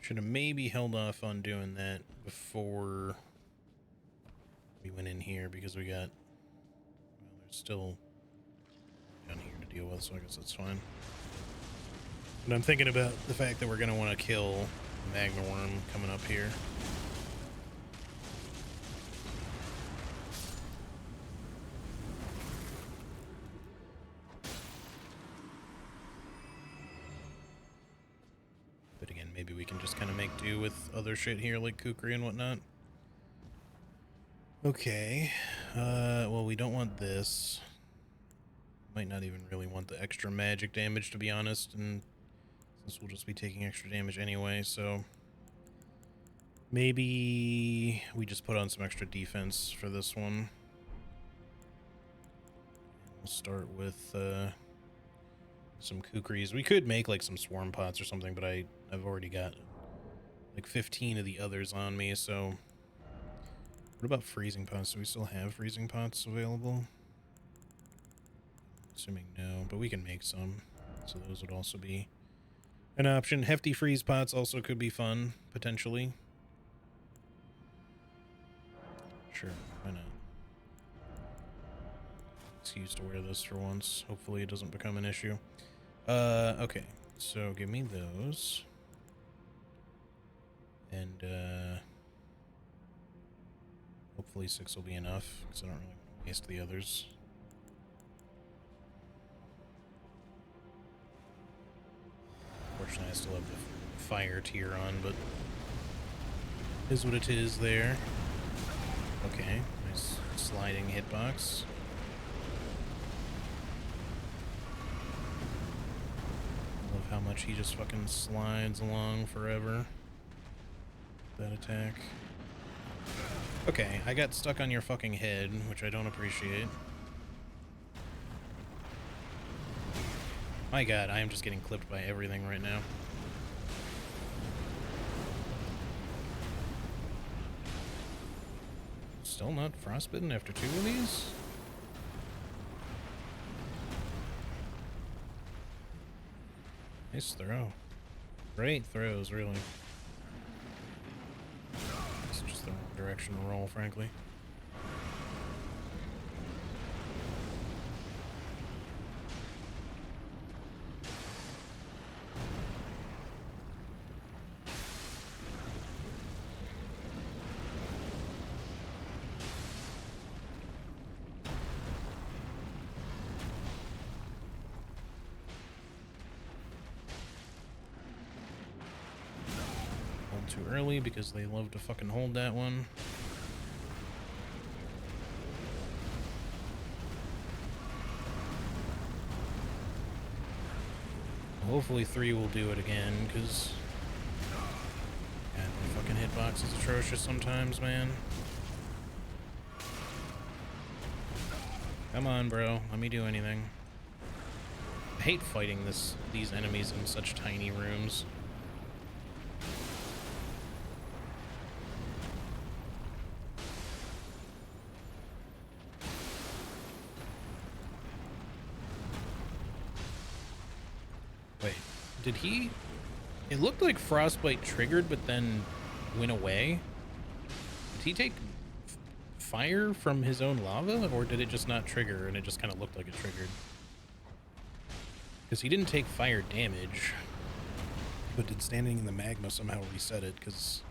Should have maybe held off on doing that before we went in here because we got, well, there's still down here to deal with, so I guess that's fine. But I'm thinking about the fact that we're going to want to kill the magma worm coming up here. But again, maybe we can just kind of make do with other shit here like kukri and whatnot. Okay. Well, we don't want this. Might not even really want the extra magic damage, to be honest, and since we'll just be taking extra damage anyway, so maybe we just put on some extra defense for this one. We'll start with some kukris. We could make like some swarm pots or something, but I've already got like 15 of the others on me, so what about freezing pots? Do we still have freezing pots available? Assuming no, but we can make some, so those would also be an option. Hefty freeze pots also could be fun, potentially. Sure, why not? Excuse to wear this for once. Hopefully it doesn't become an issue. Okay, so give me those. And, hopefully 6 will be enough, because I don't really want to waste the others. Unfortunately, I still have the fire tier on, but it is what it is there. Okay, nice sliding hitbox. Love how much he just fucking slides along forever. That attack. Okay, I got stuck on your fucking head, which I don't appreciate. My god, I am just getting clipped by everything right now. Still not frostbitten after 2 of these? Nice throw. Great throws, really. It's just the wrong direction to roll, frankly. Too early because they love to fucking hold that one. hopefully 3 will do it again, because my fucking hitbox is atrocious sometimes, man. Come on, bro. Let me do anything. I hate fighting these enemies in such tiny rooms. Wait, did he... It looked like Frostbite triggered, but then went away. Did he take fire from his own lava, or did it just not trigger and it just kind of looked like it triggered? Because he didn't take fire damage, but did standing in the magma somehow reset it? Because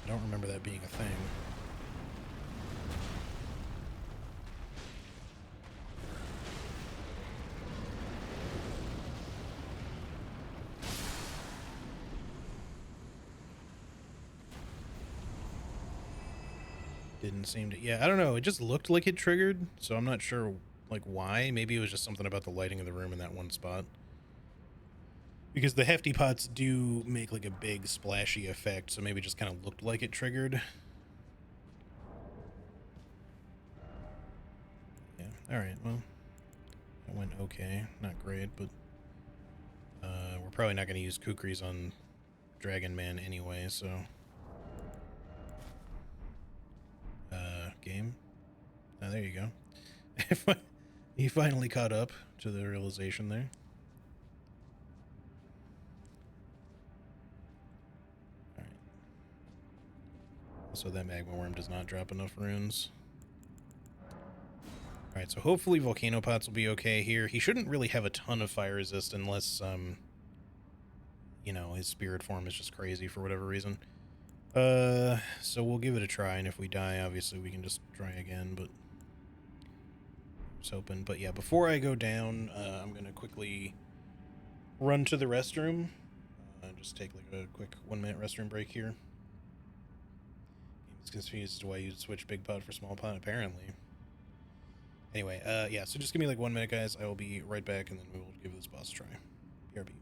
I don't remember that being a thing. Didn't seem to... Yeah, I don't know. It just looked like it triggered, so I'm not sure, like, why. Maybe it was just something about the lighting of the room in that one spot. Because the hefty pots do make, like, a big splashy effect, so maybe it just kind of looked like it triggered. Yeah, alright, well. That went okay. Not great, but... we're probably not going to use Kukris on Dragon Man anyway, so... Game. Oh, there you go. He finally caught up to the realization there. Alright. Also, that magma worm does not drop enough runes. Alright, so hopefully Volcano Pots will be okay here. He shouldn't really have a ton of fire resist unless, you know, his spirit form is just crazy for whatever reason. So we'll give it a try, and if we die, obviously we can just try again, but I was hoping. But yeah, before I go down, I'm gonna quickly run to the restroom. Just take like a quick 1-minute restroom break here. Game's confused as to why you'd switch big pot for small pot, apparently. Anyway, yeah, so just give me like 1 minute, guys. I will be right back, and then we will give this boss a try. BRB.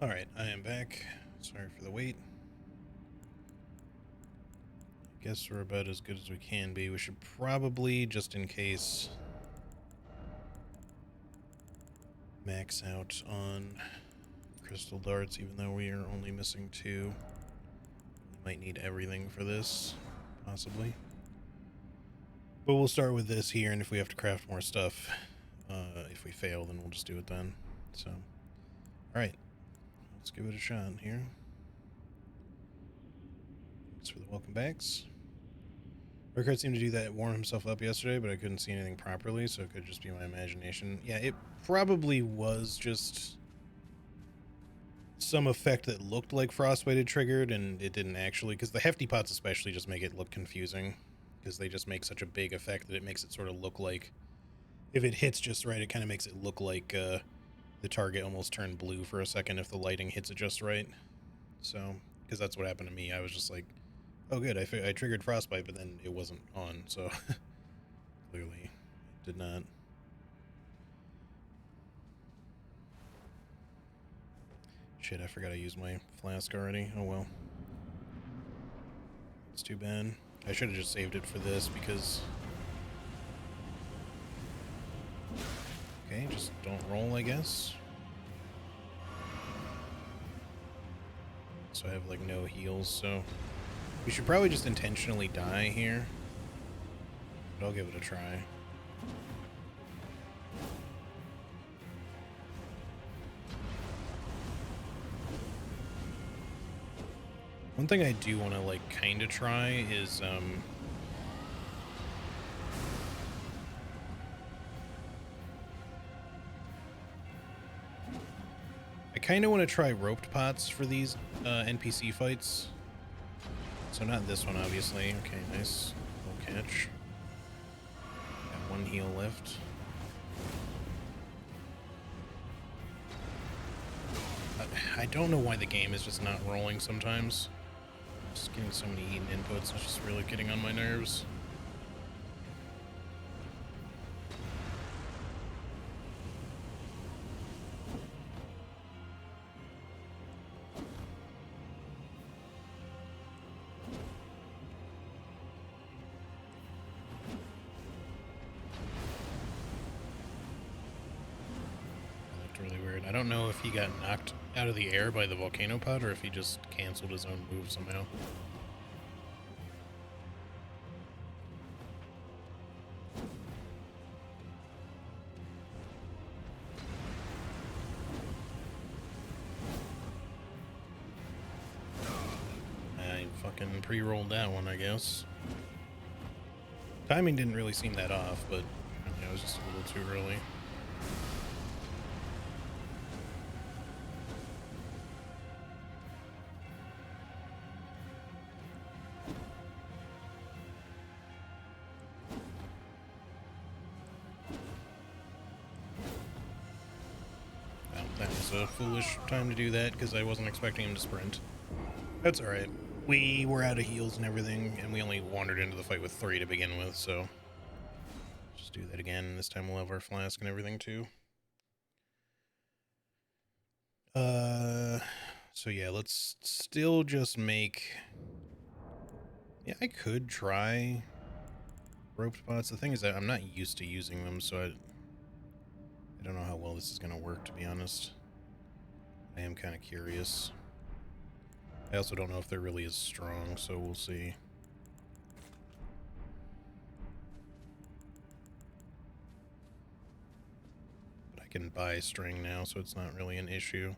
Alright, I am back. Sorry for the wait. I guess we're about as good as we can be. We should probably, just in case, max out on crystal darts, even though we are only missing 2. We might need everything for this, possibly. But we'll start with this here, and if we have to craft more stuff, if we fail, then we'll just do it then. So, alright. Let's give it a shot here. Thanks for the welcome backs. Burkhardt seemed to do that, warm himself up yesterday, but I couldn't see anything properly, so it could just be my imagination. Yeah, it probably was just some effect that looked like Frostbite had triggered, and it didn't actually, because the hefty pots especially just make it look confusing because they just make such a big effect that it makes it sort of look like, if it hits just right, it kind of makes it look like the target almost turned blue for a second if the lighting hits it just right. So, because that's what happened to me. I was just like, oh good, I triggered frostbite, but then it wasn't on, so clearly it did not. Shit, I forgot I used my flask already. Oh well. It's too bad. I should have just saved it for this because... Okay, just don't roll, I guess. So I have, like, no heals, so... We should probably just intentionally die here. But I'll give it a try. One thing I do want to, like, kind of try is, I kind of want to try roped pots for these NPC fights. So not this one, obviously. Okay, nice little catch. Got one heal left. I don't know why the game is just not rolling sometimes. Just getting so many eaten inputs, it's just really getting on my nerves. Really weird. I don't know if he got knocked out of the air by the volcano pod or if he just canceled his own move somehow. I fucking pre-rolled that one, I guess. Timing didn't really seem that off, but it was just a little too early. That was a foolish time to do that because I wasn't expecting him to sprint. That's alright. We were out of heals and everything, and we only wandered into the fight with 3 to begin with, so... Just do that again. This time we'll have our flask and everything too. So yeah, let's still just make... Yeah, I could try roped pots. The thing is that I'm not used to using them, so I don't know how well this is going to work, to be honest. I am kind of curious. I also don't know if they're really as strong, so we'll see. But I can buy string now, so it's not really an issue.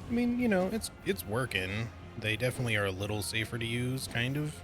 I mean, you know, it's working. They definitely are a little safer to use, kind of.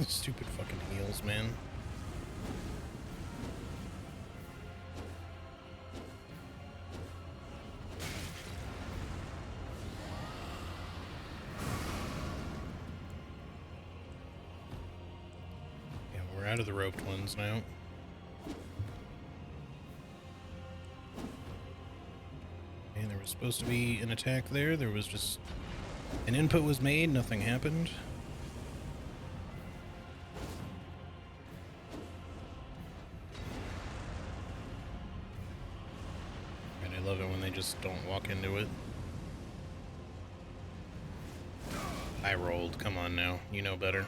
Stupid fucking heels, man. Yeah, we're out of the roped ones now. And there was supposed to be an attack there. There was just an input was made, nothing happened. And I love it when they just don't walk into it. I rolled. Come on now. You know better.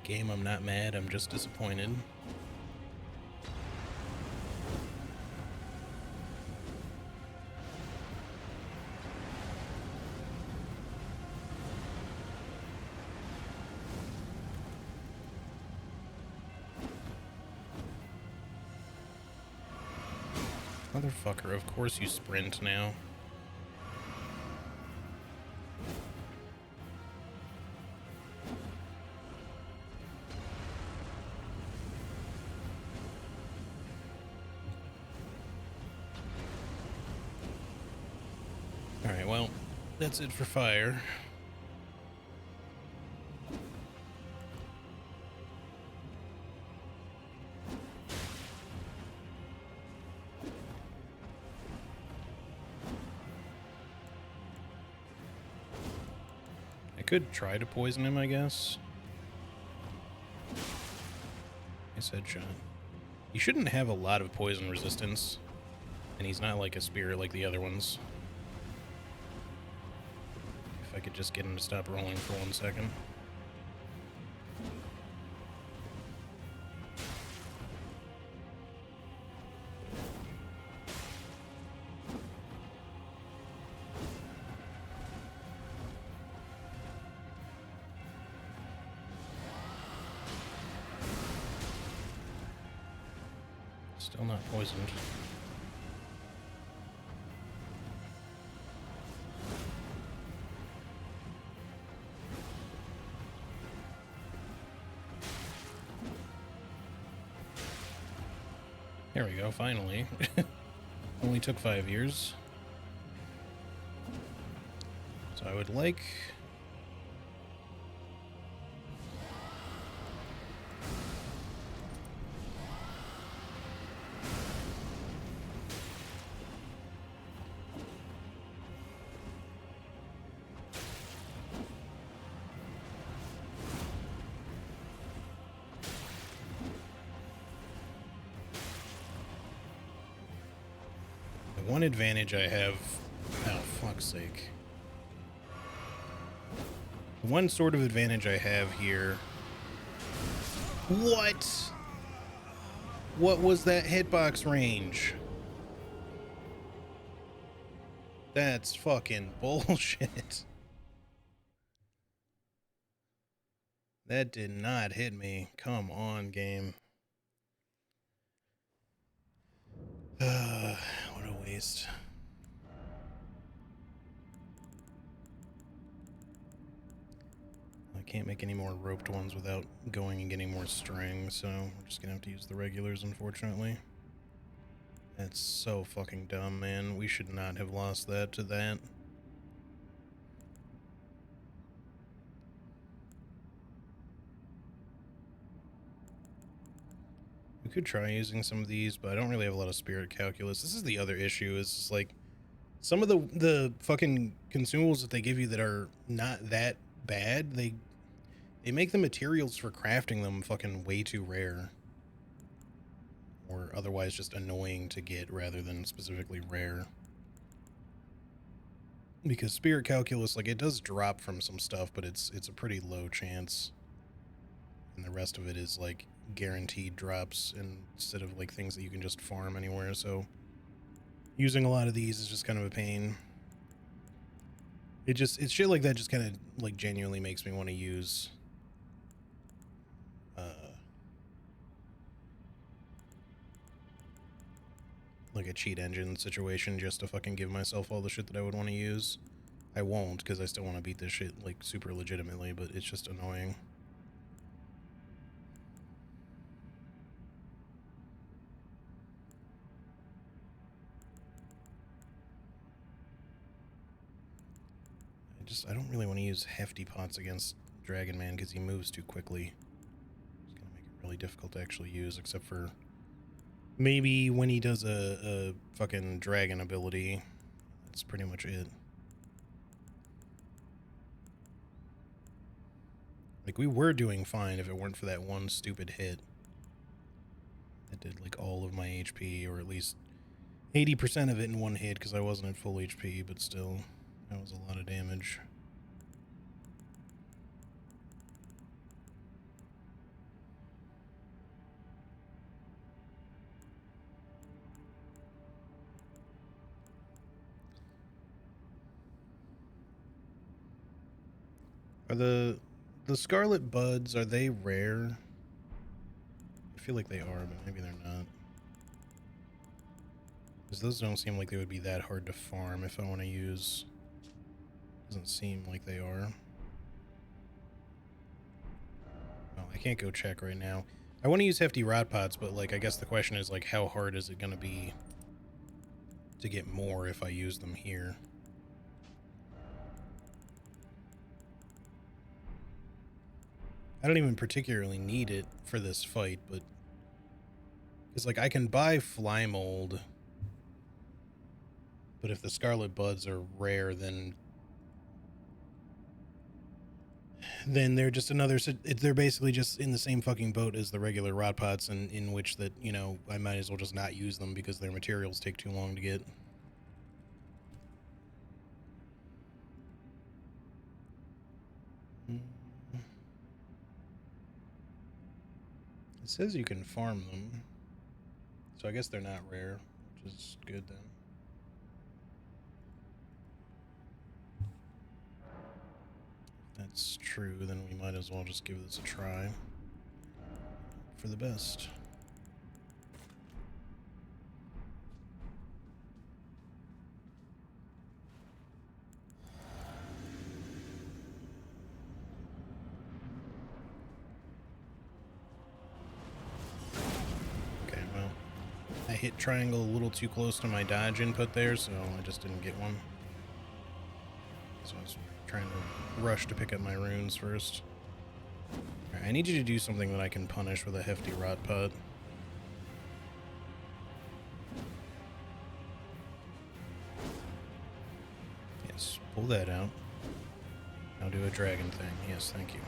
Game, I'm not mad. I'm just disappointed. Motherfucker, of course you sprint now. Alright, well, that's it for fire. I could try to poison him, I guess. Nice headshot. He shouldn't have a lot of poison resistance, and he's not like a spirit like the other ones. If I could just get him to stop rolling for 1 second. Still not poisoned. There we go, finally. Only took 5 years. So I would like... One advantage I have... Oh, fuck's sake. One sort of advantage I have here... What? What was that hitbox range? That's fucking bullshit. That did not hit me. Come on, game. What a waste. I can't make any more roped ones without going and getting more string, so we're just gonna have to use the regulars, unfortunately. That's so fucking dumb, man. We should not have lost that to that. We could try using some of these, but I don't really have a lot of spirit calculus. This is the other issue, is just like some of the fucking consumables that they give you that are not that bad, they make the materials for crafting them fucking way too rare. Or otherwise just annoying to get rather than specifically rare. Because spirit calculus, like, it does drop from some stuff, but it's a pretty low chance. And the rest of it is like guaranteed drops instead of like things that you can just farm anywhere, so using a lot of these is just kind of a pain. It's shit like that just kind of like genuinely makes me want to use like a cheat engine situation just to fucking give myself all the shit that I would want to use. I won't, because I still want to beat this shit, like, super legitimately, but it's just annoying. I don't really want to use hefty pots against Dragon Man, because he moves too quickly. It's going to make it really difficult to actually use, except for maybe when he does a fucking dragon ability. That's pretty much it. Like, we were doing fine if it weren't for that one stupid hit. That did, like, all of my HP, or at least 80% of it in one hit, because I wasn't at full HP, but still, that was a lot of damage. Are the Scarlet Buds, are they rare? I feel like they are, but maybe they're not. Because those don't seem like they would be that hard to farm if I want to use. Doesn't seem like they are. Well, I can't go check right now. I want to use hefty rot pots, but like I guess the question is like how hard is it going to be to get more if I use them here? I don't even particularly need it for this fight, but it's like I can buy fly mold, but if the Scarlet Buds are rare, then they're just another. They're basically just in the same fucking boat as the regular rot pots, and in which that, you know, I might as well just not use them because their materials take too long to get. It says you can farm them, so I guess they're not rare, which is good then. If that's true, then we might as well just give this a try. For the best. Okay, well, I hit triangle a little too close to my dodge input there, so I just didn't get one. So I was trying to rush to pick up my runes first. Alright, I need you to do something that I can punish with a hefty rot pot. Yes, pull that out. Now do a dragon thing. Yes, thank you.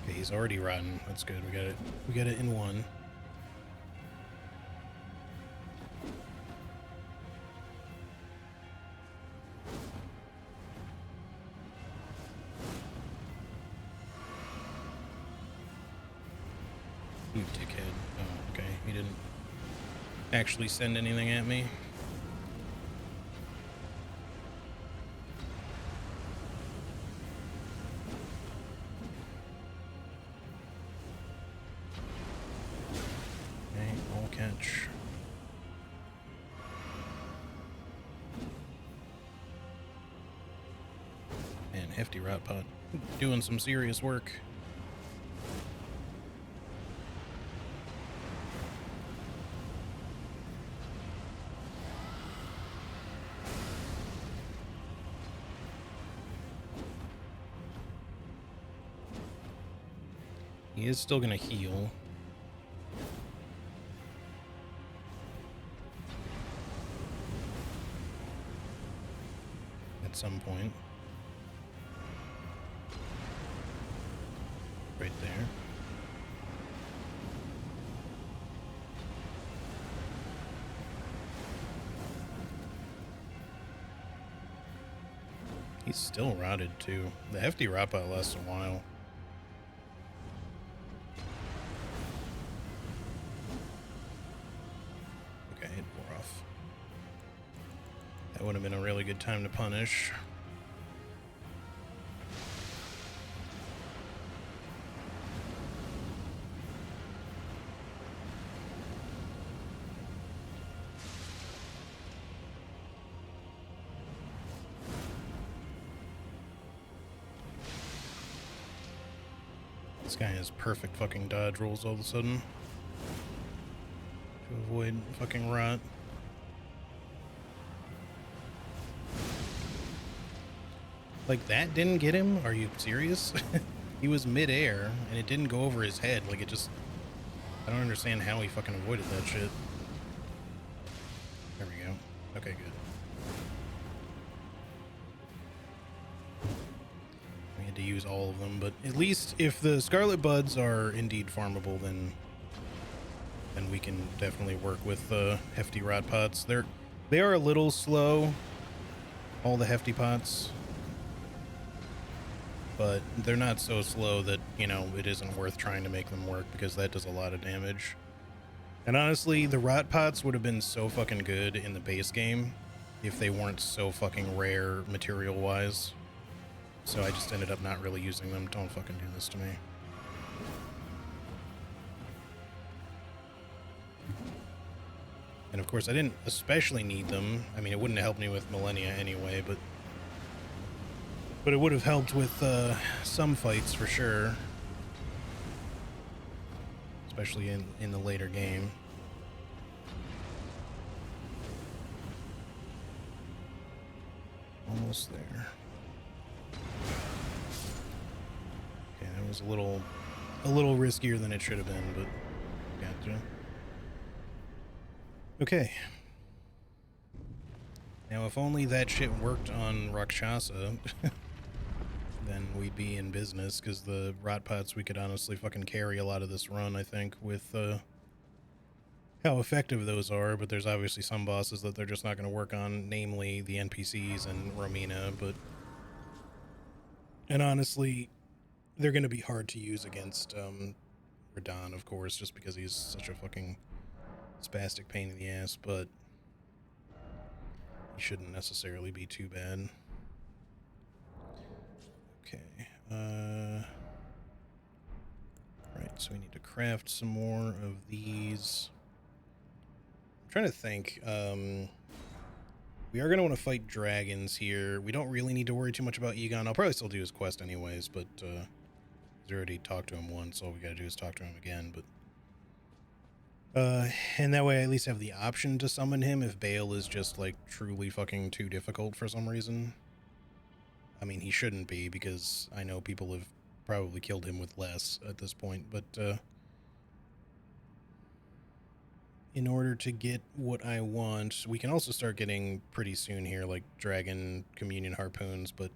Okay, he's already rotten. That's good. We got it. We got it in one. You dickhead. Oh, okay. He didn't actually send anything at me. Okay, I'll catch. Man, hefty rot pot. Doing some serious work. He is still going to heal. At some point. Right there. He's still rotted too. The hefty rot pot lasts a while. Okay, it wore off. That would have been a really good time to punish. This guy has perfect fucking dodge rolls all of a sudden to avoid fucking rot. Like, that didn't get him? Are you serious? He was mid-air, and it didn't go over his head. Like, it just... I don't understand how he fucking avoided that shit. There we go. Okay, good. We had to use all of them, but at least if the Scarlet Buds are indeed farmable, then we can definitely work with hefty rot pots. They are a little slow, all the hefty pots, but they're not so slow that, you know, it isn't worth trying to make them work, because that does a lot of damage. And honestly, the rot pots would have been so fucking good in the base game if they weren't so fucking rare material-wise. So I just ended up not really using them. Don't fucking do this to me. And of course, I didn't especially need them. I mean, it wouldn't have helped me with Millennia anyway, but it would have helped with some fights for sure. Especially in the later game. Almost there. Okay, that was a little riskier than it should have been, but gotcha. Okay. Now, if only that shit worked on Rakshasa, then we'd be in business, because the rot pots, we could honestly fucking carry a lot of this run, I think, with how effective those are. But there's obviously some bosses that they're just not going to work on, namely the NPCs and Romina, and honestly, they're going to be hard to use against Radahn, of course, just because he's such a fucking spastic pain in the ass, but he shouldn't necessarily be too bad. Okay, right, so we need to craft some more of these. I'm trying to think, we are going to want to fight dragons here. We don't really need to worry too much about Egon. I'll probably still do his quest anyways, but, he's already talked to him once, so all we gotta do is talk to him again, but... and that way I at least have the option to summon him if Bale is just, like, truly fucking too difficult for some reason. I mean, he shouldn't be, because I know people have probably killed him with less at this point, but, in order to get what I want, we can also start getting pretty soon here, like, dragon communion harpoons, but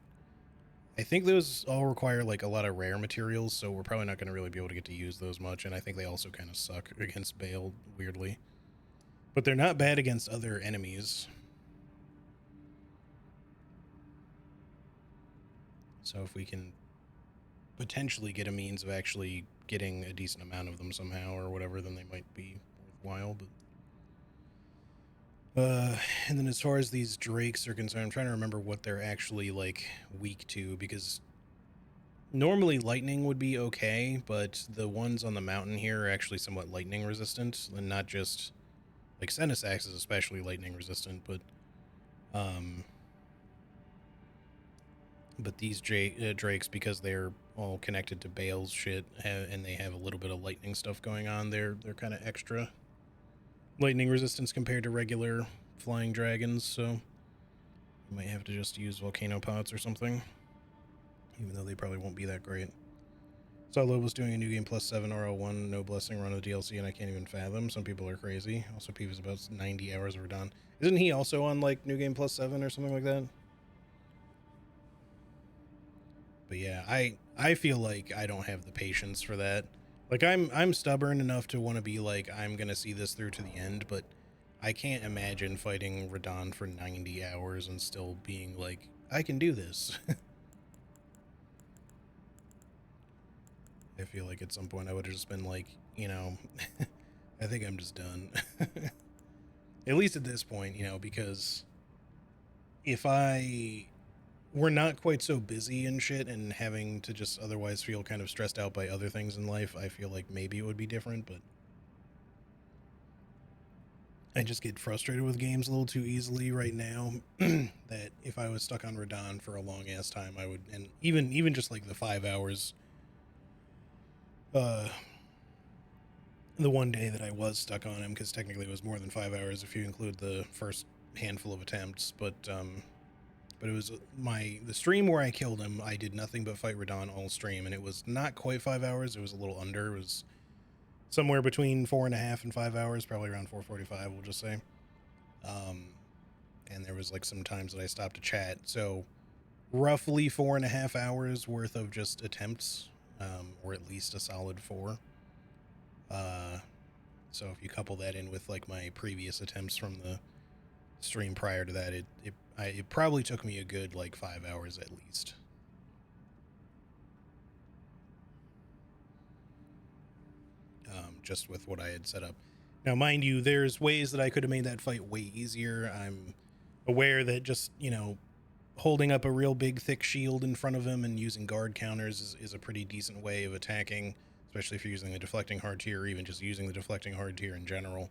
I think those all require, like, a lot of rare materials, so we're probably not going to really be able to get to use those much, and I think they also kind of suck against Bale, weirdly. But they're not bad against other enemies. So if we can potentially get a means of actually getting a decent amount of them somehow or whatever, then they might be worthwhile, but... and then as far as these drakes are concerned, I'm trying to remember what they're actually, like, weak to, because normally lightning would be okay, but the ones on the mountain here are actually somewhat lightning resistant, and not just, like, Senesax is especially lightning resistant, but these drakes, because they're all connected to Bale's shit, and they have a little bit of lightning stuff going on, they're kind of extra lightning resistance compared to regular flying dragons, so you might have to just use volcano pots or something, even though they probably won't be that great. Saw Lobos doing a new game plus 7 RL1 no blessing run of the DLC, and I can't even fathom. Some people are crazy. Also, Peeves about 90 hours of Radahn. Isn't he also on, like, new game plus 7 or something like that? But yeah, I feel like I don't have the patience for that. Like, I'm stubborn enough to want to be like, I'm gonna see this through to the end, but I can't imagine fighting Radahn for 90 hours and still being like, I can do this. I feel like at some point I would have just been like, you know, I think I'm just done. At least at this point, you know, because if I were not quite so busy and shit and having to just otherwise feel kind of stressed out by other things in life, I feel like maybe it would be different, but I just get frustrated with games a little too easily right now. That if I was stuck on Radahn for a long ass time, I would, and even just like the 5 hours uh, the one day that I was stuck on him, because technically it was more than 5 hours if you include the first handful of attempts, but it was the stream where I killed him. I did nothing but fight Radon all stream, and it was not quite 5 hours. It was a little under. It was somewhere between 4.5 and 5 hours, probably around 4:45. We'll just say. And there was like some times that I stopped to chat, so roughly 4.5 hours worth of just attempts, or at least a solid 4. So if you couple that in with like my previous attempts from the stream prior to that, it probably took me a good like 5 hours at least. Just with what I had set up. Now, mind you, there's ways that I could have made that fight way easier. I'm aware that just, holding up a real big thick shield in front of him and using guard counters is a pretty decent way of attacking, especially if you're using the deflecting hard tier, or even just using the deflecting hard tier in general.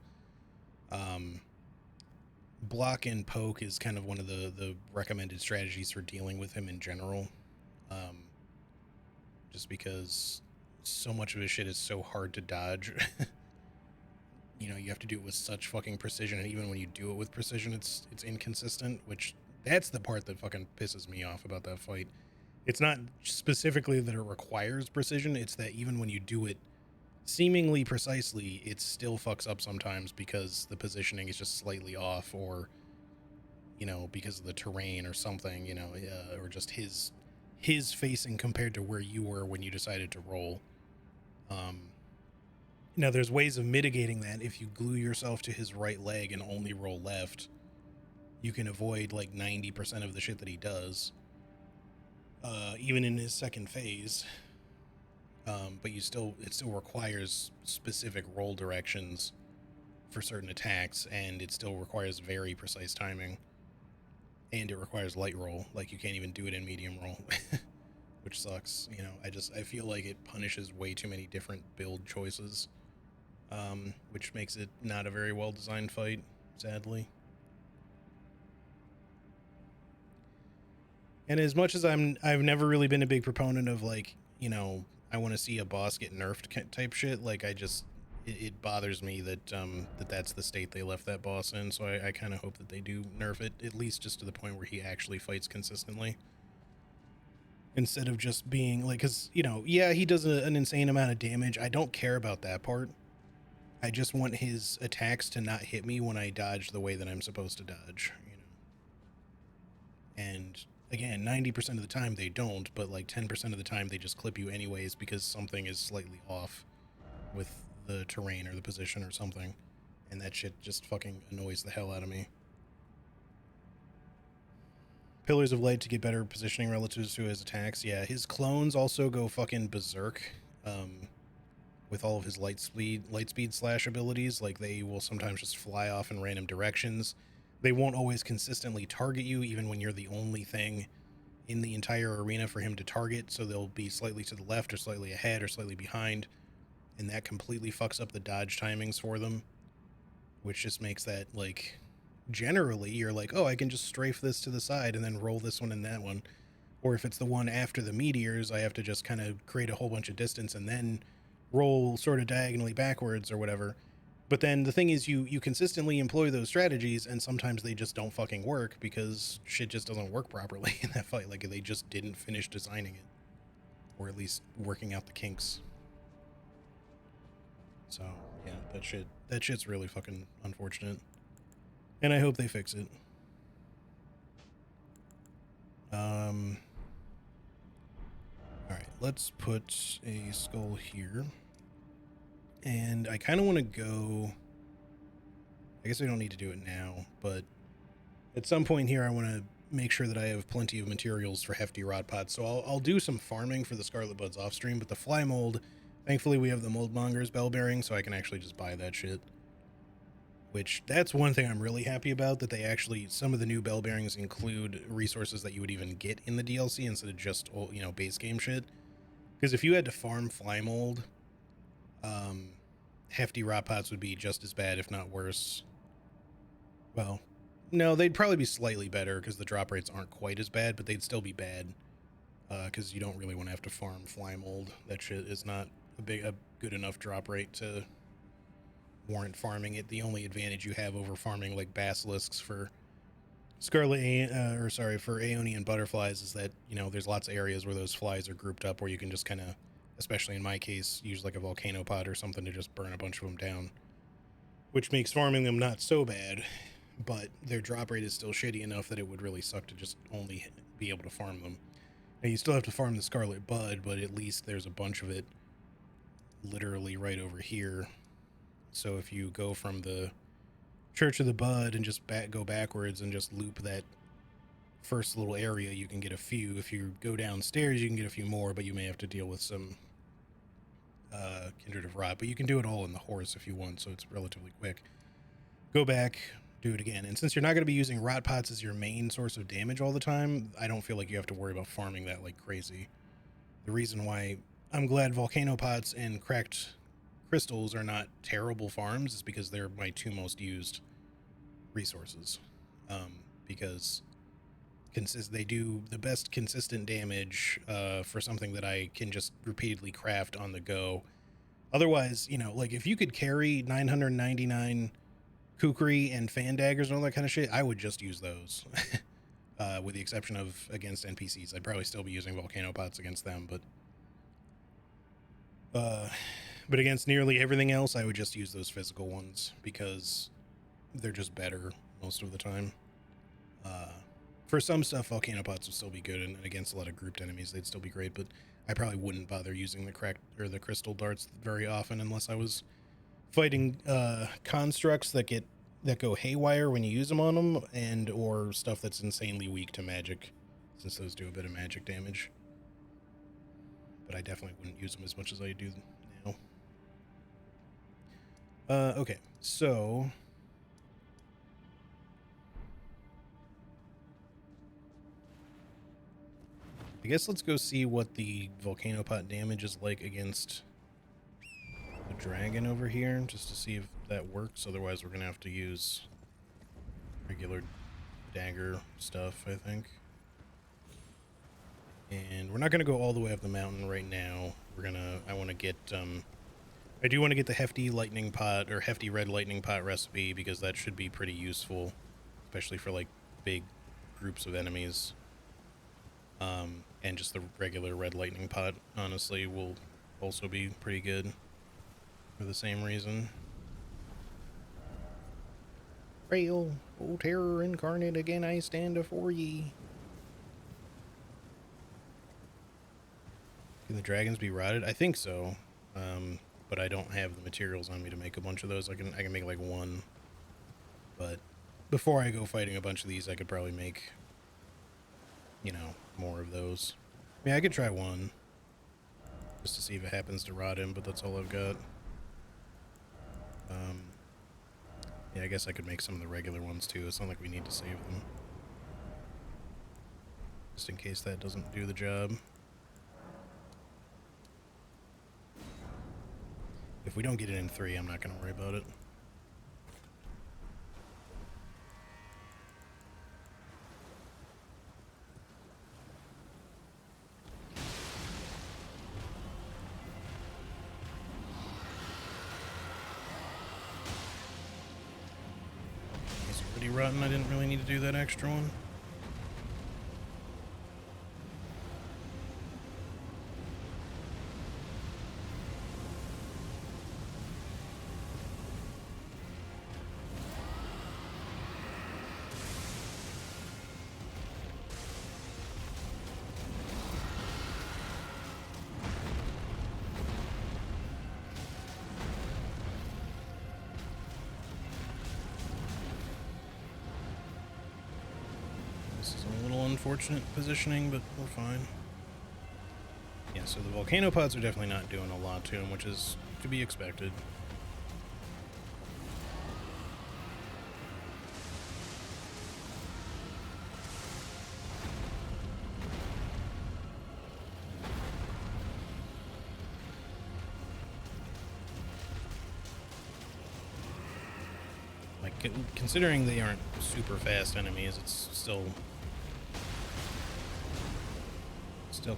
Block and poke is kind of one of the recommended strategies for dealing with him in general. Just because so much of his shit is so hard to dodge. You have to do it with such fucking precision, and even when you do it with precision, it's inconsistent, which that's the part that fucking pisses me off about that fight. It's not specifically that it requires precision, it's that even when you do it seemingly precisely, it still fucks up sometimes because the positioning is just slightly off, or because of the terrain or something, or just his facing compared to where you were when you decided to roll. Now there's ways of mitigating that. If you glue yourself to his right leg and only roll left, you can avoid like 90% of the shit that he does, even in his second phase. But it still requires specific roll directions for certain attacks, and it still requires very precise timing, and it requires light roll. Like, you can't even do it in medium roll, which sucks. I feel like it punishes way too many different build choices, which makes it not a very well designed fight, sadly. And as much as I've never really been a big proponent of, like, I want to see a boss get nerfed type shit. Like, it bothers me that that's the state they left that boss in. So I kind of hope that they do nerf it, at least just to the point where he actually fights consistently, instead of just being like, because yeah, he does an insane amount of damage. I don't care about that part. I just want his attacks to not hit me when I dodge the way that I'm supposed to dodge. And again, 90% of the time they don't, but like 10% of the time they just clip you anyways because something is slightly off with the terrain or the position or something. And that shit just fucking annoys the hell out of me. Pillars of Light to get better positioning relative to his attacks. Yeah, his clones also go fucking berserk with all of his light speed slash abilities. Like, they will sometimes just fly off in random directions. They won't always consistently target you, even when you're the only thing in the entire arena for him to target. So they'll be slightly to the left or slightly ahead or slightly behind, and that completely fucks up the dodge timings for them, which just makes that, like, generally you're like, oh, I can just strafe this to the side and then roll this one and that one. Or if it's the one after the meteors, I have to just kind of create a whole bunch of distance and then roll sort of diagonally backwards or whatever. But then the thing is, you consistently employ those strategies, and sometimes they just don't fucking work because shit just doesn't work properly in that fight. Like, they just didn't finish designing it, or at least working out the kinks. So yeah, that shit's really fucking unfortunate, and I hope they fix it. All right, let's put a skull here. And I kind of want to go, I guess we don't need to do it now, but at some point here I want to make sure that I have plenty of materials for hefty rod pots. So I'll do some farming for the Scarlet Buds off stream, but the fly mold, thankfully we have the Moldmonger's bell bearing, so I can actually just buy that shit. Which, that's one thing I'm really happy about, that they actually, some of the new bell bearings include resources that you would even get in the DLC instead of just, base game shit. Because if you had to farm fly mold, hefty rot pots would be just as bad, if not worse. Well, no, they'd probably be slightly better because the drop rates aren't quite as bad, but they'd still be bad because you don't really want to have to farm fly mold. That shit is not a good enough drop rate to warrant farming it. The only advantage you have over farming like basilisks for for Aeonian butterflies is that, you know, there's lots of areas where those flies are grouped up where you can just kind of, especially in my case, use like a volcano pod or something to just burn a bunch of them down, which makes farming them not so bad, but their drop rate is still shitty enough that it would really suck to just only be able to farm them. Now, you still have to farm the scarlet bud, but at least there's a bunch of it literally right over here. So if you go from the Church of the Bud and just go backwards and just loop that first little area, you can get a few. If you go downstairs, you can get a few more, but you may have to deal with some Kindred of Rot. But you can do it all in the horse if you want, so it's relatively quick. Go back, do it again. And since you're not going to be using rot pots as your main source of damage all the time, I don't feel like you have to worry about farming that like crazy. The reason why I'm glad volcano pots and cracked crystals are not terrible farms is because they're my two most used resources, because they do the best consistent damage for something that I can just repeatedly craft on the go. Otherwise, you know, like if you could carry 999 kukri and fan daggers and all that kind of shit, I would just use those. With the exception of against NPCs. I'd probably still be using volcano pots against them, but against nearly everything else, I would just use those physical ones because they're just better most of the time. For some stuff, volcano pots would still be good, and against a lot of grouped enemies, they'd still be great, but I probably wouldn't bother using the cracked or the crystal darts very often unless I was fighting constructs that go haywire when you use them on them, and or stuff that's insanely weak to magic, since those do a bit of magic damage. But I definitely wouldn't use them as much as I do now. Okay, so I guess let's go see what the volcano pot damage is like against the dragon over here, just to see if that works. Otherwise, we're gonna have to use regular dagger stuff, I think. And we're not gonna go all the way up the mountain right now. I want to get I do want to get the hefty lightning pot or hefty red lightning pot recipe, because that should be pretty useful, especially for like big groups of enemies. And just the regular red lightning pot, honestly, will also be pretty good for the same reason. Rail, O terror incarnate, again I stand afore ye. Can the dragons be rotted? I think so. But I don't have the materials on me to make a bunch of those. I can make like one. But before I go fighting a bunch of these, I could probably make, you know, more of those. I mean, I could try one just to see if it happens to rot him, but that's all I've got. Yeah, I guess I could make some of the regular ones too. It's not like we need to save them, just in case that doesn't do the job. If we don't get it in 3, I'm not going to worry about it. He's already rotten. I didn't really need to do that extra one. This is a little unfortunate positioning, but we're fine. Yeah, so the volcano pods are definitely not doing a lot to him, which is to be expected. Like, considering they aren't super fast enemies, it's still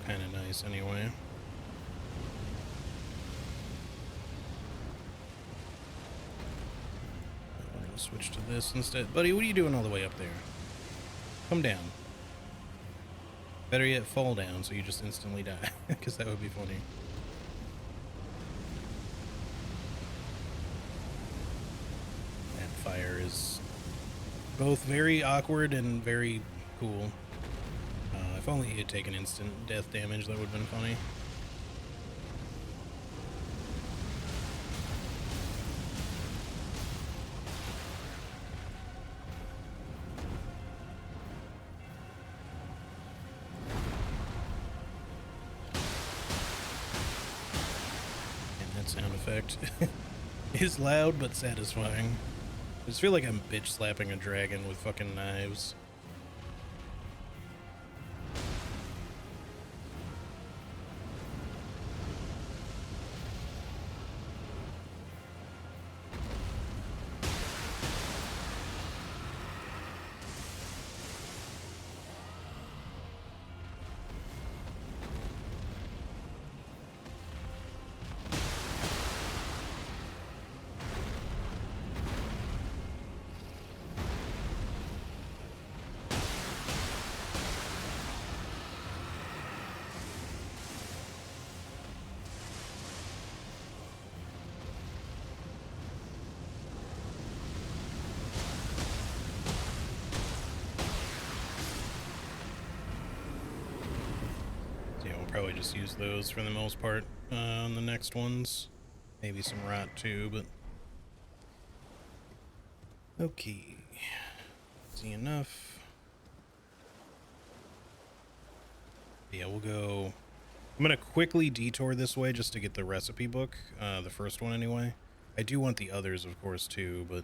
kind of nice anyway. I'll switch to this instead. Buddy, what are you doing all the way up there? Come down. Better yet, fall down so you just instantly die, because that would be funny. That fire is both very awkward and very cool. If only he had taken instant death damage, that would have been funny. Sound effect is loud but satisfying. I just feel like I'm bitch slapping a dragon with fucking knives. Probably just use those for the most part on the next ones. Maybe some rot too, but okay. Easy enough. Yeah, we'll go. I'm gonna quickly detour this way just to get the recipe book, the first one anyway. I do want the others, of course, too, but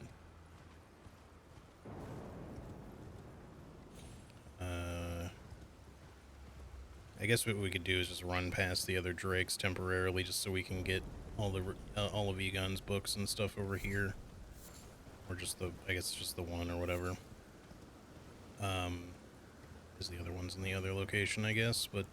I guess what we could do is just run past the other drakes temporarily, just so we can get all of Egon's books and stuff over here, or just the, I guess just the one or whatever. Because the other one's in the other location, I guess. But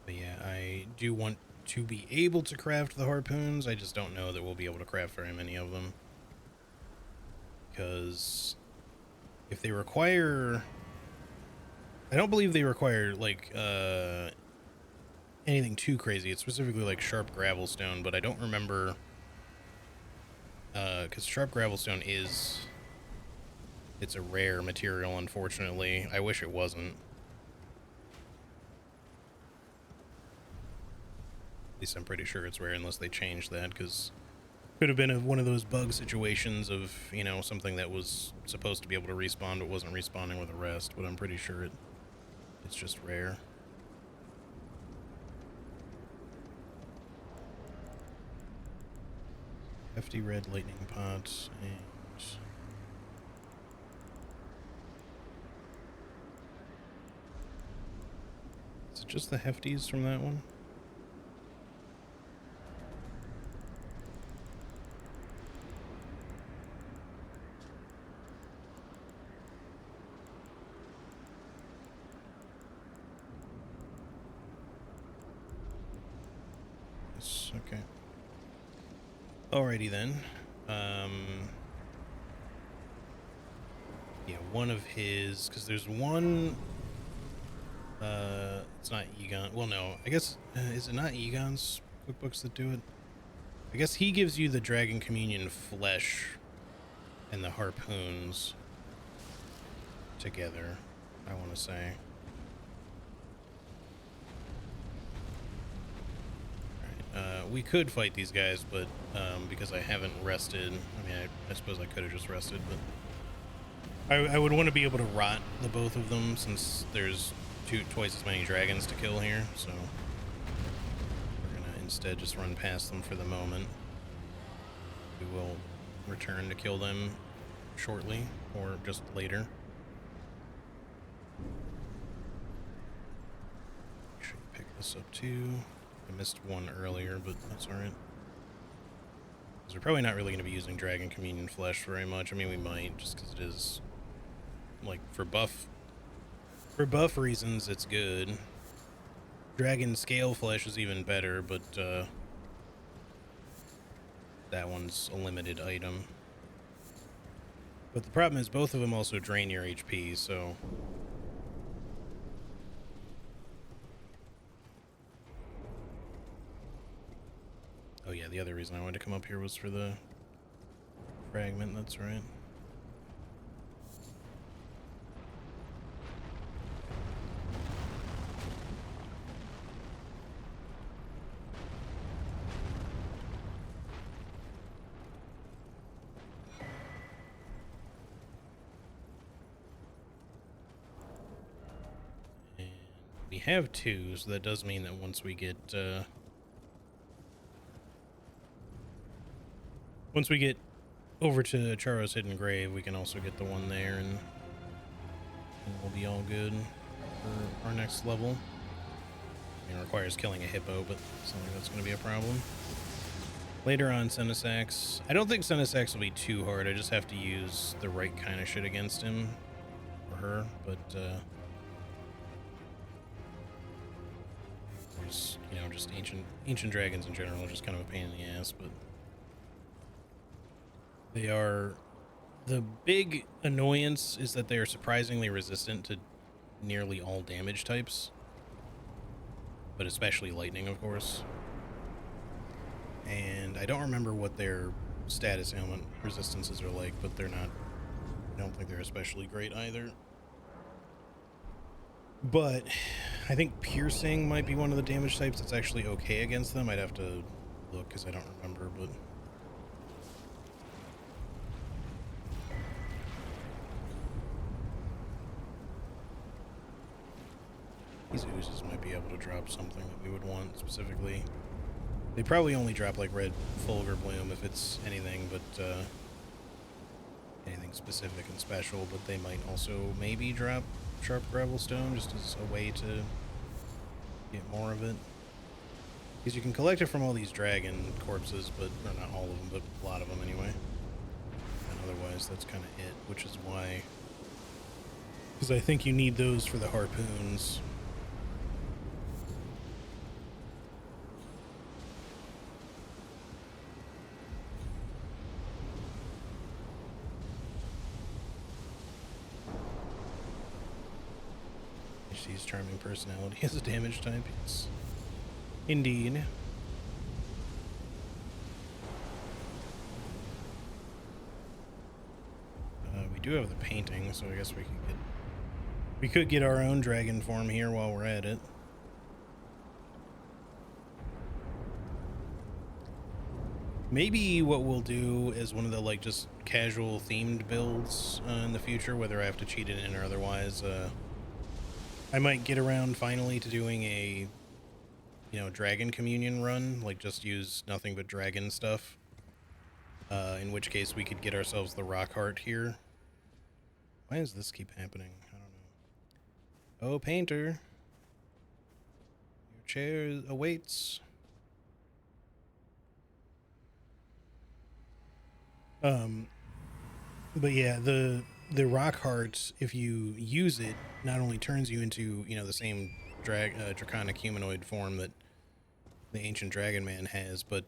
yeah, I do want to be able to craft the harpoons. I just don't know that we'll be able to craft very many of them. Because if they require... I don't believe they require, like, anything too crazy. It's specifically, like, sharp gravelstone, but I don't remember... because sharp gravelstone is... It's a rare material, unfortunately. I wish it wasn't. At least I'm pretty sure it's rare, unless they changed that, because could have been one of those bug situations of, you know, something that was supposed to be able to respawn but wasn't respawning with the rest, but I'm pretty sure it's just rare. Hefty red lightning pots, and... Is it just the hefties from that one? Okay. Alrighty then. Yeah, one of his, because there's one, it's not Egon. Well, no, I guess, is it not Egon's cookbooks that do it? I guess he gives you the Dragon Communion flesh and the harpoons together, I want to say. We could fight these guys, but because I haven't rested, I mean, I suppose I could have just rested, but I would want to be able to rot the both of them, since there's twice as many dragons to kill here, so we're gonna instead just run past them for the moment. We will return to kill them shortly, or just later. Make sure you pick this up too. I missed one earlier, but that's alright. Because we're probably not really going to be using Dragon Communion flesh very much. I mean, we might, just because it is, like, for buff reasons, it's good. Dragon Scale flesh is even better, but, that one's a limited item. But the problem is both of them also drain your HP, so... Oh yeah, the other reason I wanted to come up here was for the fragment, that's right. And we have 2, so that does mean that once we get over to Charo's Hidden Grave, we can also get the one there, and we'll be all good for our next level. I mean, it requires killing a hippo, but it's not like that's going to be a problem. Later on, Senesax. I don't think Senesax will be too hard. I just have to use the right kind of shit against him, or her, but, there's, you know, just ancient dragons in general are just kind of a pain in the ass, but they are... The big annoyance is that they are surprisingly resistant to nearly all damage types, but especially lightning, of course. And I don't remember what their status ailment resistances are like, but they're not... I don't think they're especially great either. But I think piercing might be one of the damage types that's actually okay against them. I'd have to look because I don't remember, but... These oozes might be able to drop something that we would want specifically. They probably only drop like red Fulgur Bloom if it's anything, but anything specific and special, but they might also maybe drop Sharp Gravelstone just as a way to get more of it. Because you can collect it from all these dragon corpses, but, or not all of them, but a lot of them anyway. And otherwise, that's kind of it, which is why... Because I think you need those for the harpoons. HD's charming personality as a damage type, yes. Indeed. We do have the painting, so I guess we could get our own dragon form here while we're at it. Maybe what we'll do is one of the, like, just casual themed builds in the future, whether I have to cheat it in or otherwise. I might get around finally to doing a, you know, Dragon Communion run, like just use nothing but dragon stuff. In which case we could get ourselves the rock heart here. Why does this keep happening? I don't know. Oh, painter. Your chair awaits. But yeah, the rock heart, if you use it, not only turns you into, you know, the same draconic humanoid form that the ancient dragon man has, but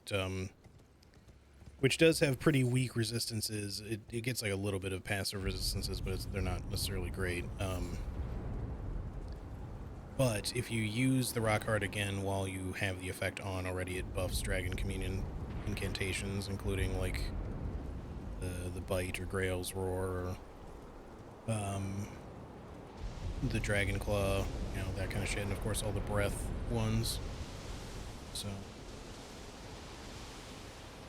which does have pretty weak resistances. It gets like a little bit of passive resistances, but they're not necessarily great. But if you use the rock heart again while you have the effect on already, it buffs Dragon Communion incantations, including like the bite or Grail's roar, or the dragon claw, you know, that kind of shit, and of course all the breath ones. So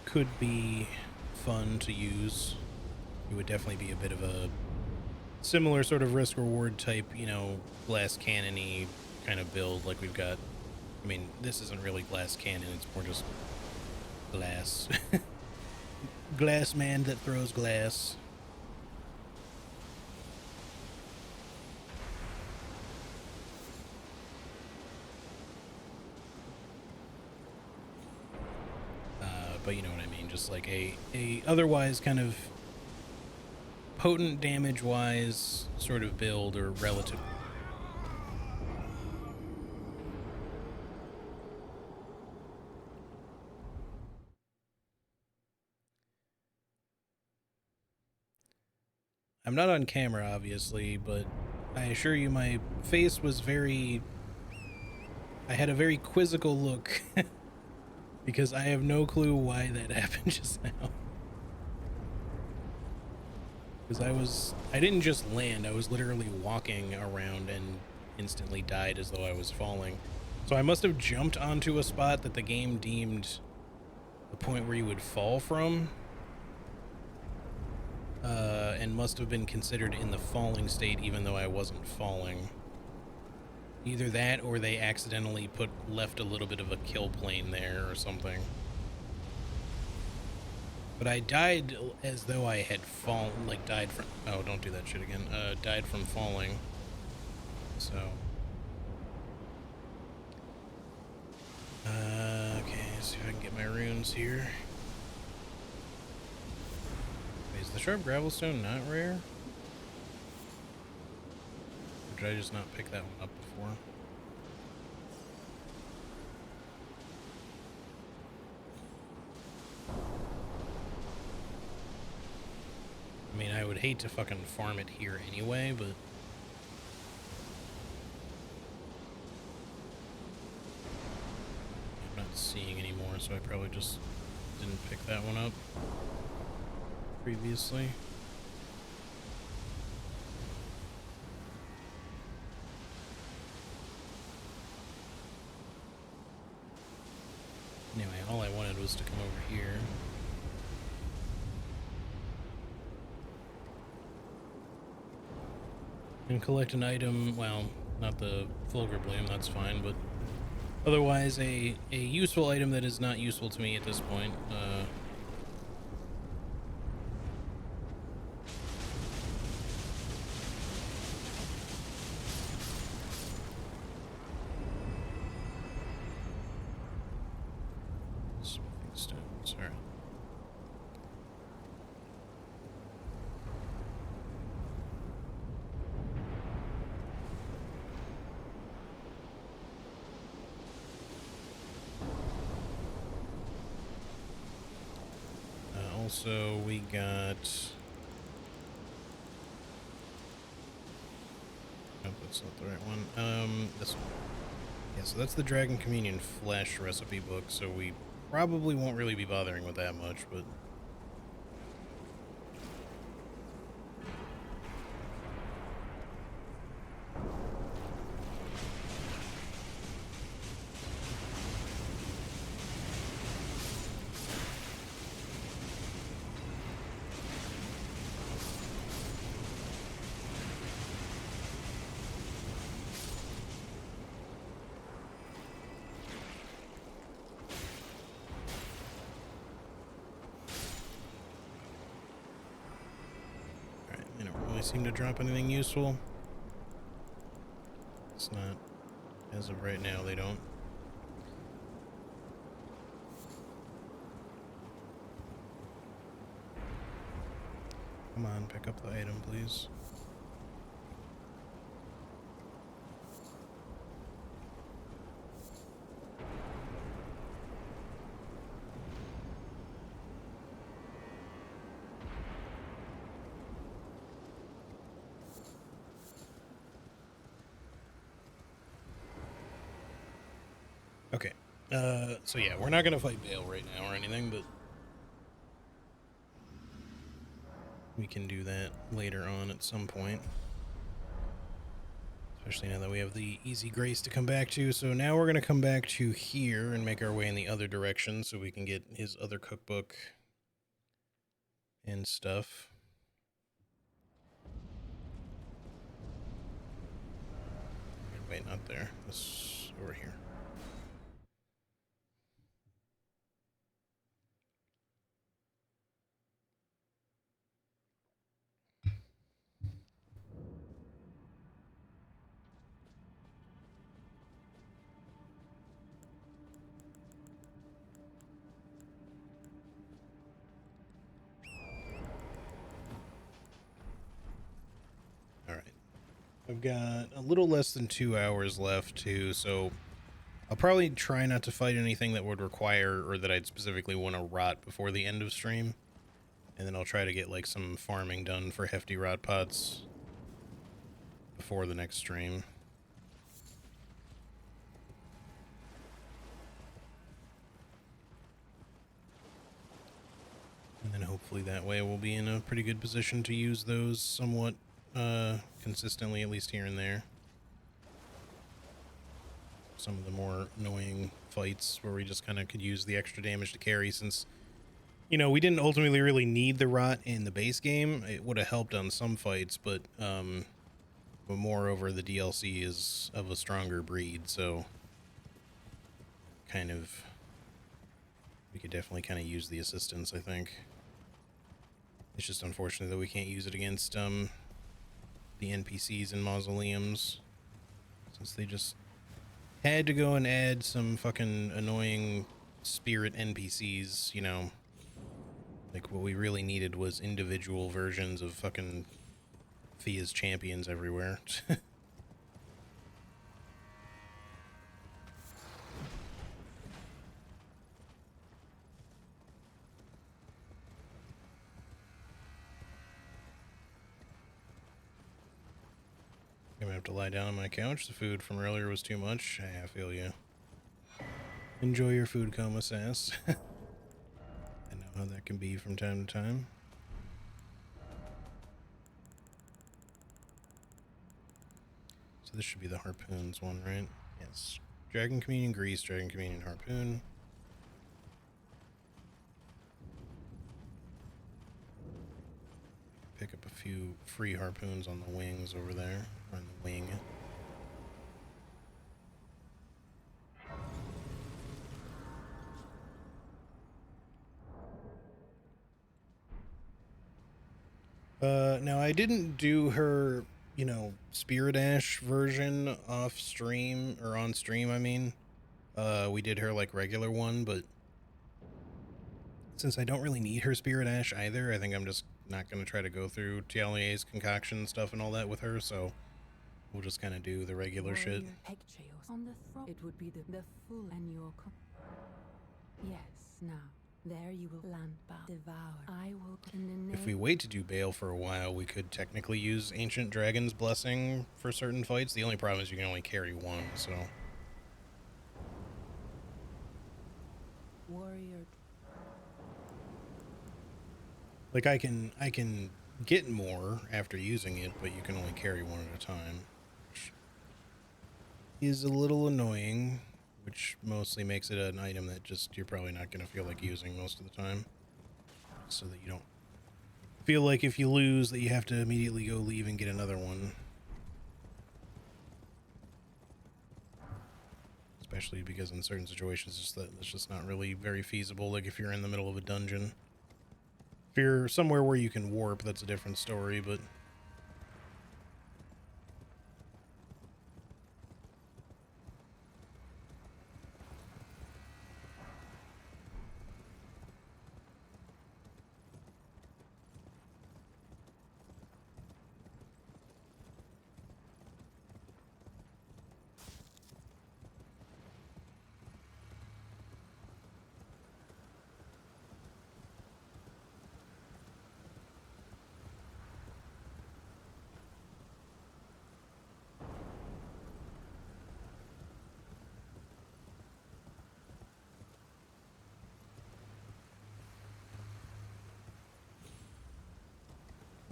could be fun to use. It would definitely be a bit of a similar sort of risk reward type, you know, glass cannon-y kind of build like we've got. I mean, this isn't really glass cannon, it's more just glass. Glass man that throws glass. But you know what I mean. just like a otherwise kind of potent damage-wise sort of build, or relative. I'm not on camera, obviously, but I assure you my face was very... I had a very quizzical look because I have no clue why that happened just now. Because I didn't just land, I was literally walking around and instantly died as though I was falling. So I must have jumped onto a spot that the game deemed the point where you would fall from, and must have been considered in the falling state even though I wasn't falling. Either that or they accidentally left a little bit of a kill plane there or something. But I died as though I had died from... Oh, don't do that shit again. Died from falling. So... okay, see if I can get my runes here. Wait, is the sharp gravelstone not rare? Or did I just not pick that one up before? I mean, I would hate to fucking farm it here anyway, but... I'm not seeing anymore, so I probably just didn't pick that one up previously. Anyway, all I wanted was to come over here. And collect an item, well, not the Fulgur Bloom, that's fine, but otherwise a useful item that is not useful to me at this point. Smithing stones, alright. Also, we got... Nope, that's not the right one. This one. Yeah, so that's the Dragon Communion Flesh recipe book, so we probably won't really be bothering with that much, but... seem to drop anything useful. It's not, as of right now, they don't. Come on, pick up the item, please. Okay, so yeah, we're not gonna fight Bale right now or anything, but we can do that later on at some point. Especially now that we have the Easy Grace to come back to. So now we're gonna come back to here and make our way in the other direction so we can get his other cookbook and stuff. Wait, not there. This over here. I've got a little less than 2 hours left too, so I'll probably try not to fight anything that would require or that I'd specifically want to rot before the end of stream. And then I'll try to get like some farming done for hefty rot pots before the next stream. And then hopefully that way we'll be in a pretty good position to use those somewhat consistently, at least here and there. Some of the more annoying fights where we just kind of could use the extra damage to carry, since, you know, we didn't ultimately really need the rot in the base game. It would have helped on some fights, but moreover, the DLC is of a stronger breed, so kind of we could definitely kind of use the assistance, I think. It's just unfortunate that we can't use it against the NPCs in mausoleums, since they just had to go and add some fucking annoying spirit NPCs, you know. Like, what we really needed was individual versions of fucking Thea's champions everywhere. I'm gonna have to lie down on my couch. The food from earlier was too much. I feel you. Enjoy your food coma, Sass. I know how that can be from time to time. So this should be the harpoons one, right? Yes. Dragon Communion Grease, Dragon Communion Harpoon. Pick up a few free harpoons on the wings over there. On the wing. Now I didn't do her, you know, Spirit Ash version off stream, or on stream, I mean. We did her, like, regular one, but since I don't really need her Spirit Ash either, I think I'm just not going to try to go through Tialier's concoction stuff and all that with her, so we'll just kind of do the regular shit. On the throne, it would be the full and your yes, now. There you will land bound. Devour. I will in the name. If we wait to do Bale for a while, we could technically use Ancient Dragon's Blessing for certain fights. The only problem is you can only carry one, so. Warrior. Like, I can get more after using it, but you can only carry one at a time, which is a little annoying, which mostly makes it an item that just you're probably not going to feel like using most of the time, so that you don't feel like if you lose that you have to immediately go leave and get another one. Especially because in certain situations it's just not really very feasible. Like if you're in the middle of a dungeon. If you're somewhere where you can warp, that's a different story, but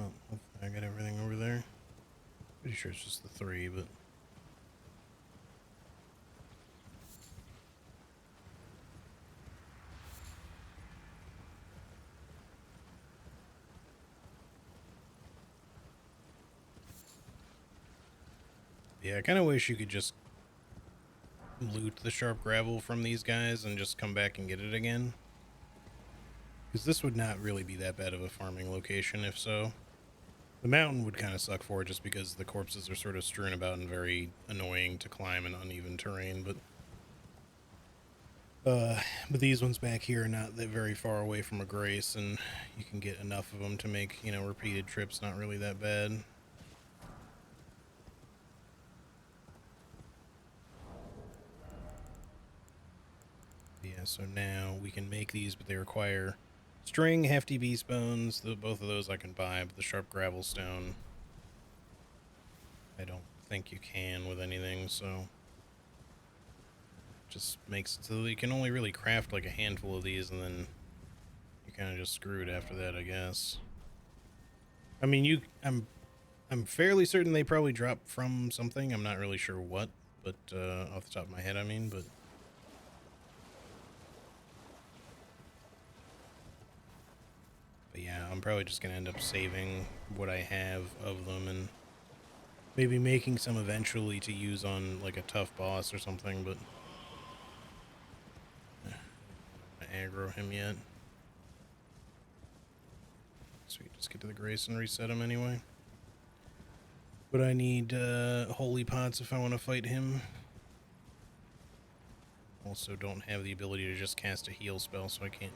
oh, I got everything over there. Pretty sure it's just the 3, but yeah, I kind of wish you could just loot the sharp gravel from these guys and just come back and get it again. Because this would not really be that bad of a farming location, if so. The mountain would kind of suck for it just because the corpses are sort of strewn about and very annoying to climb in uneven terrain, but these ones back here are not that very far away from a grace, and you can get enough of them to make, you know, repeated trips not really that bad. So now we can make these, but they require string, hefty beast bones. Both of those I can buy, but the sharp gravel stone, I don't think you can with anything, so just makes it so that you can only really craft like a handful of these, and then you're kind of just screwed after that, I guess. I mean, I'm fairly certain they probably drop from something. I'm not really sure what, but off the top of my head, I mean, but yeah, I'm probably just gonna end up saving what I have of them and maybe making some eventually to use on like a tough boss or something, but I don't wanna aggro him yet. Sweet, just get to the grace and reset him anyway. But I need holy pots if I want to fight him. Also don't have the ability to just cast a heal spell, so I can't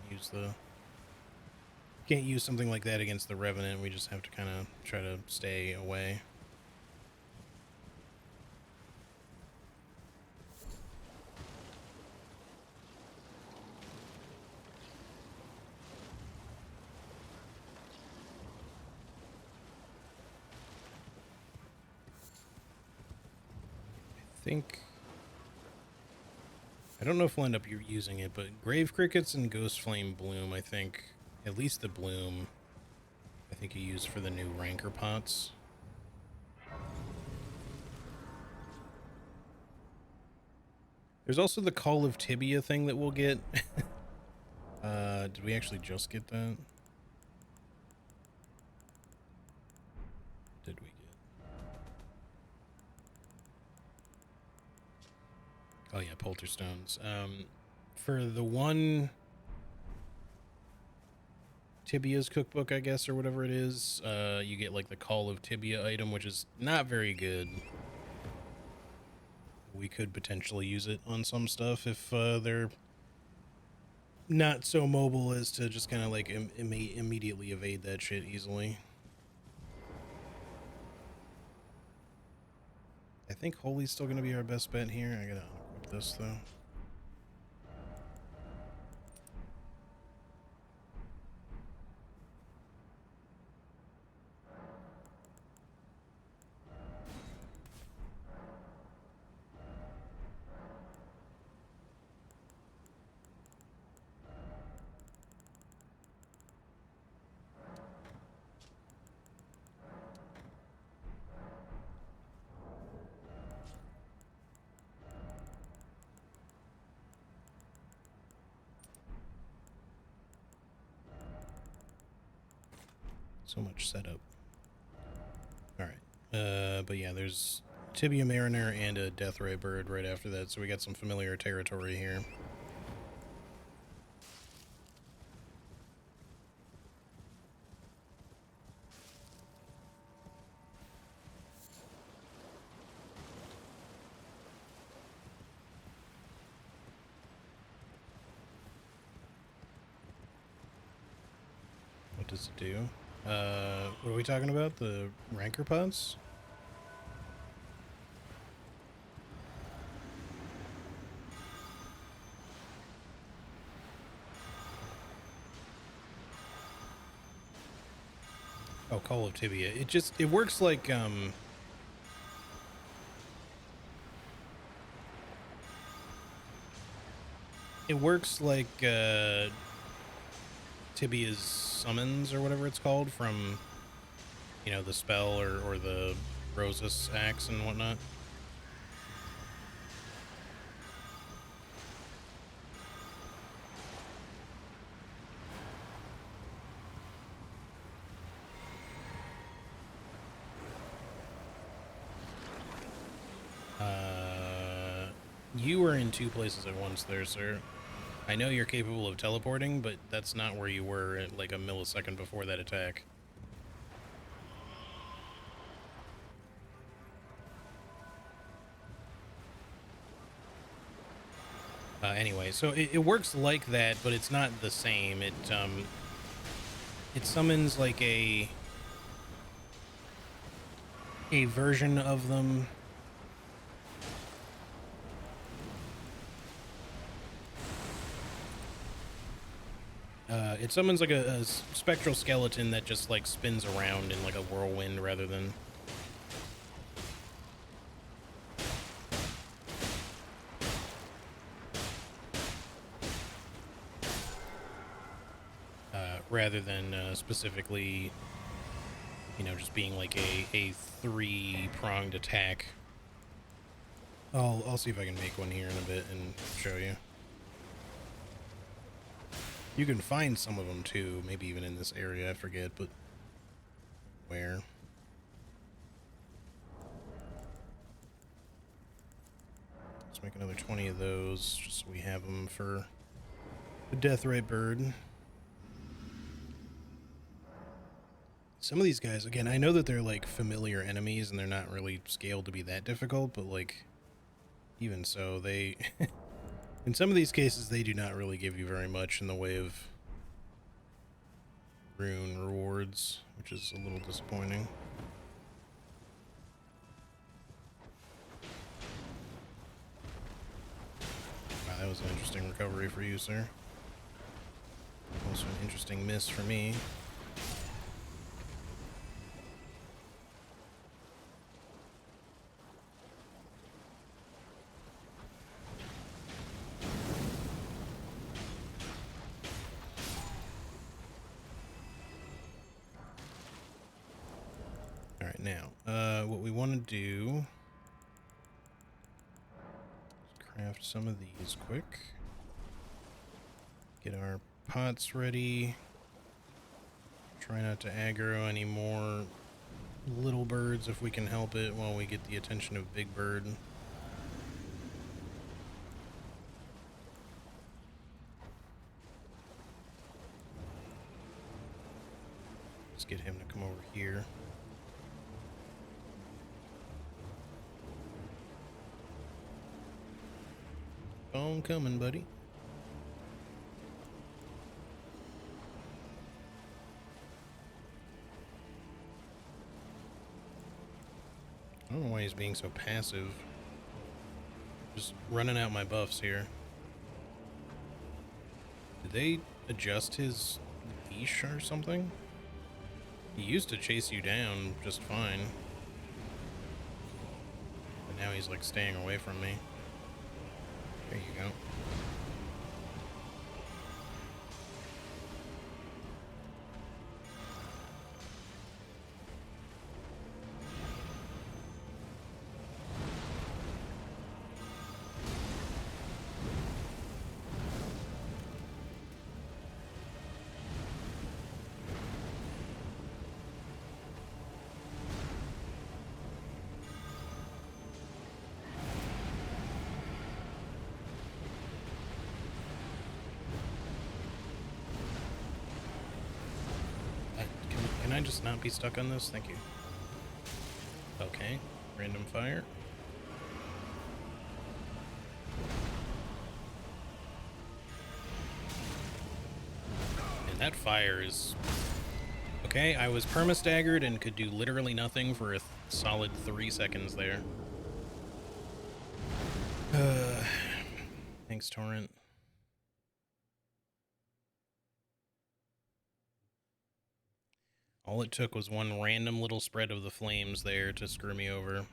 use something like that against the Revenant. We just have to kind of try to stay away. I don't know if we'll end up using it, but Grave Crickets and Ghost Flame Bloom, I think, at least the Bloom, I think you use for the new Ranker pots. There's also the Call of Tibia thing that we'll get. Did we actually just get that? Did we get? Oh yeah, Polterstones. For the one Tibia's cookbook, I guess, or whatever it is, you get like the Call of Tibia item, which is not very good. We could potentially use it on some stuff if they're not so mobile as to just kind of like immediately evade that shit easily. I think Holy's still going to be our best bet here. I gotta unequip this though. So much setup. Alright. But yeah, there's Tibia Mariner and a Deathray Bird right after that, so we got some familiar territory here. What does it do? What are we talking about? The Ranker pods? Oh, Call of Tibia. It works like, it works like, Tibia's summons or whatever it's called from, you know, the spell or the Rosus axe and whatnot. You were in two places at once there, sir. I know you're capable of teleporting, but that's not where you were at like a millisecond before that attack. Anyway, so it works like that, but it's not the same. It summons like a version of them. It summons like a spectral skeleton that just like spins around in like a whirlwind rather than specifically, you know, just being like a three-pronged attack. I'll see if I can make one here in a bit and show you. You can find some of them too, maybe even in this area, I forget, but where? Let's make another 20 of those, just so we have them for the Deathrite Bird. Some of these guys, again, I know that they're like familiar enemies and they're not really scaled to be that difficult, but like, even so, they, in some of these cases, they do not really give you very much in the way of rune rewards, which is a little disappointing. Wow, that was an interesting recovery for you, sir. Also an interesting miss for me. Alright, now, what we want to do is craft some of these quick. Get our pots ready. Try not to aggro any more little birds if we can help it while we get the attention of Big Bird. Let's get him to come over here. Phone coming, buddy. I don't know why he's being so passive. Just running out my buffs here. Did they adjust his leash or something? He used to chase you down just fine. But now he's like staying away from me. There you go. Can I just not be stuck on this? Thank you. Okay. Random fire. And that fire is... Okay, I was perma-staggered and could do literally nothing for a solid 3 seconds there. Thanks, Torrent. All it took was one random little spread of the flames there to screw me over.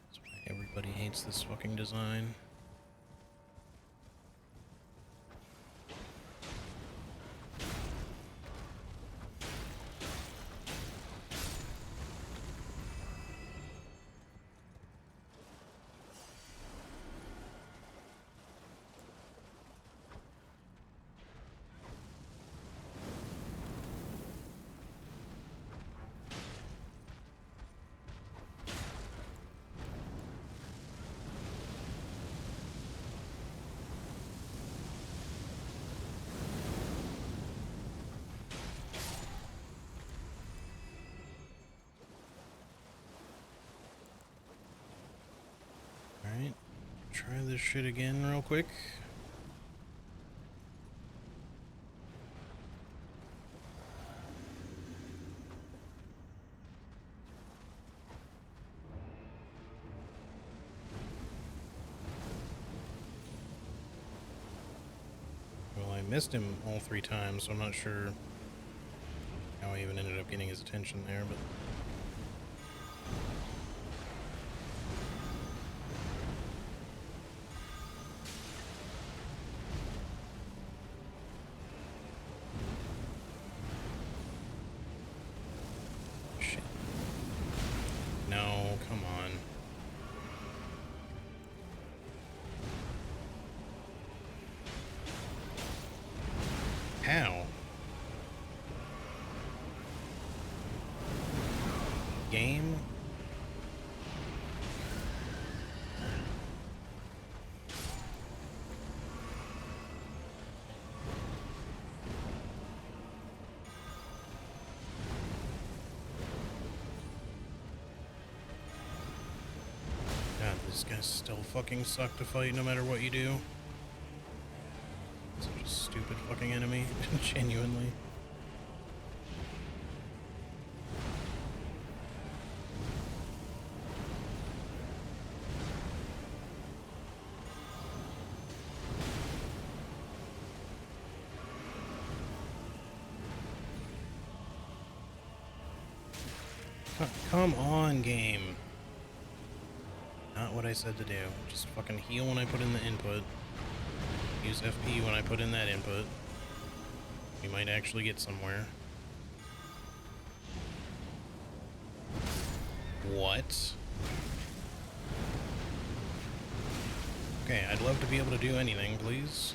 That's why everybody hates this fucking design. Alright, try this shit again real quick. Well, I missed him all 3 times, so I'm not sure how I even ended up getting his attention there, but... Shit. No, come on. How? Game? God, these guys still fucking suck to fight no matter what you do. Such a stupid fucking enemy, genuinely. Come on, game. Not what I said to do. Just fucking heal when I put in the input. Use FP when I put in that input. We might actually get somewhere. What? Okay, I'd love to be able to do anything, please.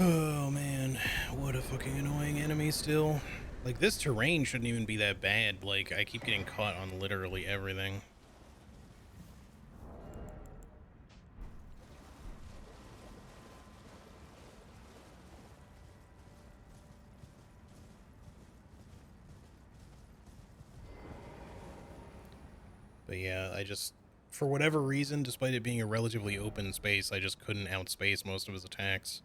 Oh man, what a fucking annoying enemy still. Like, this terrain shouldn't even be that bad. Like, I keep getting caught on literally everything. But yeah, I just, for whatever reason, despite it being a relatively open space, I just couldn't outspace most of his attacks.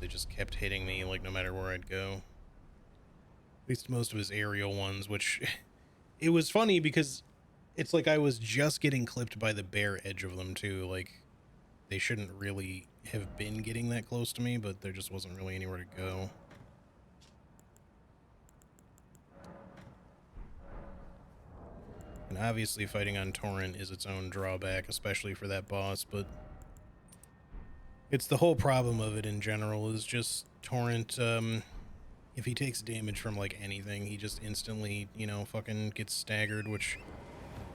They just kept hitting me, like, no matter where I'd go. At least most of his aerial ones, which... It was funny because it's like I was just getting clipped by the bare edge of them, too. Like, they shouldn't really have been getting that close to me, but there just wasn't really anywhere to go. And obviously fighting on Torrent is its own drawback, especially for that boss, but it's the whole problem of it in general is just Torrent, if he takes damage from, like, anything, he just instantly, you know, fucking gets staggered, which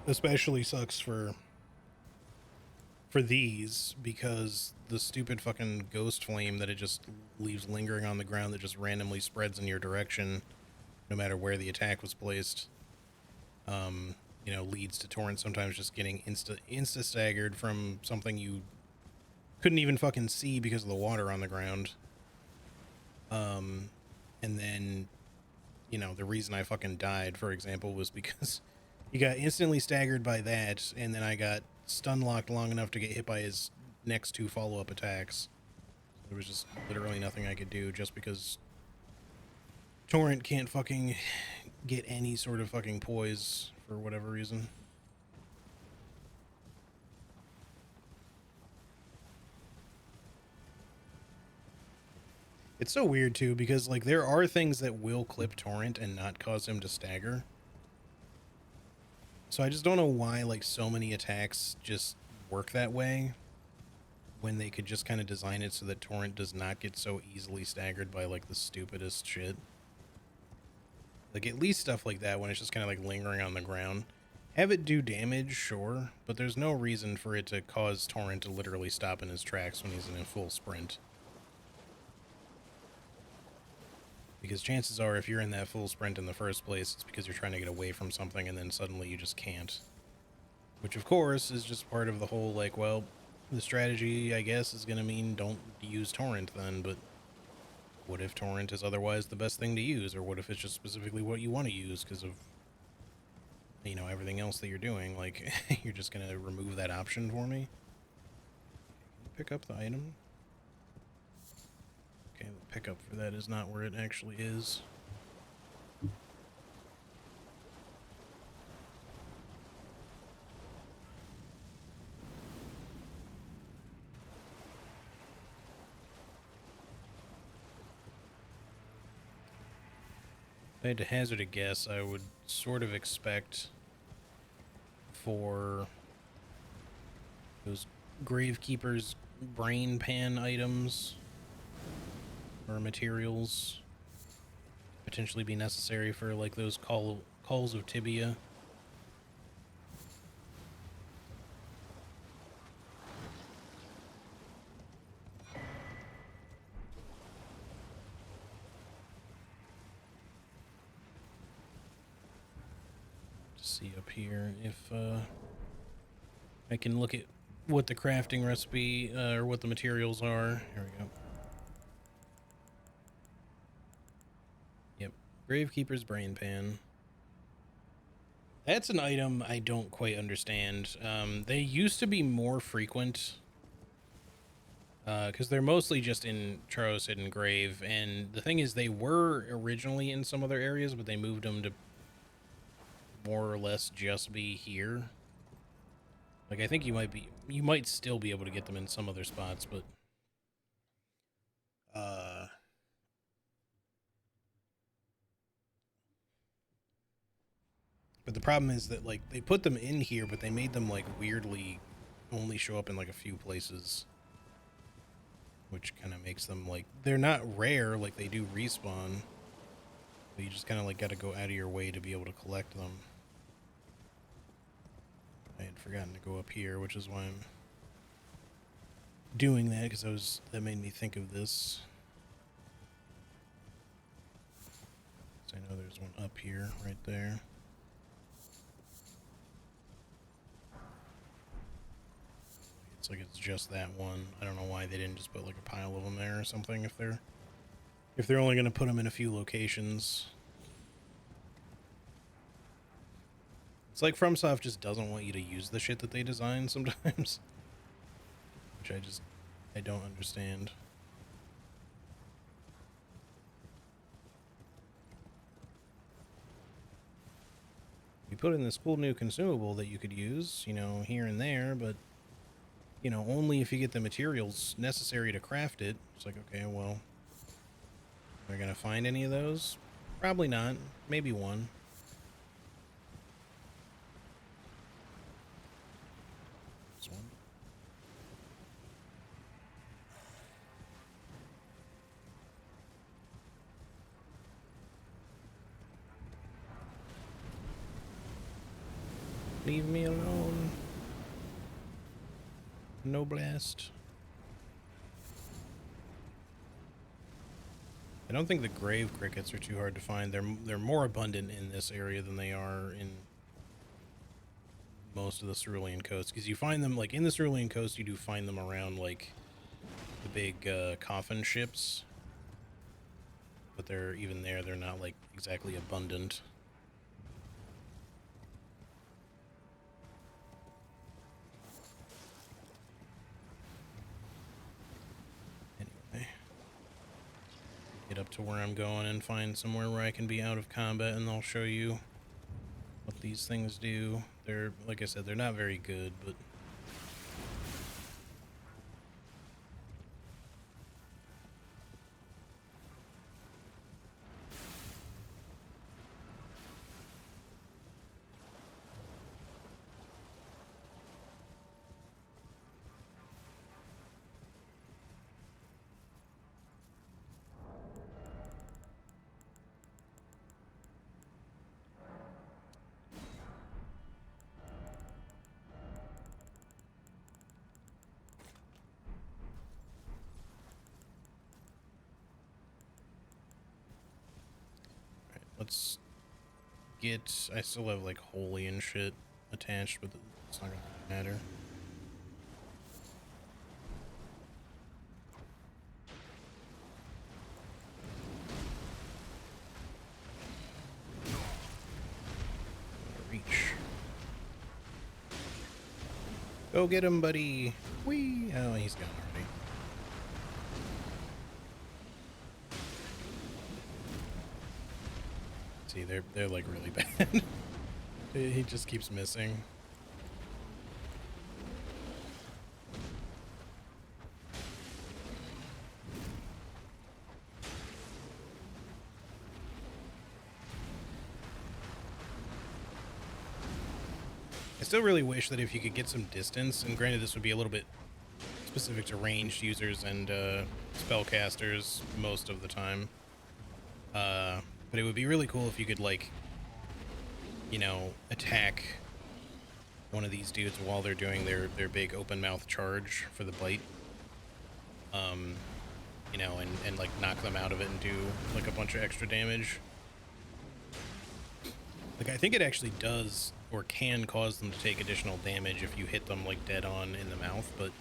especially sucks for these, because the stupid fucking ghost flame that it just leaves lingering on the ground that just randomly spreads in your direction, no matter where the attack was placed, you know, leads to Torrent sometimes just getting insta staggered from something you couldn't even fucking see because of the water on the ground. And then, you know, the reason I fucking died, for example, was because he got instantly staggered by that, and then I got stun locked long enough to get hit by his next 2 follow-up attacks. There was just literally nothing I could do just because Torrent can't fucking get any sort of fucking poise for whatever reason. It's so weird, too, because, like, there are things that will clip Torrent and not cause him to stagger. So I just don't know why, like, so many attacks just work that way when they could just kind of design it so that Torrent does not get so easily staggered by, like, the stupidest shit. Like, at least stuff like that when it's just kind of, like, lingering on the ground. Have it do damage, sure, but there's no reason for it to cause Torrent to literally stop in his tracks when he's in a full sprint. Because chances are, if you're in that full sprint in the first place, it's because you're trying to get away from something and then suddenly you just can't. Which, of course, is just part of the whole, like, well, the strategy, I guess, is going to mean don't use Torrent then, but what if Torrent is otherwise the best thing to use? Or what if it's just specifically what you want to use because of, you know, everything else that you're doing? Like, you're just going to remove that option for me? Pick up the item. Okay, the pickup for that is not where it actually is. If I had to hazard a guess, I would sort of expect for those Gravekeeper's brain pan items or materials potentially be necessary for like those calls of Tibia. See up here if I can look at what the crafting recipe or what the materials are. Here we go. Yep, Gravekeeper's brain pan. That's an item I don't quite understand. They used to be more frequent because they're mostly just in Charros Hidden Grave, and the thing is they were originally in some other areas, but they moved them to more or less just be here. Like, I think you might still be able to get them in some other spots, but the problem is that, like, they put them in here, but they made them, like, weirdly only show up in, like, a few places. Which kind of makes them, like, they're not rare, like, they do respawn. But you just kind of, like, got to go out of your way to be able to collect them. I had forgotten to go up here, which is why I'm doing that, because that made me think of this. So I know there's one up here, right there. It's like it's just that one. I don't know why they didn't just put like a pile of them there or something if they're only going to put them in a few locations. It's like FromSoft just doesn't want you to use the shit that they design sometimes. Which I don't understand. We put in this cool new consumable that you could use, you know, here and there, but, you know, only if you get the materials necessary to craft it. It's like, okay, well, are we going to find any of those? Probably not. Maybe one. This one. Leave me alone. No blast. I don't think the grave crickets are too hard to find. They're more abundant in this area than they are in most of the Cerulean Coast, because you find them like in the Cerulean Coast. You do find them around like the big coffin ships, but they're not like exactly abundant. Anyway, get up to where I'm going and find somewhere where I can be out of combat, and I'll show you what these things do. They're, like I said, they're not very good, but let's get... I still have, like, holy and shit attached, but it's not gonna matter. Reach. Go get him, buddy. Whee! Oh, he's gone already. See, they're like really bad. He just keeps missing. I still really wish that if you could get some distance, and granted this would be a little bit specific to ranged users and spellcasters most of the time, but it would be really cool if you could, like, you know, attack one of these dudes while they're doing their big open mouth charge for the bite. You know, and like knock them out of it and do like a bunch of extra damage. Like, I think it actually does or can cause them to take additional damage if you hit them like dead on in the mouth, but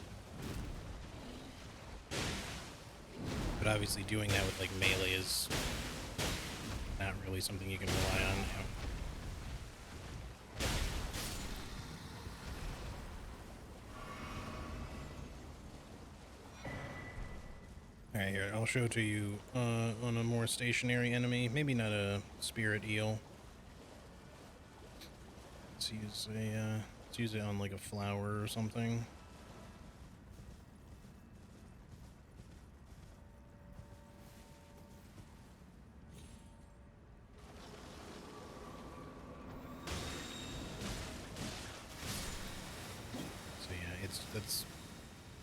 obviously doing that with like melee is not really something you can rely on. Alright, here, I'll show it to you on a more stationary enemy. Maybe not a spirit eel. Let's use it on like a flower or something. So yeah, that's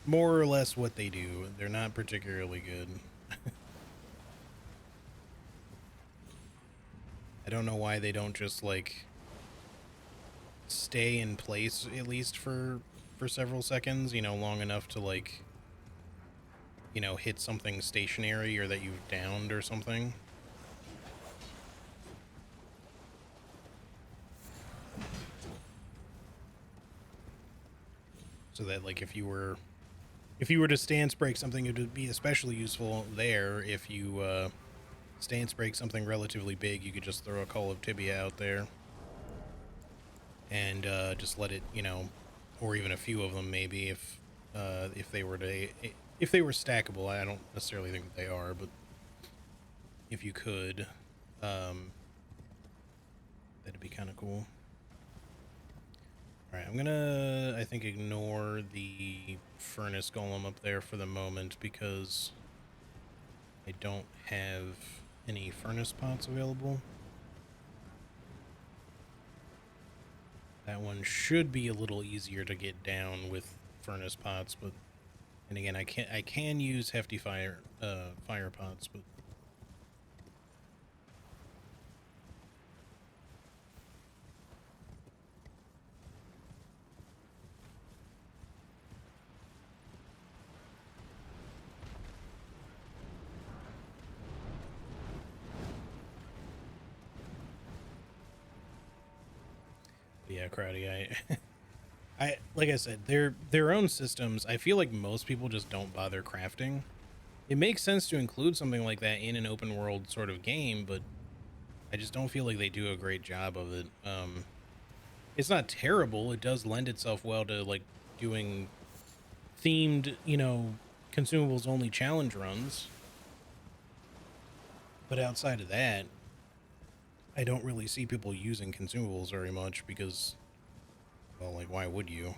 more or less what they do. They're not particularly good. I don't know why they don't just like stay in place at least for several seconds, you know, long enough to, like, you know, hit something stationary or that you've downed or something. So that, like, if you were to stance break something, it would be especially useful there. If you stance break something relatively big, you could just throw a Call of Tibia out there and just let it, you know, or even a few of them maybe, if they were stackable. I don't necessarily think that they are, but if you could, that'd be kind of cool. All right, I'm gonna, I think, ignore the furnace golem up there for the moment because I don't have any furnace pots available. That one should be a little easier to get down with furnace pots, but, and again, I can use hefty fire pots, but yeah, Crowdy, I like I said, their own systems. I feel like most people just don't bother crafting. It makes sense to include something like that in an open world sort of game, but I just don't feel like they do a great job of it. It's not terrible. It does lend itself well to, like, doing themed, you know, consumables only challenge runs. But outside of that, I don't really see people using consumables very much because, well, like, why would you?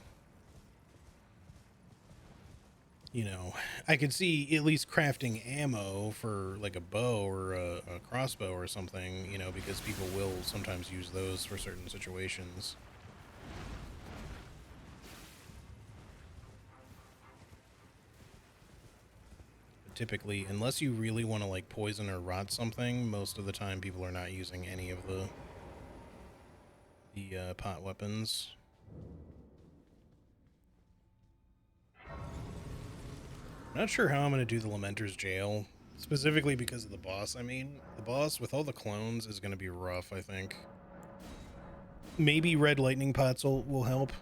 You know, I could see at least crafting ammo for like a bow or a crossbow or something, you know, because people will sometimes use those for certain situations. But typically, unless you really want to, like, poison or rot something, most of the time people are not using any of the pot weapons. I'm not sure how I'm going to do the Lamenter's Jail, specifically because of the boss. I mean, the boss with all the clones is going to be rough, I think. Maybe red lightning pots will help.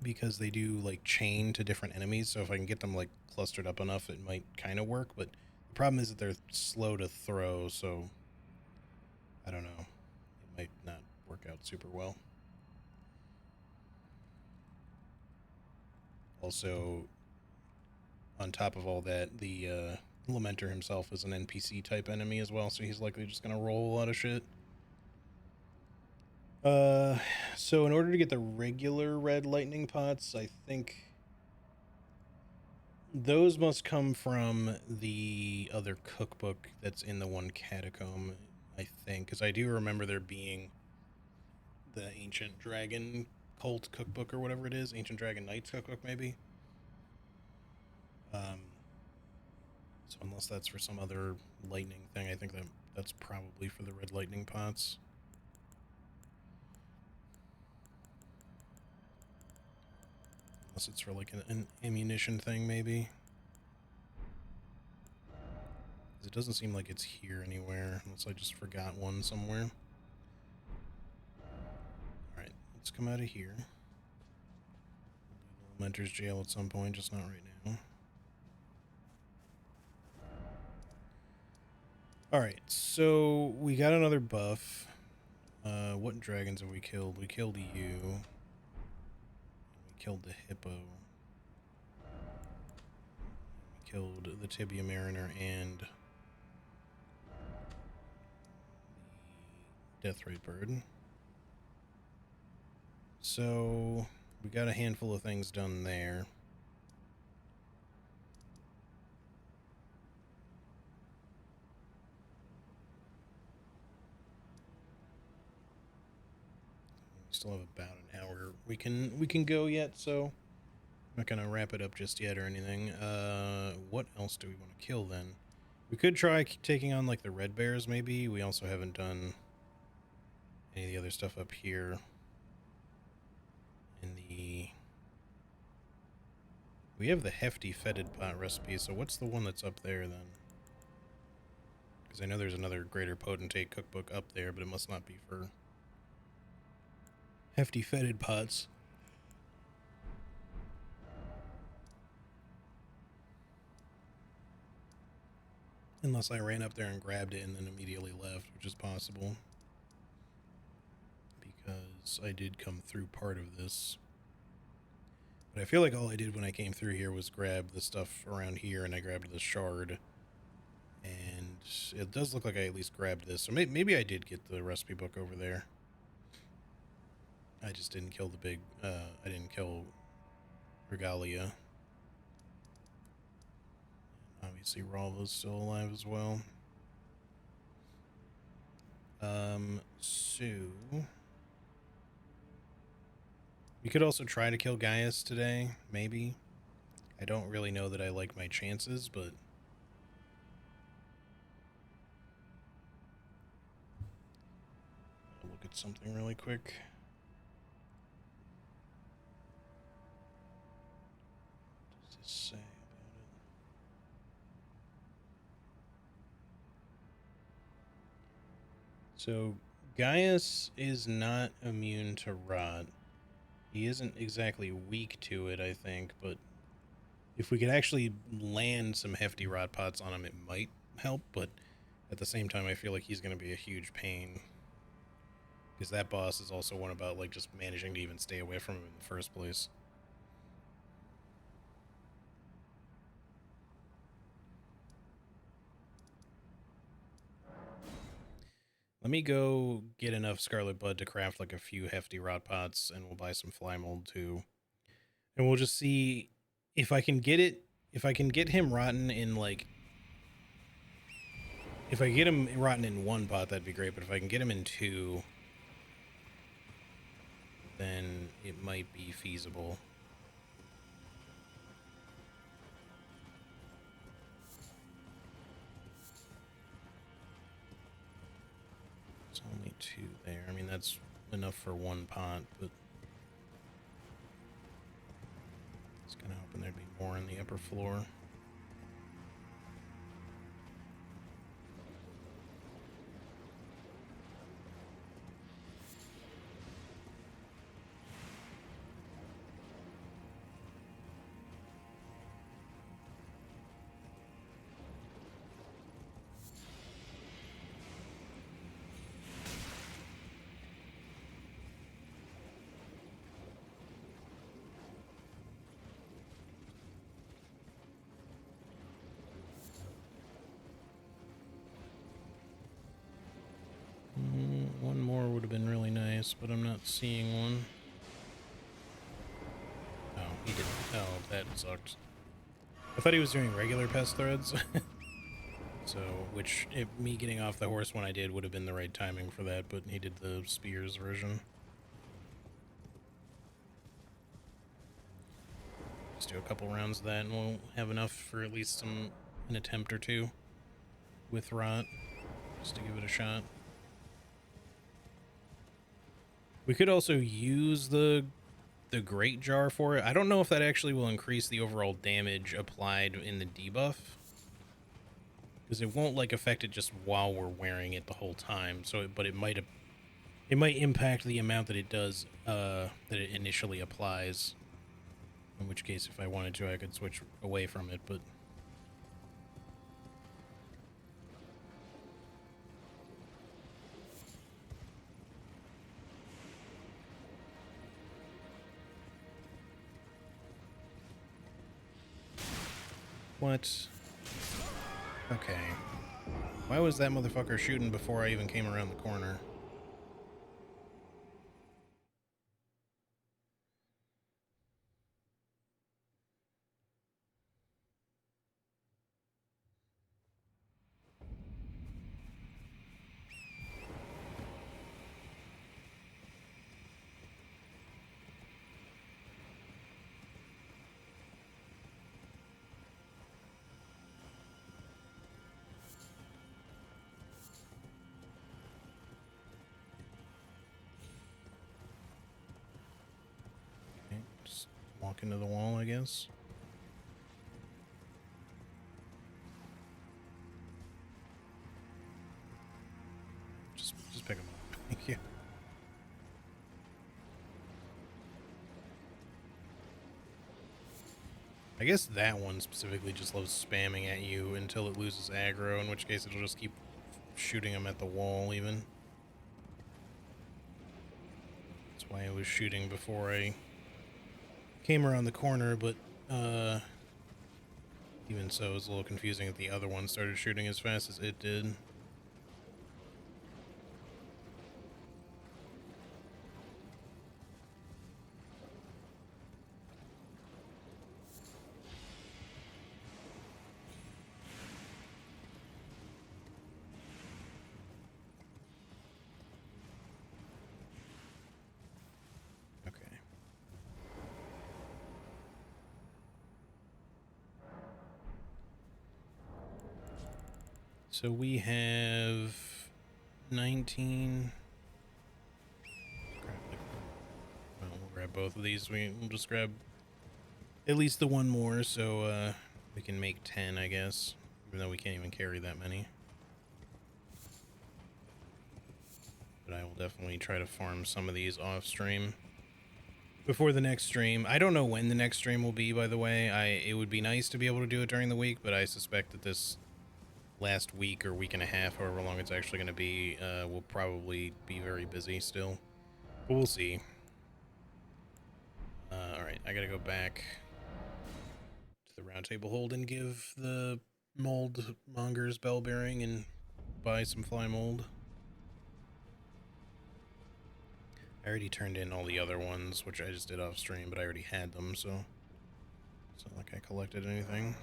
Because they do, like, chain to different enemies, so if I can get them, like, clustered up enough, it might kind of work, but the problem is that they're slow to throw, so I don't know. It might not work work out super well. Also, on top of all that, the Lamenter himself is an NPC type enemy as well, so he's likely just gonna roll a lot of shit. So in order to get the regular red lightning pots, I think those must come from the other cookbook that's in the one catacomb, I think, because I do remember there being the Ancient Dragon Cult cookbook or whatever it is, Ancient Dragon Knights cookbook maybe. So unless that's for some other lightning thing, I think that's probably for the red lightning pots. Unless it's for like an ammunition thing maybe. Because it doesn't seem like it's here anywhere, unless I just forgot one somewhere. Alright, let's come out of here. We'll do the Lamenter's Jail at some point, just not right now. Alright, so we got another buff. What dragons have we killed? We killed you. And we killed the hippo. We killed the Tibia Mariner and the Deathrite Bird. So we got a handful of things done there. We still have about an hour we can go yet, so I'm not gonna wrap it up just yet or anything. What else do we want to kill then? We could try taking on like the red bears maybe. We also haven't done any of the other stuff up here. We have the hefty fetid pot recipe, so what's the one that's up there then? Because I know there's another greater potentate cookbook up there, but it must not be for hefty fetid pots. Unless I ran up there and grabbed it and then immediately left, which is possible. Because I did come through part of this. But I feel like all I did when I came through here was grab the stuff around here, and I grabbed the shard. And it does look like I at least grabbed this. So maybe I did get the recipe book over there. I just didn't kill the big, I didn't kill Regalia. Obviously Ralva's still alive as well. So we could also try to kill Gaius today, maybe. I don't really know that I like my chances, but I'll look at something really quick. What does this say about it? So Gaius is not immune to rot. He isn't exactly weak to it, I think, but if we could actually land some hefty rot pots on him, it might help, but at the same time, I feel like he's going to be a huge pain. Because that boss is also one about, like, just managing to even stay away from him in the first place. Let me go get enough Scarlet Bud to craft, like, a few hefty rot pots, and we'll buy some fly mold, too. And we'll just see if I can get it, if I can get him rotten in, like... If I get him rotten in one pot, that'd be great, but if I can get him in two, then it might be feasible. It's only two there. I mean, that's enough for one pot, but I was kind of hoping there'd be more on the upper floor. nice, but I'm not seeing one. Oh, he didn't. Oh, that sucked. I thought he was doing regular pest threads. So, which, me getting off the horse when I did would have been the right timing for that, but he did the spears version. Just do a couple rounds of that and we'll have enough for at least an attempt or two with rot, just to give it a shot. We could also use the great jar for it. I don't know if that actually will increase the overall damage applied in the debuff, because it won't like affect it just while we're wearing it the whole time. So, but it might impact the amount that it does, that it initially applies. In which case, if I wanted to, I could switch away from it, but... What? Okay. Why was that motherfucker shooting before I even came around the corner? Okay, just walk into the wall, I guess. Just pick him up. Thank you. I guess that one specifically just loves spamming at you until it loses aggro, in which case it'll just keep shooting them at the wall even. That's why I was shooting before I came around the corner, but even so, it's a little confusing that the other one started shooting as fast as it did. So we have 19. We'll grab both of these. We'll just grab at least the one more, so we can make 10, I guess. Even though we can't even carry that many. But I will definitely try to farm some of these off stream before the next stream. I don't know when the next stream will be, by the way. It would be nice to be able to do it during the week, but I suspect that this last week or week and a half, however long it's actually going to be, will probably be very busy still. But we'll see. Alright, I gotta go back to the round table hold and give the mold mongers bell bearing and buy some fly mold. I already turned in all the other ones, which I just did off stream, but I already had them, so it's not like I collected anything.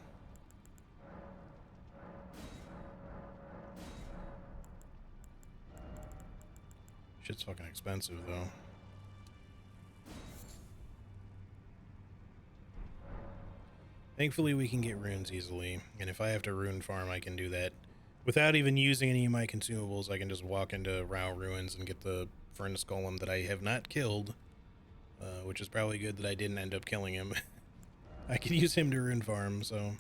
Shit's fucking expensive, though. Thankfully, we can get runes easily, and if I have to rune farm, I can do that. Without even using any of my consumables, I can just walk into Rao Ruins and get the Furnace Golem that I have not killed, which is probably good that I didn't end up killing him. I can use him to rune farm, so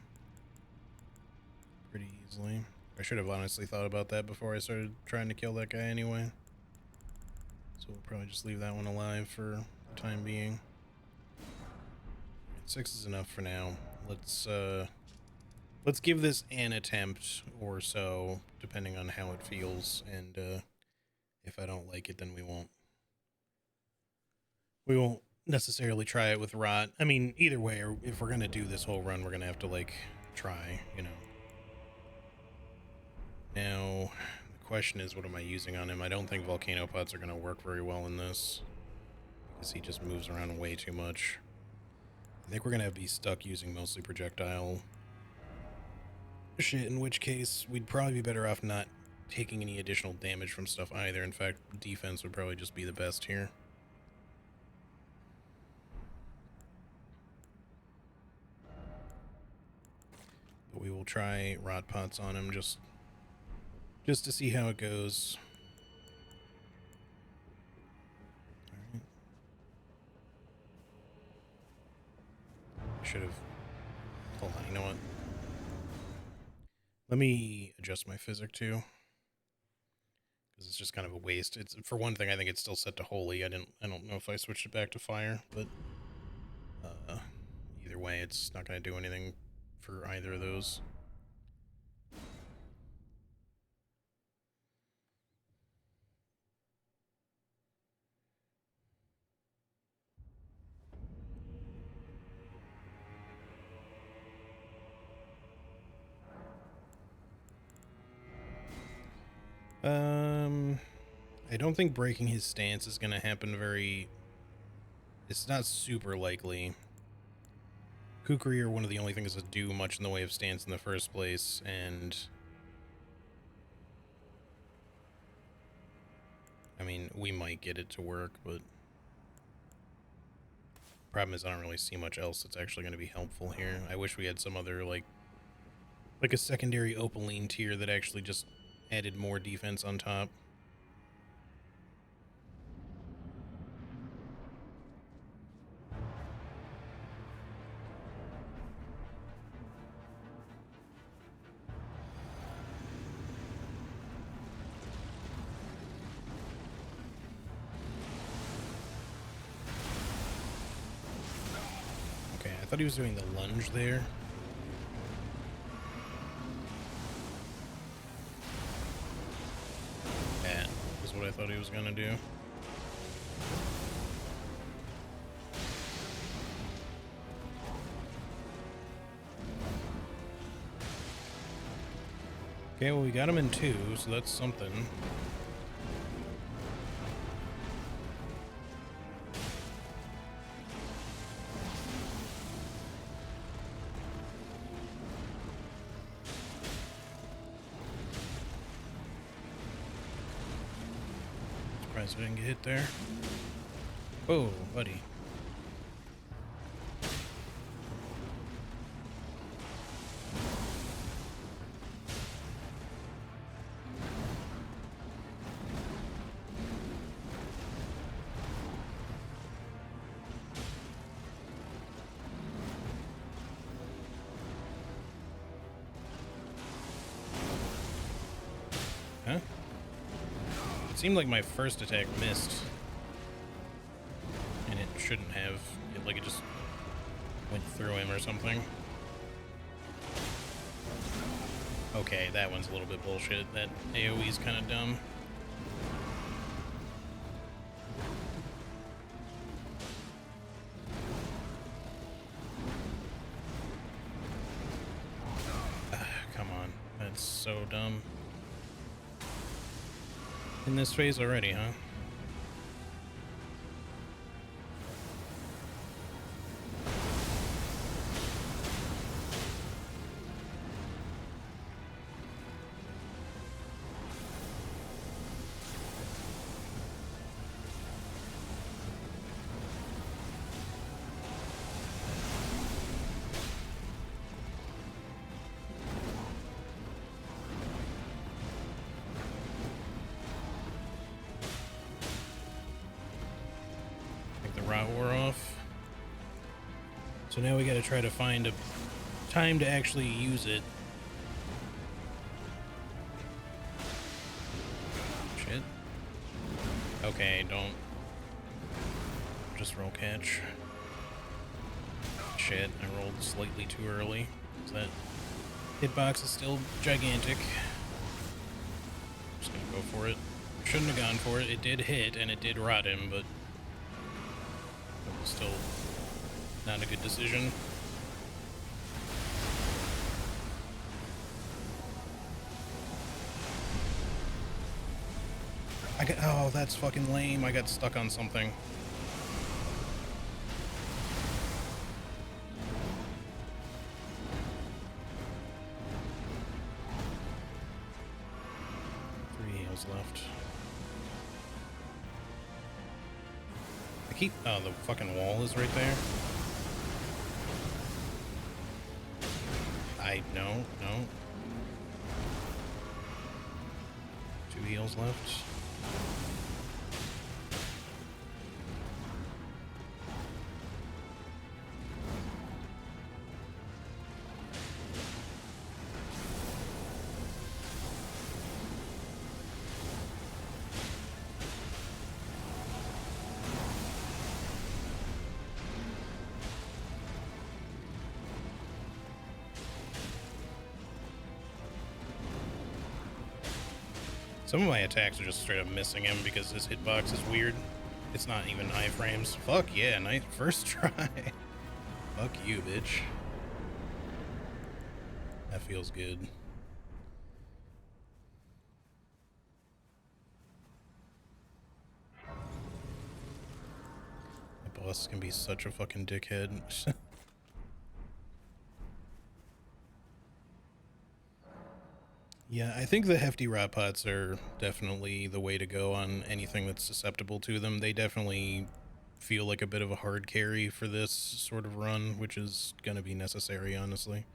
pretty easily. I should have honestly thought about that before I started trying to kill that guy anyway. So we'll probably just leave that one alive for the time being. 6 is enough for now. Let's give this an attempt or so, depending on how it feels, and if I don't like it, then we won't necessarily try it with rot. I mean, either way, or if we're gonna do this whole run, we're gonna have to like try, you know. Now, the question is, what am I using on him? I don't think volcano pots are going to work very well in this, because he just moves around way too much. I think we're going to be stuck using mostly projectile shit, in which case we'd probably be better off not taking any additional damage from stuff either. In fact, defense would probably just be the best here. But we will try rot pots on him just to see how it goes. Alright. I should have... Hold on, you know what? Let me adjust my physic too, because it's just kind of a waste. It's, for one thing, I think it's still set to holy. I don't know if I switched it back to fire, but either way, it's not going to do anything for either of those. I don't think breaking his stance is going to happen very... It's not super likely. Kukri are one of the only things that do much in the way of stance in the first place, and... I mean, we might get it to work, but... Problem is, I don't really see much else that's actually going to be helpful here. I wish we had some other, like a secondary Opaline tier that actually just added more defense on top. Okay, I thought he was doing the lunge there. That was what I thought he was gonna do. Okay, well, we got him in 2, so that's something. Surprised I didn't get hit there. Whoa, buddy. Huh? It seemed like my first attack missed. And it shouldn't have. It just went through him or something. Okay, that one's a little bit bullshit. That AoE's kind of dumb. Come on. That's so dumb. In this phase already, huh? Rot wore off. So now we gotta try to find a time to actually use it. Shit. Okay, don't. Just roll catch. Shit, I rolled slightly too early. So that hitbox is still gigantic. Just gonna go for it. Shouldn't have gone for it. It did hit and it did rot him, but still not a good decision. Oh, that's fucking lame. I got stuck on something. Left. Oh, the fucking wall is right there. No. 2 heals left. Some of my attacks are just straight up missing him because his hitbox is weird. It's not even iframes. Fuck yeah, nice first try. Fuck you, bitch. That feels good. The boss can be such a fucking dickhead. Yeah, I think the hefty rot pots are definitely the way to go on anything that's susceptible to them. They definitely feel like a bit of a hard carry for this sort of run, which is gonna be necessary, honestly.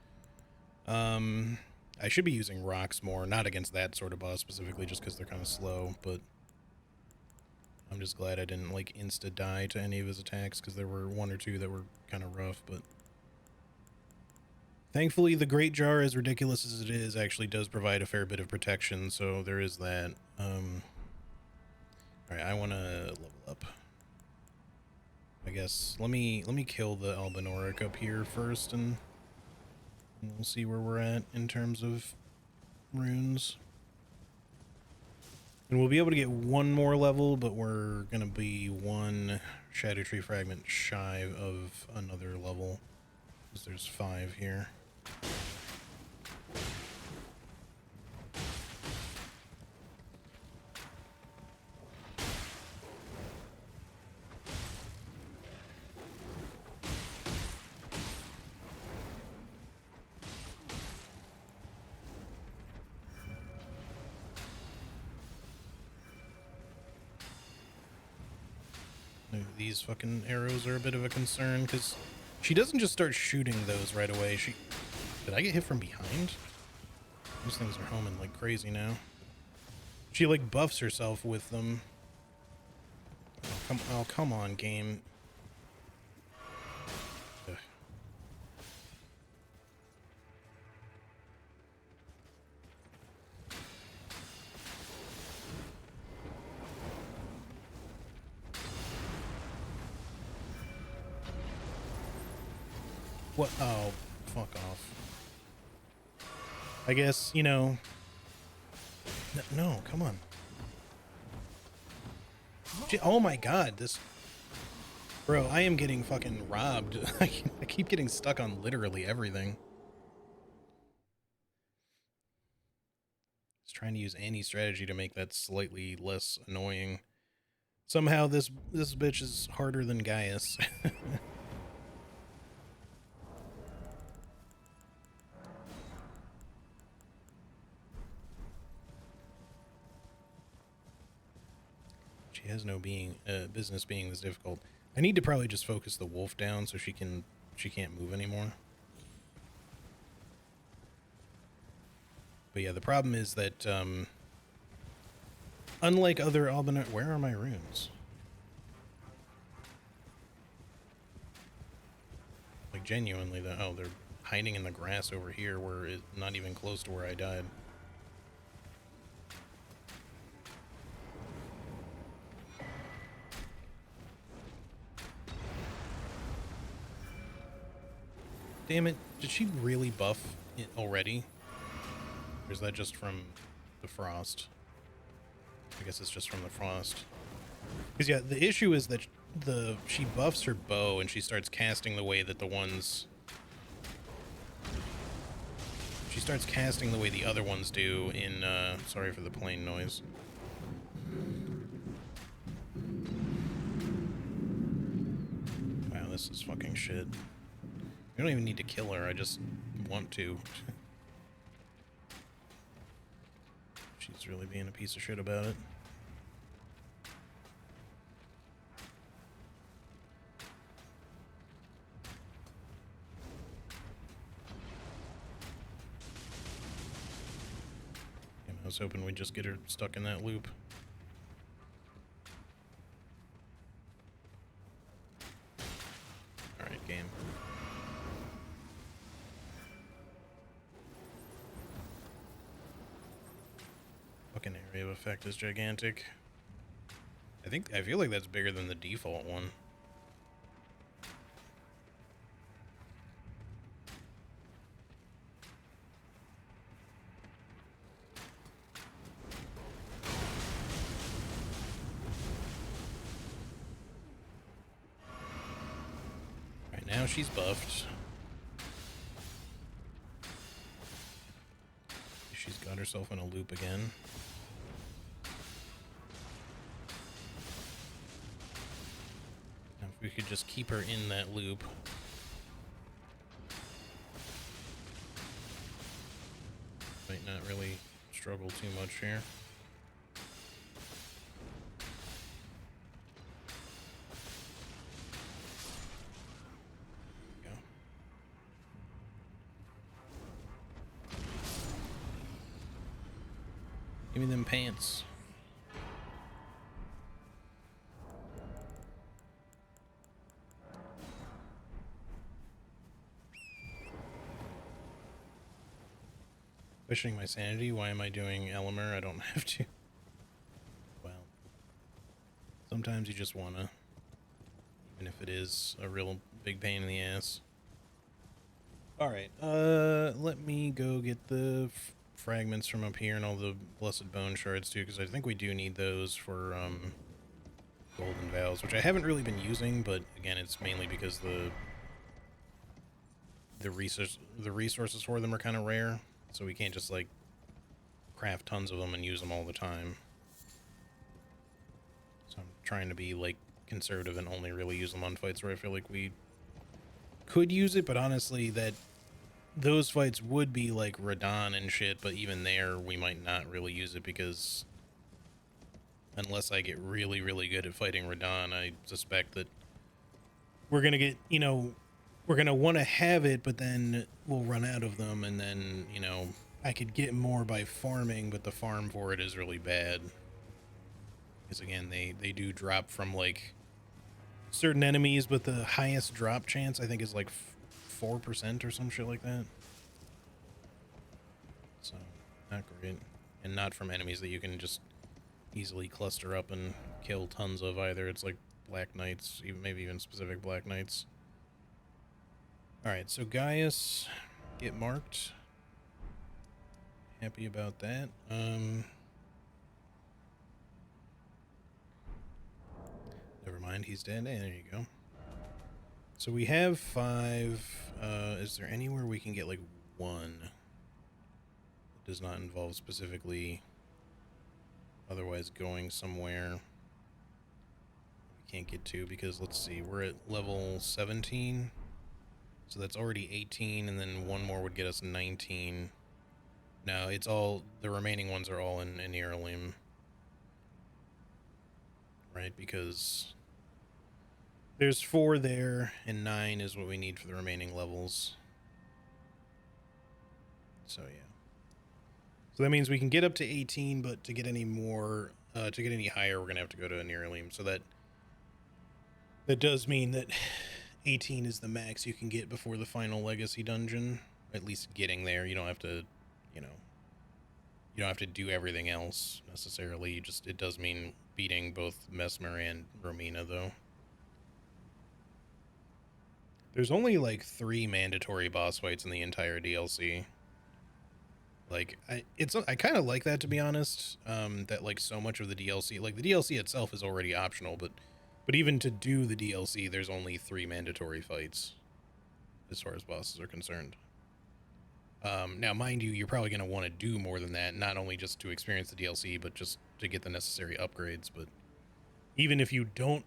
I should be using rocks more, not against that sort of boss specifically, just because they're kind of slow, but I'm just glad I didn't, like, insta-die to any of his attacks, because there were 1 or 2 that were kind of rough, but thankfully, the Great Jar, as ridiculous as it is, actually does provide a fair bit of protection, so there is that. Alright, I want to level up. I guess, let me kill the Albinoric up here first, and we'll see where we're at in terms of runes. And we'll be able to get 1 more level, but we're going to be 1 Shadow Tree Fragment shy of another level, because there's 5 here. These fucking arrows are a bit of a concern, because she doesn't just start shooting those right away. Did I get hit from behind? These things are homing like crazy now. She, like, buffs herself with them. Oh, come on, game. Ugh. What? Oh, fuck off. I guess, you know... No, come on. Oh my god, this... Bro, I am getting fucking robbed. I keep getting stuck on literally everything. Just trying to use any strategy to make that slightly less annoying. Somehow this bitch is harder than Gaius. She has no business being this difficult. I need to probably just focus the wolf down so she can't move anymore. But yeah, the problem is that unlike other Albinor, where are my runes? Like, genuinely, oh, they're hiding in the grass over here, where it's not even close to where I died. Damn it, did she really buff it already? Or is that just from the frost? I guess it's just from the frost. Because yeah, the issue is that she buffs her bow and she starts casting the way that the ones... She starts casting the way the other ones do in, sorry for the plane noise. This is fucking shit. I don't even need to kill her, I just want to. She's really being a piece of shit about it. I was hoping we'd just get her stuck in that loop. Alright, game. Fucking area of effect is gigantic. I feel like that's bigger than the default one. Right now she's buffed. She's got herself in a loop again. Now if we could just keep her in that loop. Might not really struggle too much here. Go. Give me them pants. Questioning my sanity. Why am I doing Elimer? I don't have to. Well, sometimes you just wanna, even if it is a real big pain in the ass. Alright, let me go get the fragments from up here and all the blessed bone shards too, because I think we do need those for golden vows, which I haven't really been using, but again, it's mainly because the resources for them are kind of rare, so we can't just like craft tons of them and use them all the time. So I'm trying to be like conservative and only really use them on fights where I feel like we could use it, but honestly those fights would be like Radon and shit, but even there we might not really use it because unless I get really, really good at fighting Radon, I suspect that we're gonna get, you know, we're gonna want to have it, but then we'll run out of them, and then, you know, I could get more by farming, but the farm for it is really bad. Because again, they do drop from like certain enemies, but the highest drop chance I think is like 4% or some shit like that. So not great, and not from enemies that you can just easily cluster up and kill tons of either. It's like Black Knights, even maybe even specific Black Knights. All right, so Gaius, get marked. Happy about that. Never mind, he's dead. There you go. So we have 5. Is there anywhere we can get like 1 that does not involve specifically otherwise going somewhere we can't get to? Because let's see, we're at level 17. So that's already 18, and then 1 more would get us 19. No, it's all, the remaining ones are all in Erdtree. Right, because there's 4 there, and 9 is what we need for the remaining levels. So, yeah. So that means we can get up to 18, but to get any more, to get any higher, we're going to have to go to Erdtree. So that does mean that 18 is the max you can get before the final legacy dungeon. At least getting there. You don't have to, you know, you don't have to do everything else necessarily. You just, it does mean beating both Mesmer and Romina though. There's only like 3 mandatory boss fights in the entire DLC. Like I kind of like that, to be honest. That like so much of the DLC, like the DLC itself is already optional, but even to do the DLC, there's only 3 mandatory fights as far as bosses are concerned. Now, mind you, you're probably going to want to do more than that, not only just to experience the DLC, but just to get the necessary upgrades. But even if you don't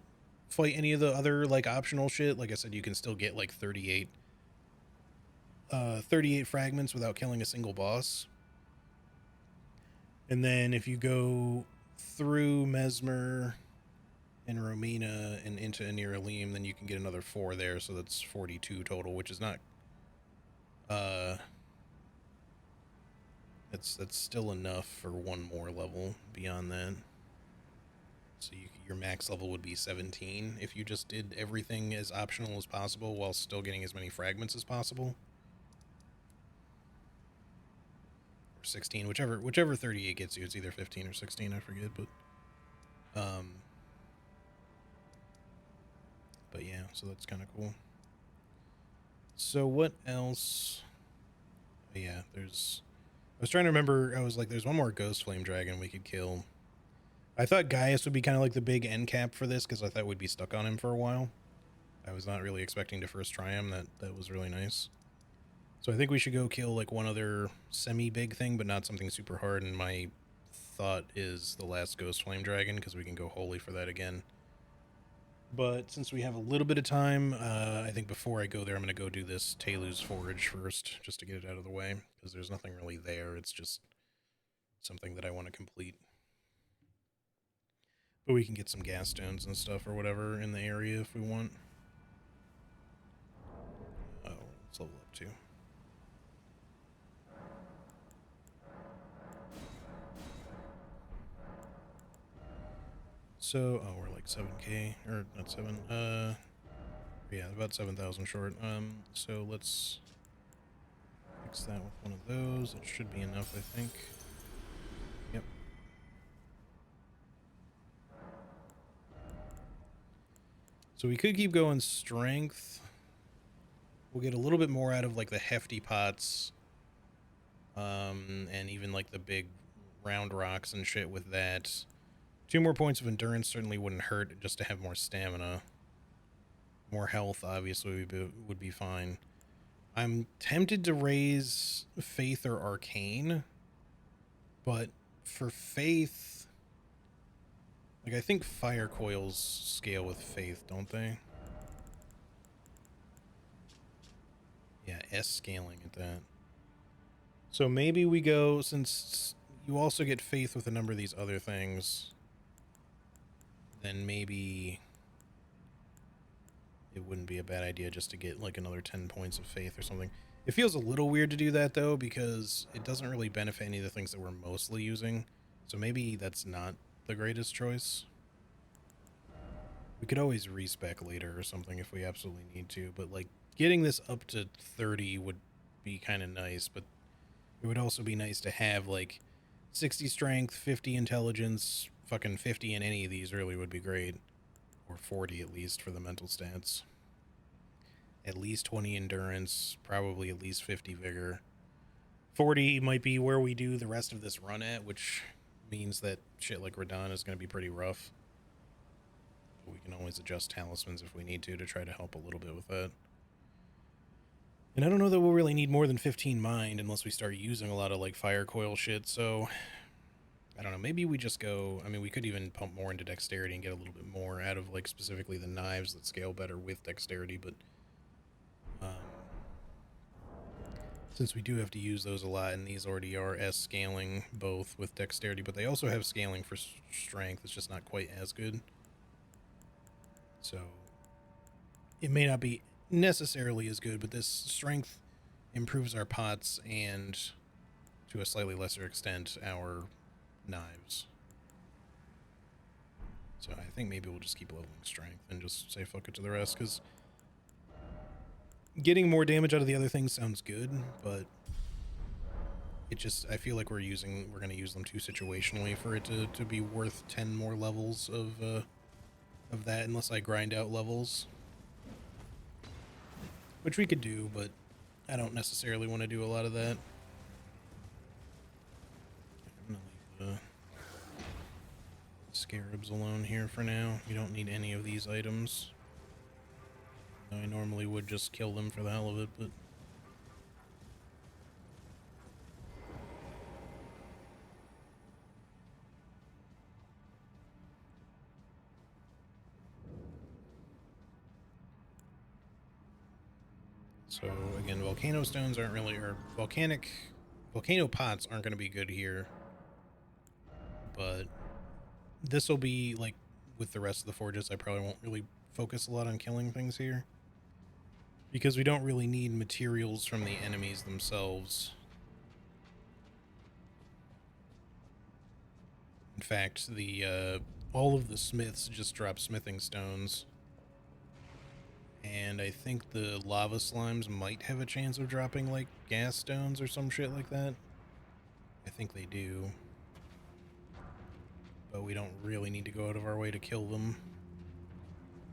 fight any of the other like optional shit. Like I said, you can still get like 38 fragments without killing a single boss. And then if you go through Mesmer and Romina and into Anirim, then you can get another 4 there, so that's 42 total, which is not that's still enough for one more level beyond that. So your max level would be 17 if you just did everything as optional as possible while still getting as many fragments as possible. Or 16, whichever 38 gets you. It's either 15 or 16, I forget, but yeah, so that's kind of cool. So what else? Yeah, I was trying to remember. I was like, there's one more Ghost Flame Dragon we could kill. I thought Gaius would be kind of like the big end cap for this, because I thought we'd be stuck on him for a while. I was not really expecting to first try him. That was really nice. So I think we should go kill like one other semi-big thing, but not something super hard. And my thought is the last Ghost Flame Dragon, because we can go holy for that again. But since we have a little bit of time, I think before I go there, I'm going to go do this Telu's Forge first, just to get it out of the way, because there's nothing really there. It's just something that I want to complete. But we can get some gas stones and stuff or whatever in the area if we want. Oh, let's level up too. So, oh, we're like 7k, or not 7, yeah, about 7,000 short. So let's fix that with one of those. It should be enough, I think. Yep. So we could keep going strength. We'll get a little bit more out of like the hefty pots, and even like the big round rocks and shit with that. 2 more points of endurance certainly wouldn't hurt, just to have more stamina. More health obviously would be fine. I'm tempted to raise Faith or Arcane, but for Faith, like, I think fire coils scale with Faith, don't they? Yeah, S scaling at that. So maybe we go, since you also get Faith with a number of these other things, then maybe it wouldn't be a bad idea just to get like another 10 points of Faith or something. It feels a little weird to do that though, because it doesn't really benefit any of the things that we're mostly using. So maybe that's not the greatest choice. We could always respec later or something if we absolutely need to, but like getting this up to 30 would be kind of nice, but it would also be nice to have like 60 strength, 50 intelligence, fucking 50 in any of these really would be great. Or 40 at least for the mental stats. At least 20 endurance, probably at least 50 vigor. 40 might be where we do the rest of this run at, which means that shit like Radon is going to be pretty rough. But we can always adjust talismans if we need to try to help a little bit with that. And I don't know that we'll really need more than 15 mind unless we start using a lot of like fire coil shit, so I don't know, maybe we just go, I mean, we could even pump more into dexterity and get a little bit more out of like specifically the knives that scale better with dexterity, but since we do have to use those a lot, and these already are S scaling both with dexterity, but they also have scaling for strength. It's just not quite as good. So it may not be necessarily as good, but this strength improves our pots and, to a slightly lesser extent, our knives. So I think maybe we'll just keep leveling strength and just say fuck it to the rest, because getting more damage out of the other things sounds good, but it just, I feel like we're going to use them too situationally for it to be worth 10 more levels of that, unless I grind out levels. Which we could do, but I don't necessarily want to do a lot of that. I'm going to leave the scarabs alone here for now. You don't need any of these items. I normally would just kill them for the hell of it, but So again, volcano stones aren't really, or volcano pots aren't going to be good here, but this will be like with the rest of the forges. I probably won't really focus a lot on killing things here because we don't really need materials from the enemies themselves. In fact, the all of the smiths just drop smithing stones. And I think the lava slimes might have a chance of dropping, like, gas stones or some shit like that. I think they do. But we don't really need to go out of our way to kill them,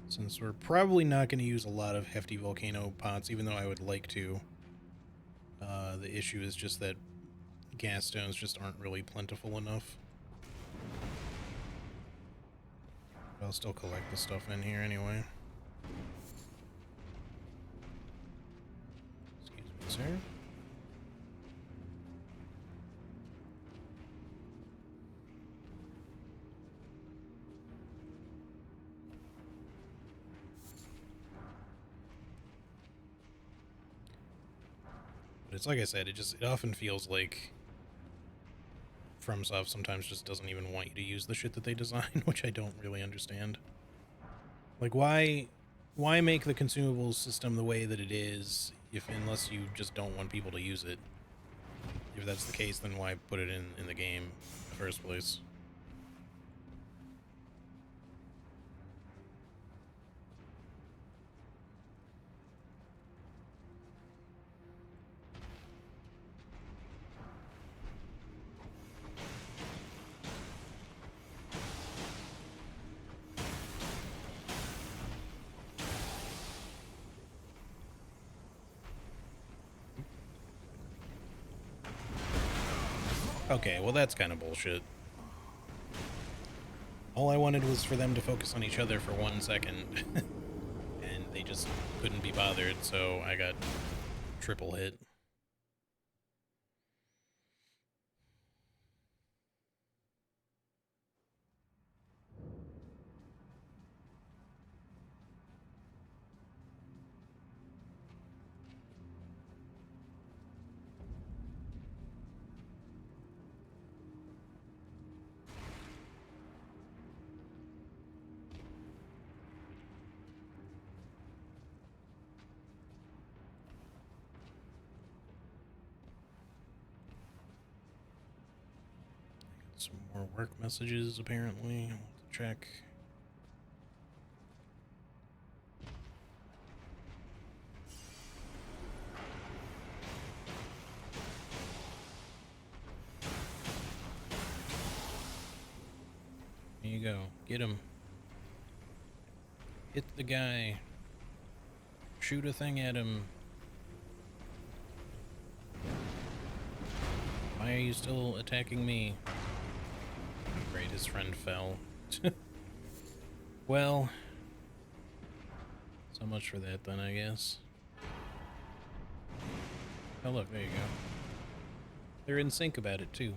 since we're probably not going to use a lot of hefty volcano pots, even though I would like to. The issue is just that gas stones just aren't really plentiful enough. But I'll still collect the stuff in here anyway. Excuse me, sir. But it's like I said, it often feels like FromSoft sometimes just doesn't even want you to use the shit that they design, which I don't really understand. Like, why make the consumables system the way that it is unless you just don't want people to use it? If that's the case, then why put it in the game in the first place? Okay, well that's kind of bullshit. All I wanted was for them to focus on each other for 1 second. And they just couldn't be bothered, so I got triple hit. Some more work messages, apparently. I'll have to check. There you go. Get him. Hit the guy. Shoot a thing at him. Why are you still attacking me? Great, his friend fell. Well, so much for that then, I guess. Oh look, there you go. They're in sync about it too.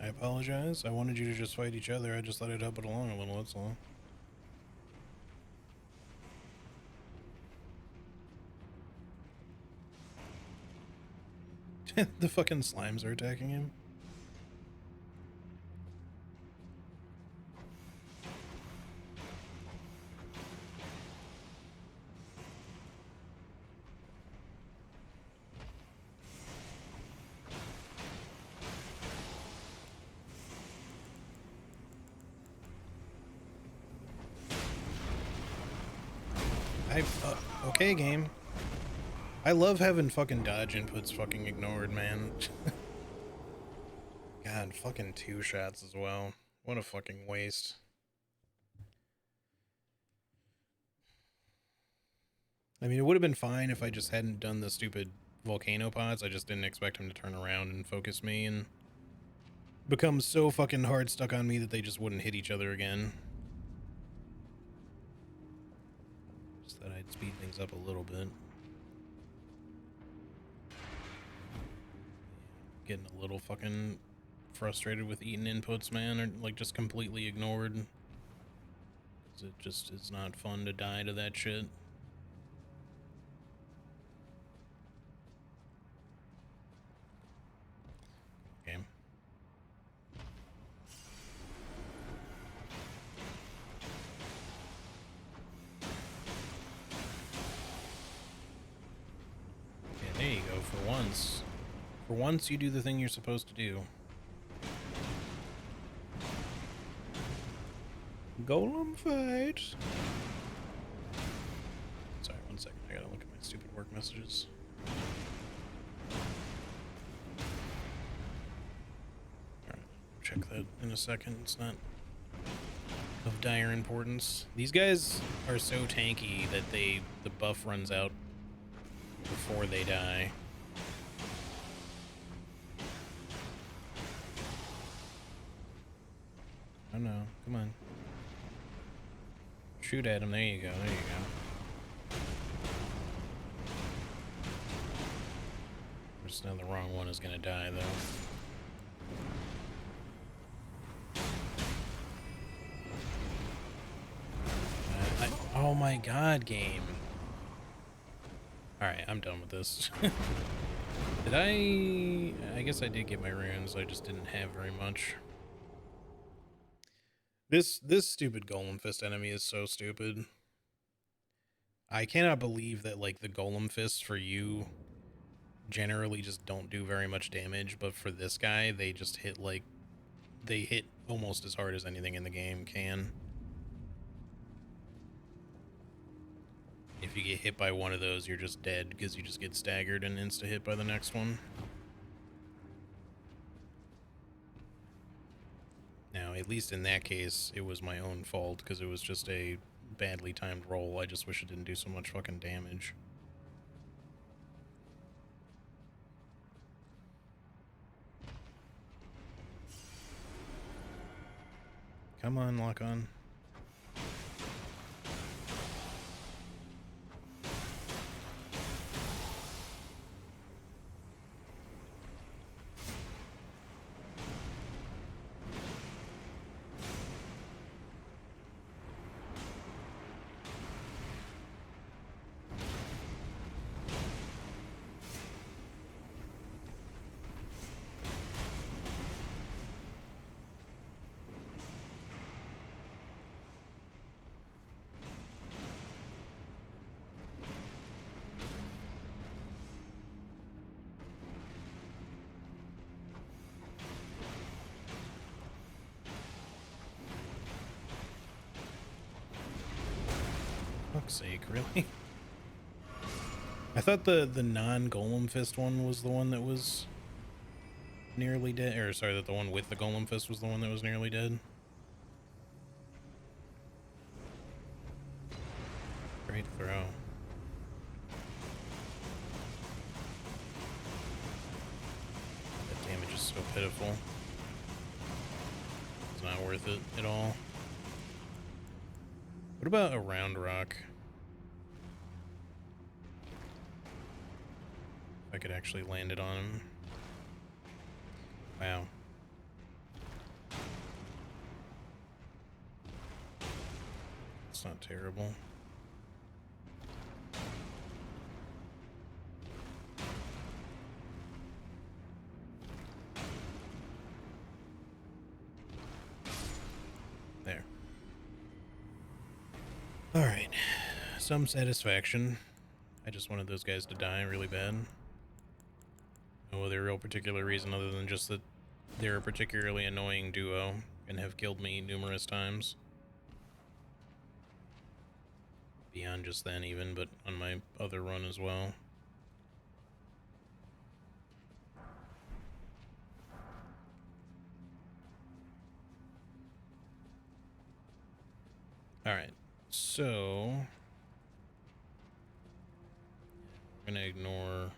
I apologize. I wanted you to just fight each other. I just let it help it along a little, that's all. The fucking slimes are attacking him. Okay, game. I love having fucking dodge inputs fucking ignored, man. God, fucking 2 shots as well. What a fucking waste. I mean, it would have been fine if I just hadn't done the stupid volcano pods. I just didn't expect him to turn around and focus me and become so fucking hard stuck on me that they just wouldn't hit each other again. Just thought I'd speed things up a little bit. Getting a little fucking frustrated with eating inputs, man, or like just completely ignored. 'Cause it just is not fun to die to that shit. Game. Yeah, there you go, for once. For once, you do the thing you're supposed to do. Golem fight! Sorry, one second. I gotta look at my stupid work messages. Alright, check that in a second. It's not of dire importance. These guys are so tanky that the buff runs out before they die. Oh no, come on. Shoot at him, there you go, there you go. Just now the wrong one is gonna die though. Oh my god, game. Alright, I'm done with this. Did I guess I did get my runes, I just didn't have very much. This stupid Golem Fist enemy is so stupid. I cannot believe that, like, the Golem Fists for you generally just don't do very much damage, but for this guy, they just hit, like, they hit almost as hard as anything in the game can. If you get hit by one of those, you're just dead because you just get staggered and insta-hit by the next one. Now, at least in that case, it was my own fault because it was just a badly timed roll. I just wish it didn't do so much fucking damage. Come on, lock on. Fuck's sake, really? I thought the non-Golem Fist one was the one that was nearly dead. Or, sorry, that the one with the Golem Fist was the one that was nearly dead. Great throw. That damage is so pitiful. It's not worth it at all. What about a round rock? If I could actually land it on him. Wow. It's not terrible. There. Alright. Some satisfaction. I just wanted those guys to die really bad. No other real particular reason other than just that they're a particularly annoying duo and have killed me numerous times. Beyond just then even, but on my other run as well. Alright, so I'm gonna ignore.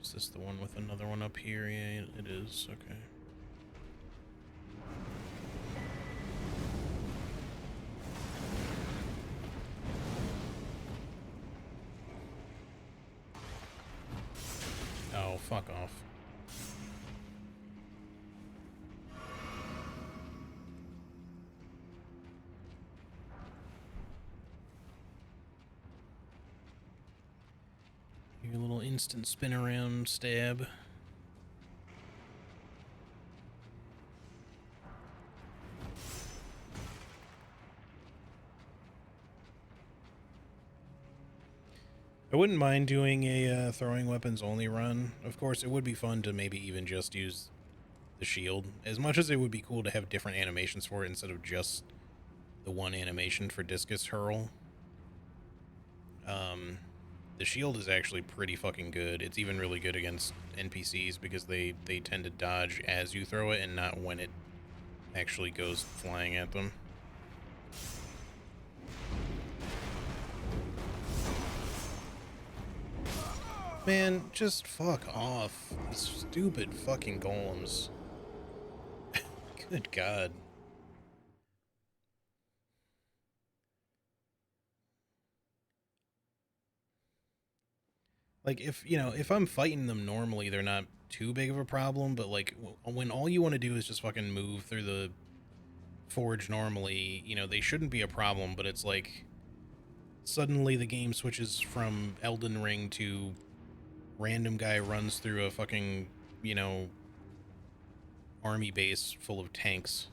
Is this the one with another one up here? Yeah, it is. Okay. Oh, fuck off. Your little instant spin around stab. I wouldn't mind doing a throwing weapons only run. Of course, it would be fun to maybe even just use the shield. As much as it would be cool to have different animations for it instead of just the one animation for discus hurl. The shield is actually pretty fucking good. It's even really good against NPCs because they tend to dodge as you throw it and not when it actually goes flying at them. Man, just fuck off. These stupid fucking golems. Good God. Like, if I'm fighting them normally, they're not too big of a problem, but, like, when all you want to do is just fucking move through the forge normally, they shouldn't be a problem, but it's like, suddenly the game switches from Elden Ring to random guy runs through a fucking, army base full of tanks.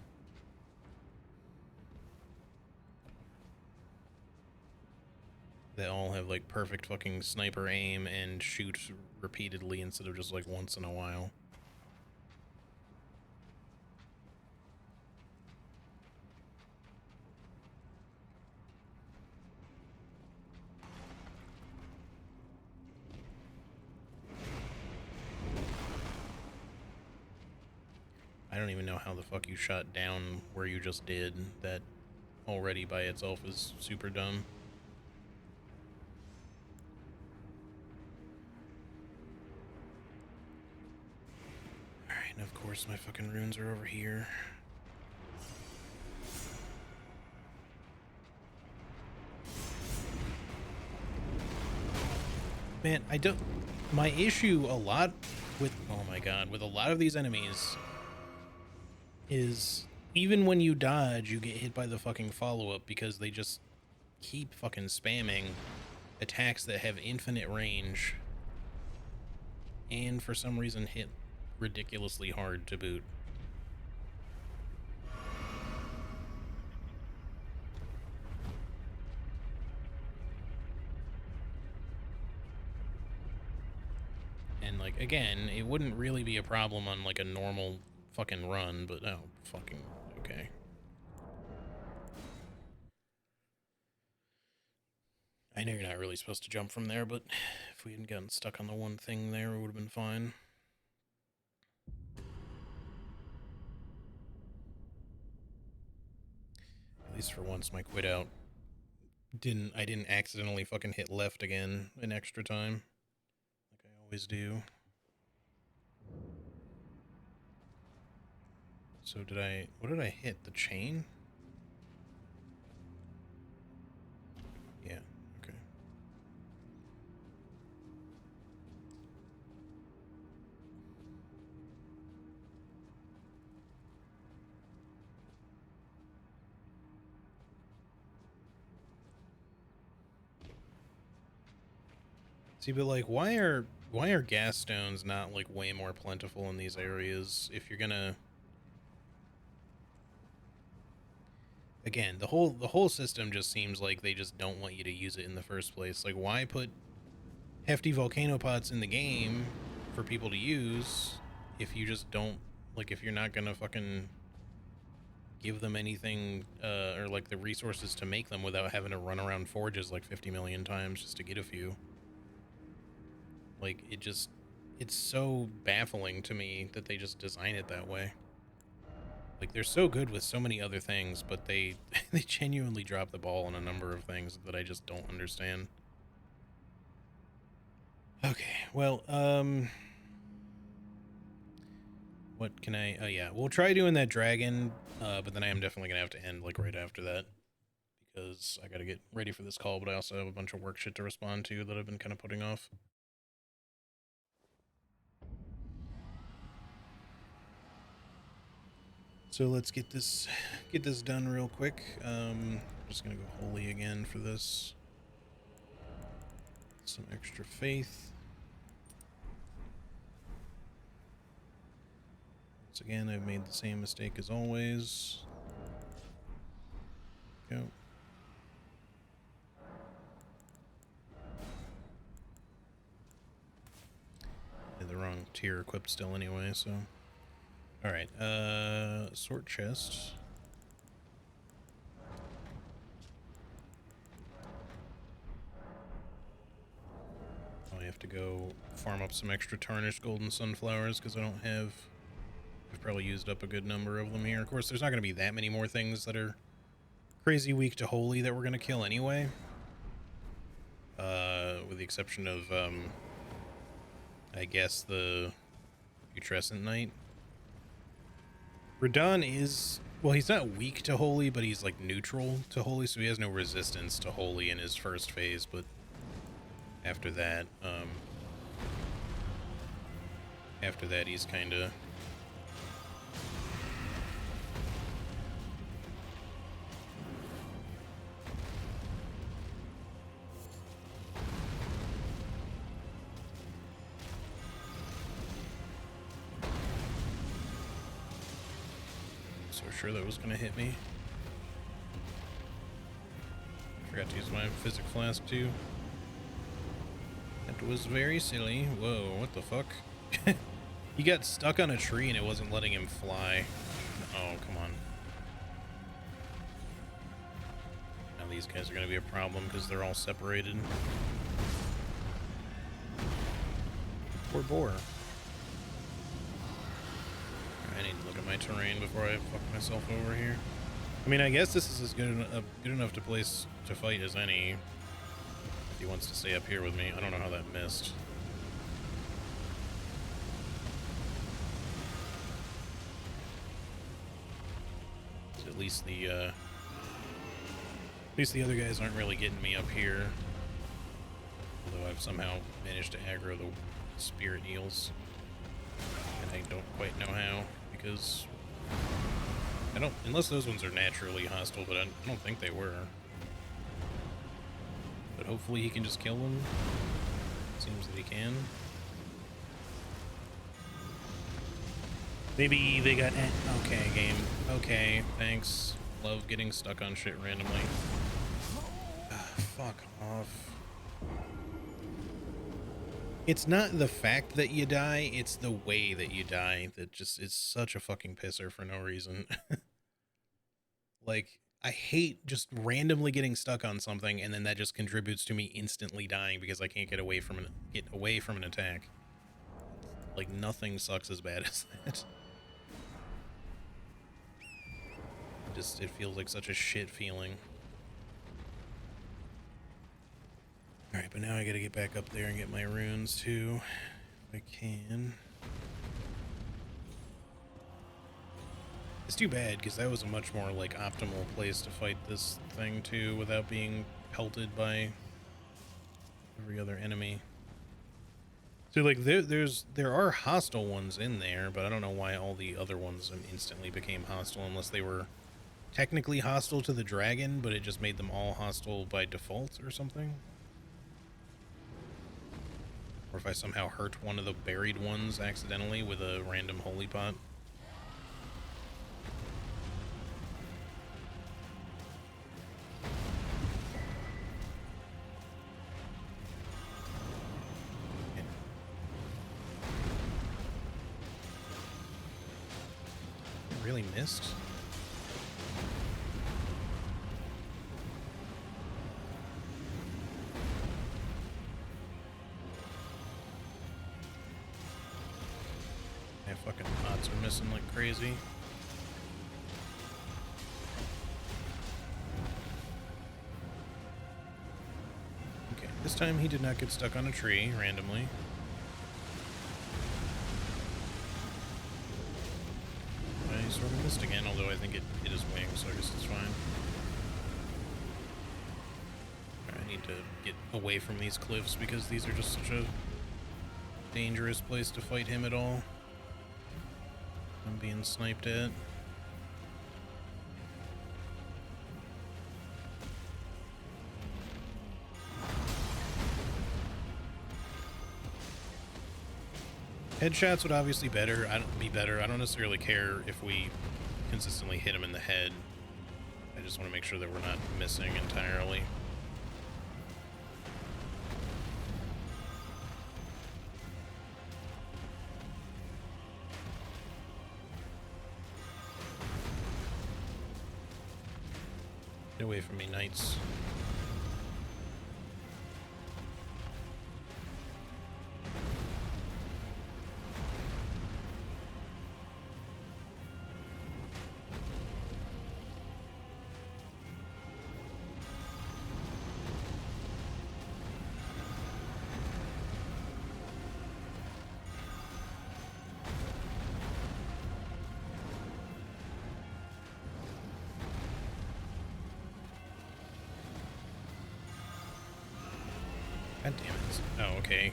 They all have, like, perfect fucking sniper aim and shoot repeatedly instead of just, like, once in a while. I don't even know how the fuck you shot down where you just did. That already by itself is super dumb. Alright, and of course my fucking runes are over here. Man, my issue a lot with, oh my god, with a lot of these enemies is even when you dodge, you get hit by the fucking follow-up because they just keep fucking spamming attacks that have infinite range and for some reason hit ridiculously hard to boot. And, like, again, it wouldn't really be a problem on, like, a normal fucking run, but oh, fucking, okay. I know you're not really supposed to jump from there, but if we hadn't gotten stuck on the one thing there, it would have been fine. At least for once, my quit out I didn't accidentally fucking hit left again an extra time, like I always do. So what did I hit? The chain? Yeah, okay. See, but, like, why are gas stones not, like, way more plentiful in these areas if you're gonna... Again, the whole system just seems like they just don't want you to use it in the first place. Like, why put hefty volcano pots in the game for people to use if you just don't, like, if you're not gonna fucking give them anything, or, like, the resources to make them without having to run around forges, like, 50 million times just to get a few. Like, it's so baffling to me that they just design it that way. Like, they're so good with so many other things, but they they genuinely drop the ball on a number of things that I just don't understand. Okay, well, what can I... Oh, yeah, we'll try doing that dragon, but then I am definitely gonna have to end, like, right after that, because I gotta get ready for this call, but I also have a bunch of work shit to respond to that I've been kind of putting off. So let's get this done real quick. I'm just gonna go holy again for this. Some extra faith. Once again, I've made the same mistake as always. Go. Had the wrong tier equipped still anyway, so. Alright, sort chest. I have to go farm up some extra tarnished golden sunflowers because I don't have... I've probably used up a good number of them here. Of course, there's not going to be that many more things that are crazy weak to holy that we're going to kill anyway. With the exception of, I guess, the Putrescent Knight. Radon is... Well, he's not weak to holy, but he's, like, neutral to holy, so he has no resistance to holy in his first phase, but after that, he's kinda... So sure that was gonna hit me. Forgot to use my physic flask too. That was very silly. Whoa, what the fuck? He got stuck on a tree and it wasn't letting him fly. Oh, come on. Now these guys are gonna be a problem because they're all separated. Poor boar. I need to look at my terrain before I fuck myself over here. I mean, I guess this is as good enough to place to fight as any. If he wants to stay up here with me. I don't know how that missed. At least the other guys aren't really getting me up here. Although I've somehow managed to aggro the spirit eels. And I don't quite know how, because I don't... Unless those ones are naturally hostile, but I don't think they were. But hopefully he can just kill them. Seems that he can. Maybe they got... Okay, game. Okay, thanks. Love getting stuck on shit randomly. Fuck off. It's not the fact that you die, it's the way that you die that just is such a fucking pisser for no reason. Like, I hate just randomly getting stuck on something and then that just contributes to me instantly dying because I can't get away from an attack. Like, nothing sucks as bad as that. It feels like such a shit feeling. Alright, but now I gotta get back up there and get my runes too, if I can. It's too bad, because that was a much more, like, optimal place to fight this thing too, without being pelted by every other enemy. So, like, there are hostile ones in there, but I don't know why all the other ones instantly became hostile, unless they were technically hostile to the dragon, but it just made them all hostile by default or something. Or if I somehow hurt one of the buried ones accidentally with a random holy pot. I really missed. Fucking pots are missing like crazy. Okay, this time he did not get stuck on a tree randomly. I sort of missed again, although I think it hit his wing, so I guess it's fine. I need to get away from these cliffs because these are just such a dangerous place to fight him at all. I'm being sniped at. Headshots would obviously be better. I don't necessarily care if we consistently hit him in the head. I just want to make sure that we're not missing entirely. Get away from me, knights. God damn it. Oh, okay.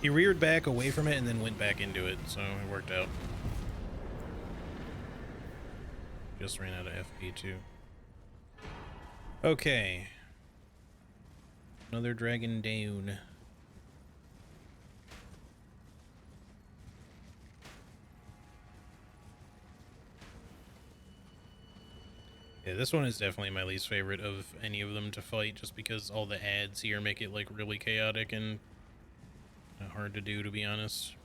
He reared back away from it and then went back into it, so it worked out. Just ran out of FP too. Okay. Another dragon down. Yeah, this one is definitely my least favorite of any of them to fight, just because all the ads here make it like really chaotic and hard to do, to be honest.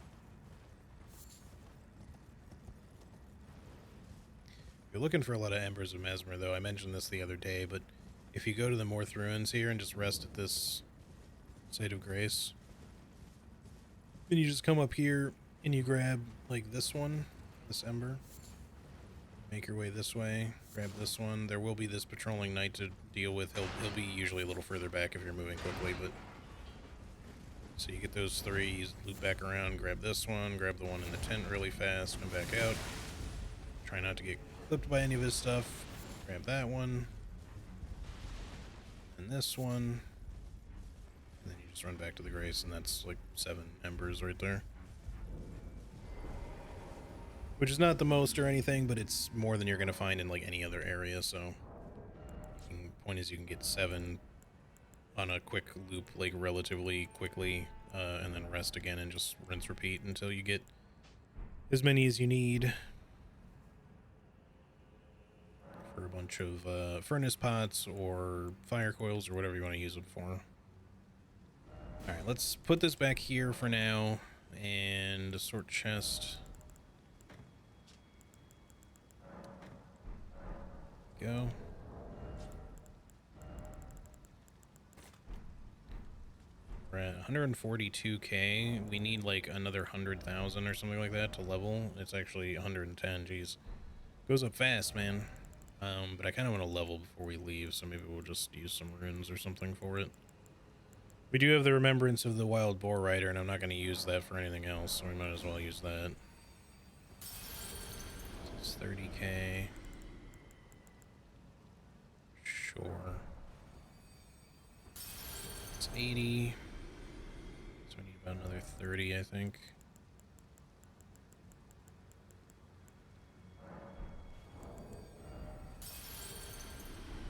If you're looking for a lot of Embers of Mesmer, though, I mentioned this the other day, but if you go to the Morth Ruins here and just rest at this Site of Grace, then you just come up here and you grab, like, this one, this Ember. Make your way this way, grab this one. There will be this patrolling knight to deal with. He'll be usually a little further back if you're moving quickly, but... So you get those three, you loop back around, grab this one, grab the one in the tent really fast, come back out. Try not to get clipped by any of his stuff. Grab that one. And this one. And then you just run back to the Grace, and that's like 7 Embers right there. Which is not the most or anything, but it's more than you're going to find in like any other area, so... Point is you can get 7 on a quick loop, like relatively quickly, and then rest again and just rinse repeat until you get as many as you need for a bunch of furnace pots or fire coils or whatever you want to use them for. Alright, let's put this back here for now, and a sort chest. Go. We're at 142k. We need like another 100,000 or something like that to level. It's actually 110. Jeez, goes up fast, man. But I kind of want to level before we leave, so maybe we'll just use some runes or something for it. We do have the Remembrance of the Wild Boar Rider, and I'm not going to use that for anything else, so we might as well use that. It's 30k. Sure. It's 80. So we need about another 30, I think.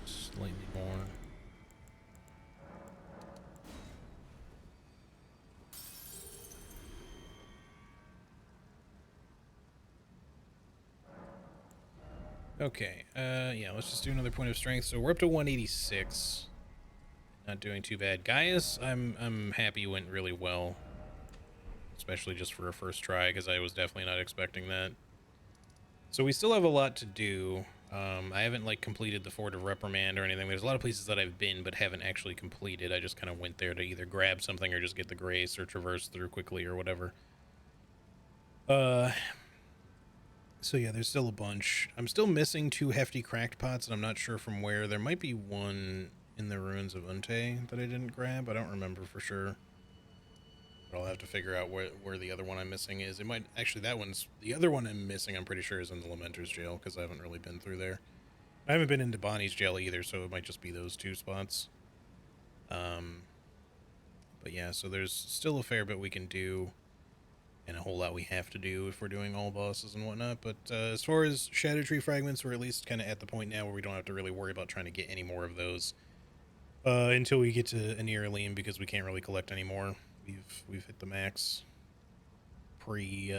Slightly more. Okay, yeah, let's just do another point of strength. So we're up to 186. Not doing too bad. Gaius, I'm happy went really well. Especially just for a first try, because I was definitely not expecting that. So we still have a lot to do. I haven't, like, completed the Fort of Reprimand or anything. There's a lot of places that I've been but haven't actually completed. I just kind of went there to either grab something or just get the grace or traverse through quickly or whatever. So yeah, there's still a bunch. I'm still missing 2 hefty cracked pots, and I'm not sure from where. There might be one in in the ruins of Unte that I didn't grab. I don't remember for sure. But I'll have to figure out where the other one I'm missing is. It might actually, the other one I'm missing, I'm pretty sure is in the Lamenter's jail, because I haven't really been through there. I haven't been into Bonnie's jail either, so it might just be those two spots. But yeah, so there's still a fair bit we can do, and a whole lot we have to do if we're doing all bosses and whatnot. But as far as Shadow Tree fragments, we're at least kind of at the point now where we don't have to really worry about trying to get any more of those until we get to Erdtree, because we can't really collect any more. We've hit the max pre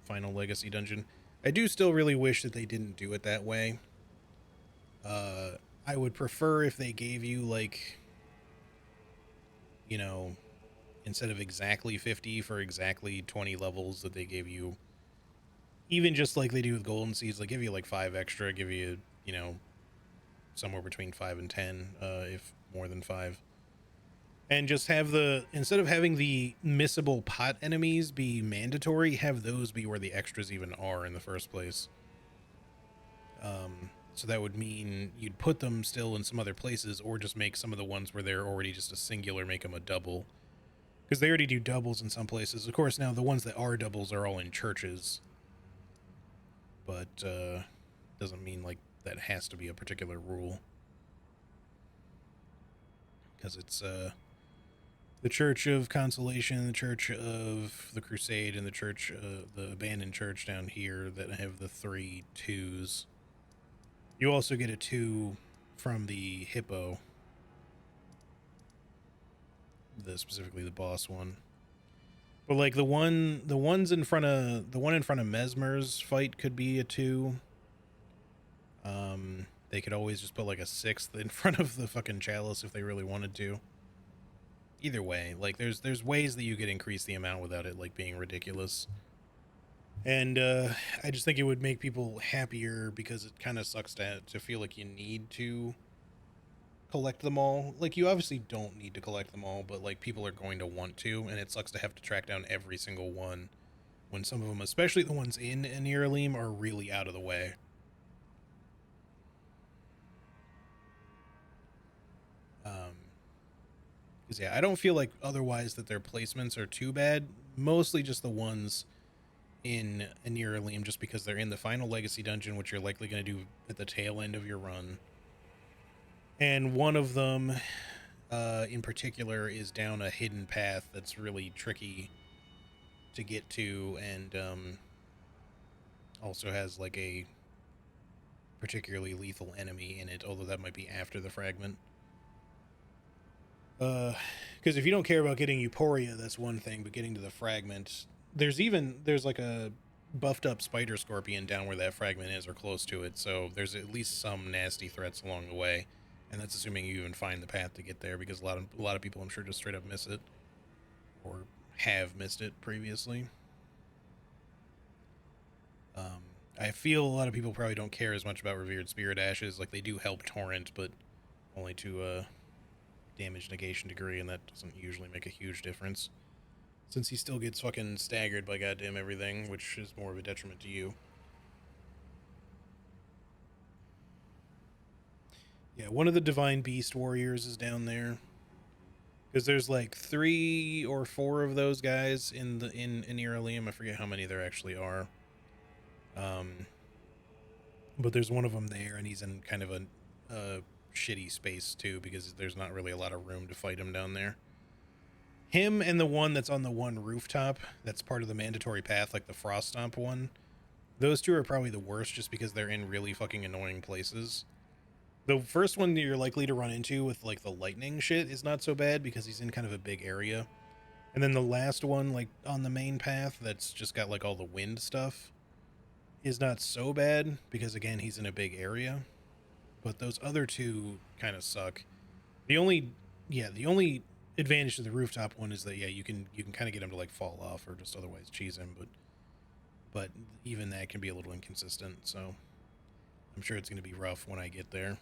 final legacy dungeon. I do still really wish that they didn't do it that way. I would prefer if they gave you, like, you know, instead of exactly 50 for exactly 20 levels, that they gave you, even just like they do with Golden Seeds, like give you like 5 extra, give you, you know, somewhere between 5 and 10, if more than 5. And just have instead of having the missable pot enemies be mandatory, have those be where the extras even are in the first place. So that would mean you'd put them still in some other places, or just make some of the ones where they're already just a singular, make them a double. Because they already do doubles in some places. Of course, now the ones that are doubles are all in churches. But doesn't mean like that has to be a particular rule. Because it's the Church of Consolation, the Church of the Crusade, and the Church, the Abandoned Church down here that have the 3 2s. You also get a 2 from the Hippo. Specifically the boss one. But like the one in front of Mesmer's fight could be a 2. They could always just put like a 6th in front of the fucking chalice if they really wanted to. Either way, like there's ways that you could increase the amount without it like being ridiculous. And I just think it would make people happier, because it kind of sucks to feel like you need to collect them all. Like, you obviously don't need to collect them all, but like people are going to want to, and it sucks to have to track down every single one when some of them, especially the ones in Erdtree, are really out of the way. Because yeah, I don't feel like otherwise that their placements are too bad. Mostly just the ones in Erdtree, just because they're in the final legacy dungeon, which you're likely going to do at the tail end of your run. And one of them in particular is down a hidden path that's really tricky to get to, and also has like a particularly lethal enemy in it, although that might be after the fragment. Because if you don't care about getting Euphoria, that's one thing, but getting to the fragment, there's like a buffed up spider scorpion down where that fragment is, or close to it, so there's at least some nasty threats along the way, and that's assuming you even find the path to get there, because a lot of people, I'm sure, just straight up miss it, or have missed it previously. I feel a lot of people probably don't care as much about Revered Spirit Ashes. Like, they do help Torrent, but only to damage negation degree, and that doesn't usually make a huge difference, since he still gets fucking staggered by goddamn everything, which is more of a detriment to you. Yeah, one of the Divine Beast Warriors is down there, because there's like 3 or 4 of those guys in Erdtree. I forget how many there actually are. But there's one of them there, and he's in kind of a shitty space too, because there's not really a lot of room to fight him down there. Him and the one that's on the one rooftop that's part of the mandatory path, like the Frost Stomp one, those two are probably the worst, just because they're in really fucking annoying places. The first one that you're likely to run into with like the lightning shit is not so bad, because he's in kind of a big area. And then the last one, like on the main path, that's just got like all the wind stuff, is not so bad, because again, he's in a big area. But those other two kind of suck. The only advantage to the rooftop one is that, yeah, you can kind of get him to like fall off or just otherwise cheese him, but even that can be a little inconsistent, so I'm sure it's going to be rough when I get there.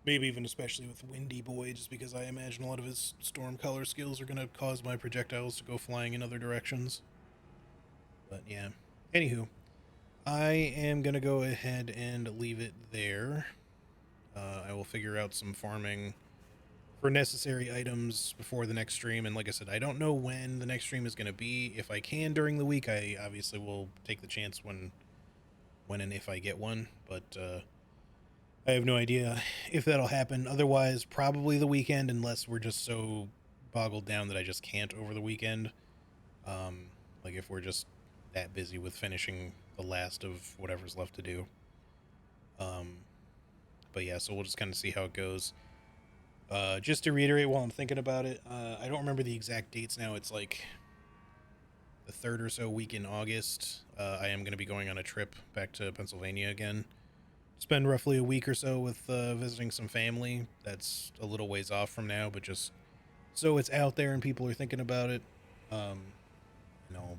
Maybe even especially with Windy Boy, just because I imagine a lot of his storm color skills are going to cause my projectiles to go flying in other directions. But yeah, anywho, I am going to go ahead and leave it there. I will figure out some farming for necessary items before the next stream. And like I said, I don't know when the next stream is going to be. If I can during the week, I obviously will take the chance when and if I get one. But I have no idea if that'll happen. Otherwise, probably the weekend, unless we're just so boggled down that I just can't over the weekend. Like if we're just that busy with finishing the last of whatever's left to do. But yeah, so we'll just kind of see how it goes. Just to reiterate while I'm thinking about it, I don't remember the exact dates now. It's like the third or so week in August. I am going to be going on a trip back to Pennsylvania again. Spend roughly a week or so with visiting some family. That's a little ways off from now, but just so it's out there and people are thinking about it. And I'll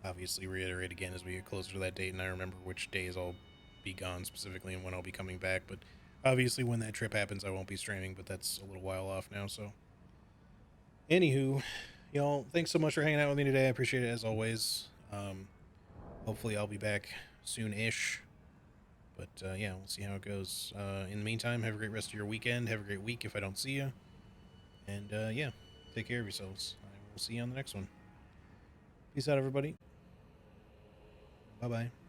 obviously reiterate again as we get closer to that date, and I remember which days I'll be gone specifically and when I'll be coming back. But obviously when that trip happens, I won't be streaming, but that's a little while off now. So anywho, y'all, thanks so much for hanging out with me today. I appreciate it as always. Hopefully I'll be back soon-ish. But yeah, we'll see how it goes. In the meantime, have a great rest of your weekend. Have a great week if I don't see you. And yeah, take care of yourselves. I will see you on the next one. Peace out, everybody. Bye-bye.